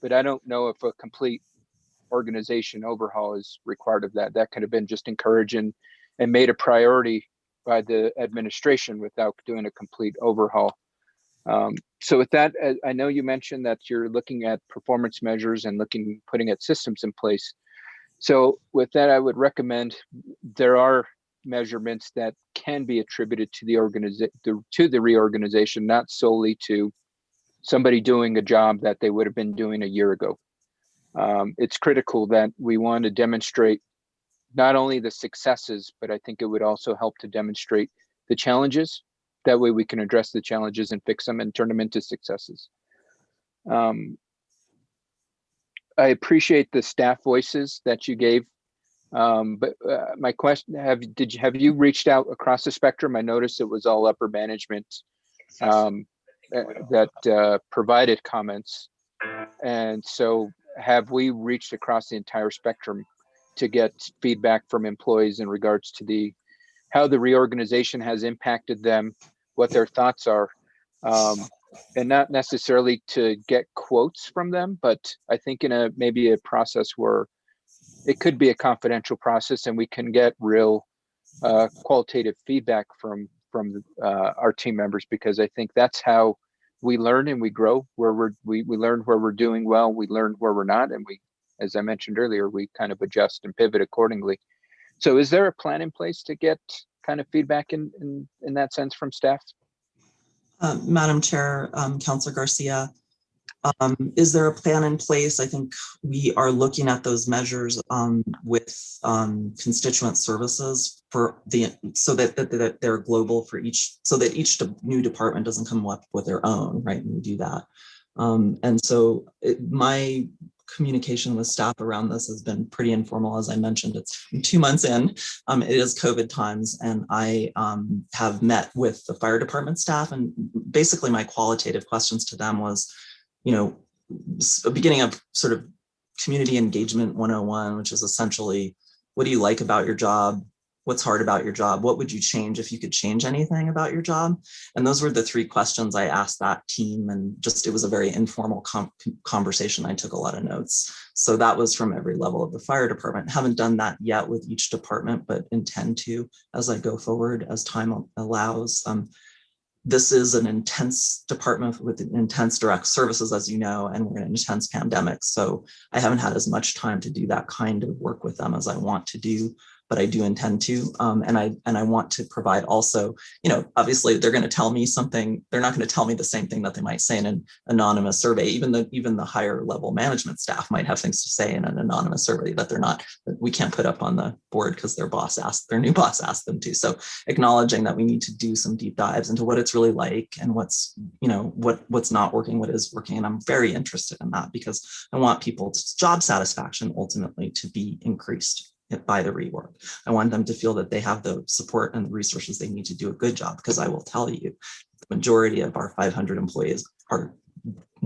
but I don't know if a complete organization overhaul is required of that. That could have been just encouraging and made a priority by the administration without doing a complete overhaul. So with that, I know you mentioned that you're looking at performance measures and putting at systems in place. So with that, I would recommend there are measurements that can be attributed to the reorganization, not solely to somebody doing a job that they would have been doing a year ago. It's critical that we want to demonstrate not only the successes, but I think it would also help to demonstrate the challenges. That way we can address the challenges and fix them and turn them into successes. I appreciate the staff voices that you gave. But my question, have you reached out across the spectrum? I noticed it was all upper management that provided comments. And so have we reached across the entire spectrum to get feedback from employees in regards to how the reorganization has impacted them, what their thoughts are, and not necessarily to get quotes from them, but I think in maybe a process where it could be a confidential process and we can get real qualitative feedback from our team members, because I think that's how we learn and we grow, where we learn where we're doing well, we learn where we're not, and we, as I mentioned earlier, we kind of adjust and pivot accordingly. So is there a plan in place to get kind of feedback in that sense from staff? Madam Chair, Councilor Garcia, is there a plan in place? I think we are looking at those measures with constituent services so that they're global for each, so that each new department doesn't come up with their own, right? And we do that. And so my communication with staff around this has been pretty informal. As I mentioned, it's 2 months in, it is COVID times, and I have met with the fire department staff, and basically my qualitative questions to them was, a beginning of sort of community engagement 101, which is essentially, what do you like about your job? What's hard about your job? What would you change if you could change anything about your job? And those were the 3 questions I asked that team, and it was a very informal conversation. I took a lot of notes. So that was from every level of the fire department. Haven't done that yet with each department, but intend to as I go forward, as time allows. This is an intense department with intense direct services, as you know, and we're in an intense pandemic. So I haven't had as much time to do that kind of work with them as I want to do, but I do intend to. And I want to provide also, obviously they're going to tell me something. They're not going to tell me the same thing that they might say in an anonymous survey. Even the higher level management staff might have things to say in an anonymous survey that we can't put up on the board because their new boss asked them to. So acknowledging that we need to do some deep dives into what it's really like and what's not working, what is working. And I'm very interested in that because I want people's job satisfaction ultimately to be increased by the rework. I want them to feel that they have the support and the resources they need to do a good job, because I will tell you, the majority of our 500 employees are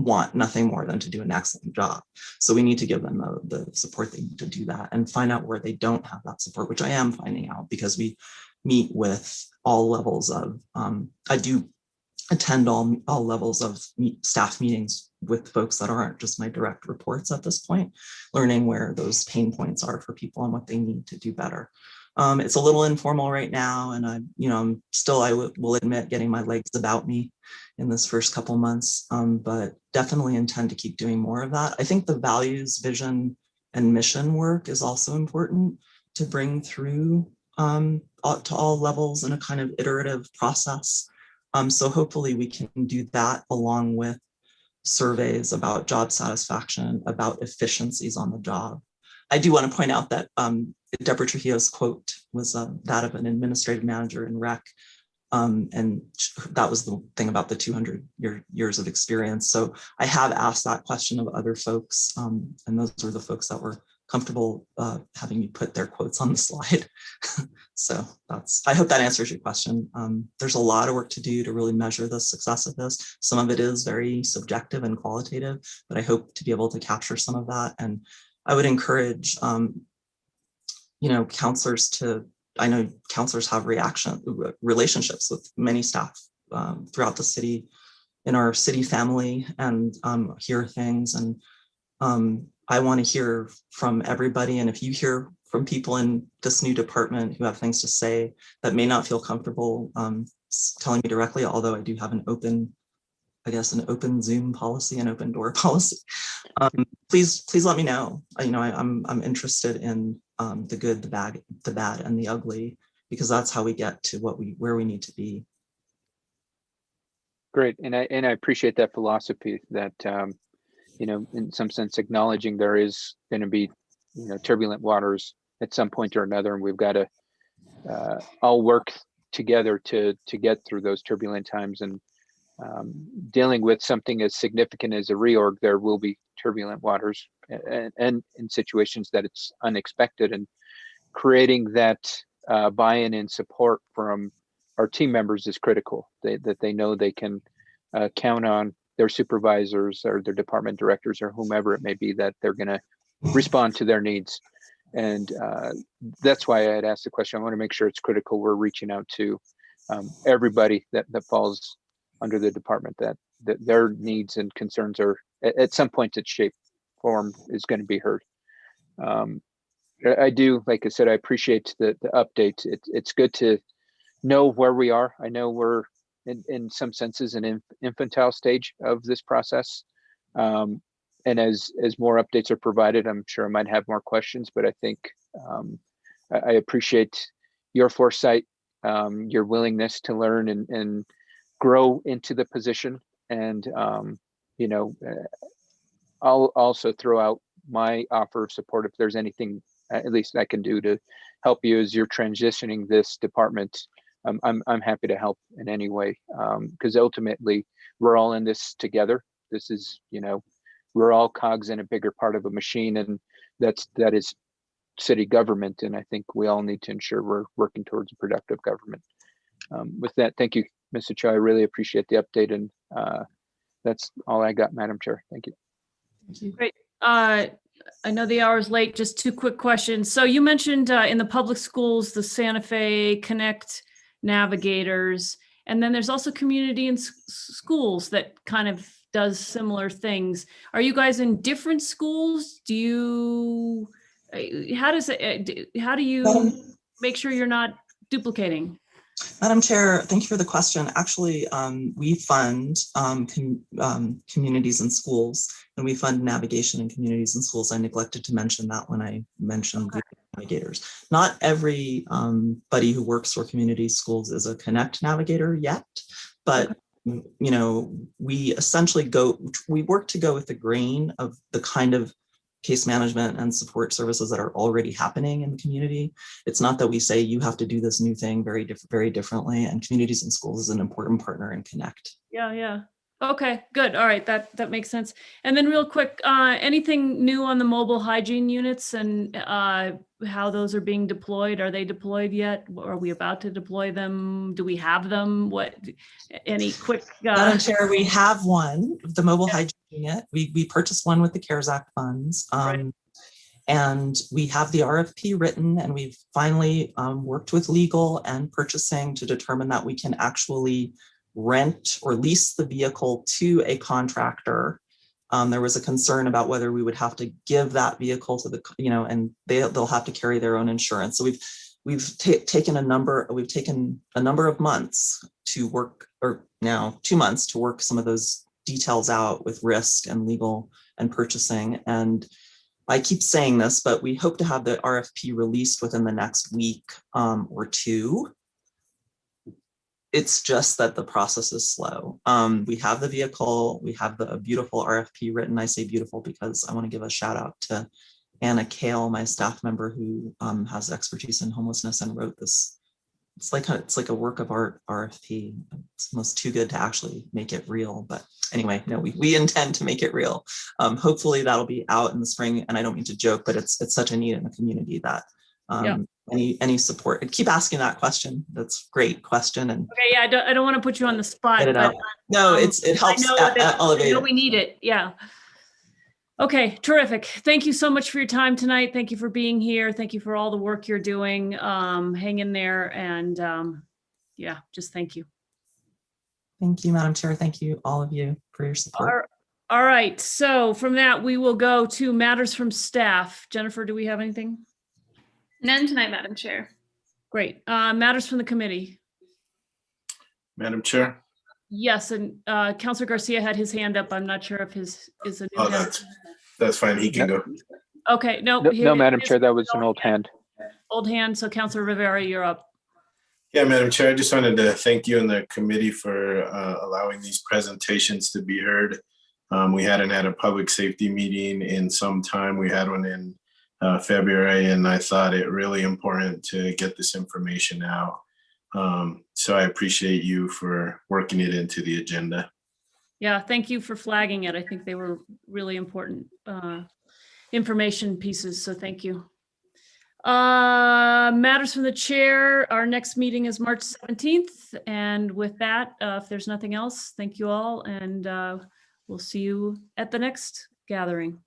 want nothing more than to do an excellent job. So we need to give them the support they need to do that and find out where they don't have that support, which I am finding out because we meet with all levels of, I do attend all levels of staff meetings with folks that aren't just my direct reports at this point, learning where those pain points are for people and what they need to do better. It's a little informal right now, and I'm still, I will admit, getting my legs about me in this first couple months, but definitely intend to keep doing more of that. I think the values, vision, and mission work is also important to bring through to all levels in a kind of iterative process. So hopefully we can do that along with surveys about job satisfaction, about efficiencies on the job. I do want to point out that Deborah Trujillo's quote was that of an administrative manager in rec. And that was the thing about the 200 years of experience. So I have asked that question of other folks, and those were the folks that were comfortable having me put their quotes on the slide. So I hope that answers your question. There's a lot of work to do to really measure the success of this. Some of it is very subjective and qualitative, but I hope to be able to capture some of that. And I would encourage, counselors to, I know counselors have relationships with many staff throughout the city, in our city family, and hear things. And I want to hear from everybody. And if you hear from people in this new department who have things to say that may not feel comfortable telling me directly, although I do have an open Zoom policy, an open door policy, please let me know. I'm interested in the good, the bad, and the ugly, because that's how we get to where we need to be. Great, and I appreciate that philosophy that in some sense acknowledging there is going to be turbulent waters at some point or another, and we've got to all work together to get through those turbulent times. And dealing with something as significant as a reorg, there will be turbulent waters and in situations that it's unexpected, and creating that buy-in and support from our team members is critical. That they know they can count on their supervisors or their department directors or whomever it may be, that they're going to respond to their needs. And that's why I had asked the question. I want to make sure it's critical we're reaching out to everybody that falls under the department, that their needs and concerns are at some point its shape form is going to be heard. I do, like I said, I appreciate the update. It's good to know where we are. I know we're in some senses an infantile stage of this process. And as more updates are provided, I'm sure I might have more questions, but I think I appreciate your foresight, your willingness to learn and grow into the position. And, I'll also throw out my offer of support if there's anything at least I can do to help you as you're transitioning this department. I'm happy to help in any way, because ultimately we're all in this together. This is, we're all cogs in a bigger part of a machine, and that is city government. And I think we all need to ensure we're working towards a productive government. With that, thank you, Mr. Chair. I really appreciate the update, and that's all I got, Madam Chair. Thank you. Thank you. Great. I know the hour's late, just two quick questions. So you mentioned in the public schools, the Santa Fe Connect navigators, and then there's also community and schools that kind of does similar things. Are you guys in different schools? How do you make sure you're not duplicating? Madam Chair, thank you for the question. Actually, we fund communities and schools, and we fund navigation in communities and schools. I neglected to mention that when I mentioned the navigators. Not every buddy who works for community schools is a Connect navigator yet, but we essentially we work to go with the grain of the kind of case management and support services that are already happening in the community. It's not that we say you have to do this new thing very differently, and communities and schools is an important partner in Connect. Yeah. Okay, good. All right, that makes sense. And then real quick, anything new on the mobile hygiene units and how those are being deployed? Are they deployed yet? Are we about to deploy them? Do we have them? Any quick? Madam Chair, we have one. The mobile hygiene it. We purchased one with the CARES Act funds. Right. And we have the RFP written, and we've finally worked with legal and purchasing to determine that we can actually rent or lease the vehicle to a contractor. There was a concern about whether we would have to give that vehicle to the, and they'll have to carry their own insurance. So we've taken a number of months to work, or now 2 months to work some of those details out with risk and legal and purchasing. And I keep saying this, but we hope to have the RFP released within the next week or two. It's just that the process is slow. We have the vehicle, we have the beautiful RFP written. I say beautiful because I want to give a shout out to Anna Kale, my staff member who has expertise in homelessness and wrote this. It's like a work of art RFP. It's almost too good to actually make it real. But anyway, no, we intend to make it real. Hopefully that'll be out in the spring. And I don't mean to joke, but it's such a need in the community that any support. And keep asking that question. That's a great question. And Okay, yeah, I don't want to put you on the spot, get it but out. No, it helps elevate I know it. we need it. Yeah. Okay, terrific. Thank you so much for your time tonight. Thank you for being here. Thank you for all the work you're doing. Hang in there, and yeah, just thank you. Thank you, Madam Chair. Thank you, all of you, for your support. All right, so from that, we will go to matters from staff. Jennifer, do we have anything? None tonight, Madam Chair. Great. Matters from the committee. Madam Chair. Yes, and Councilor Garcia had his hand up. I'm not sure if his is a new Oh, hand. that's fine. He can go. Okay, no. No, Madam Chair, that was an old hand. Old hand. So Councilor Rivera, you're up. Yeah, Madam Chair, I just wanted to thank you and the committee for allowing these presentations to be heard. We hadn't had a public safety meeting in some time. We had one in February, and I thought it really important to get this information out. So I appreciate you for working it into the agenda. Yeah, thank you for flagging it. I think they were really important information pieces, so thank you. Matters from the chair. Our next meeting is March 17th. And with that, if there's nothing else, thank you all, and we'll see you at the next gathering.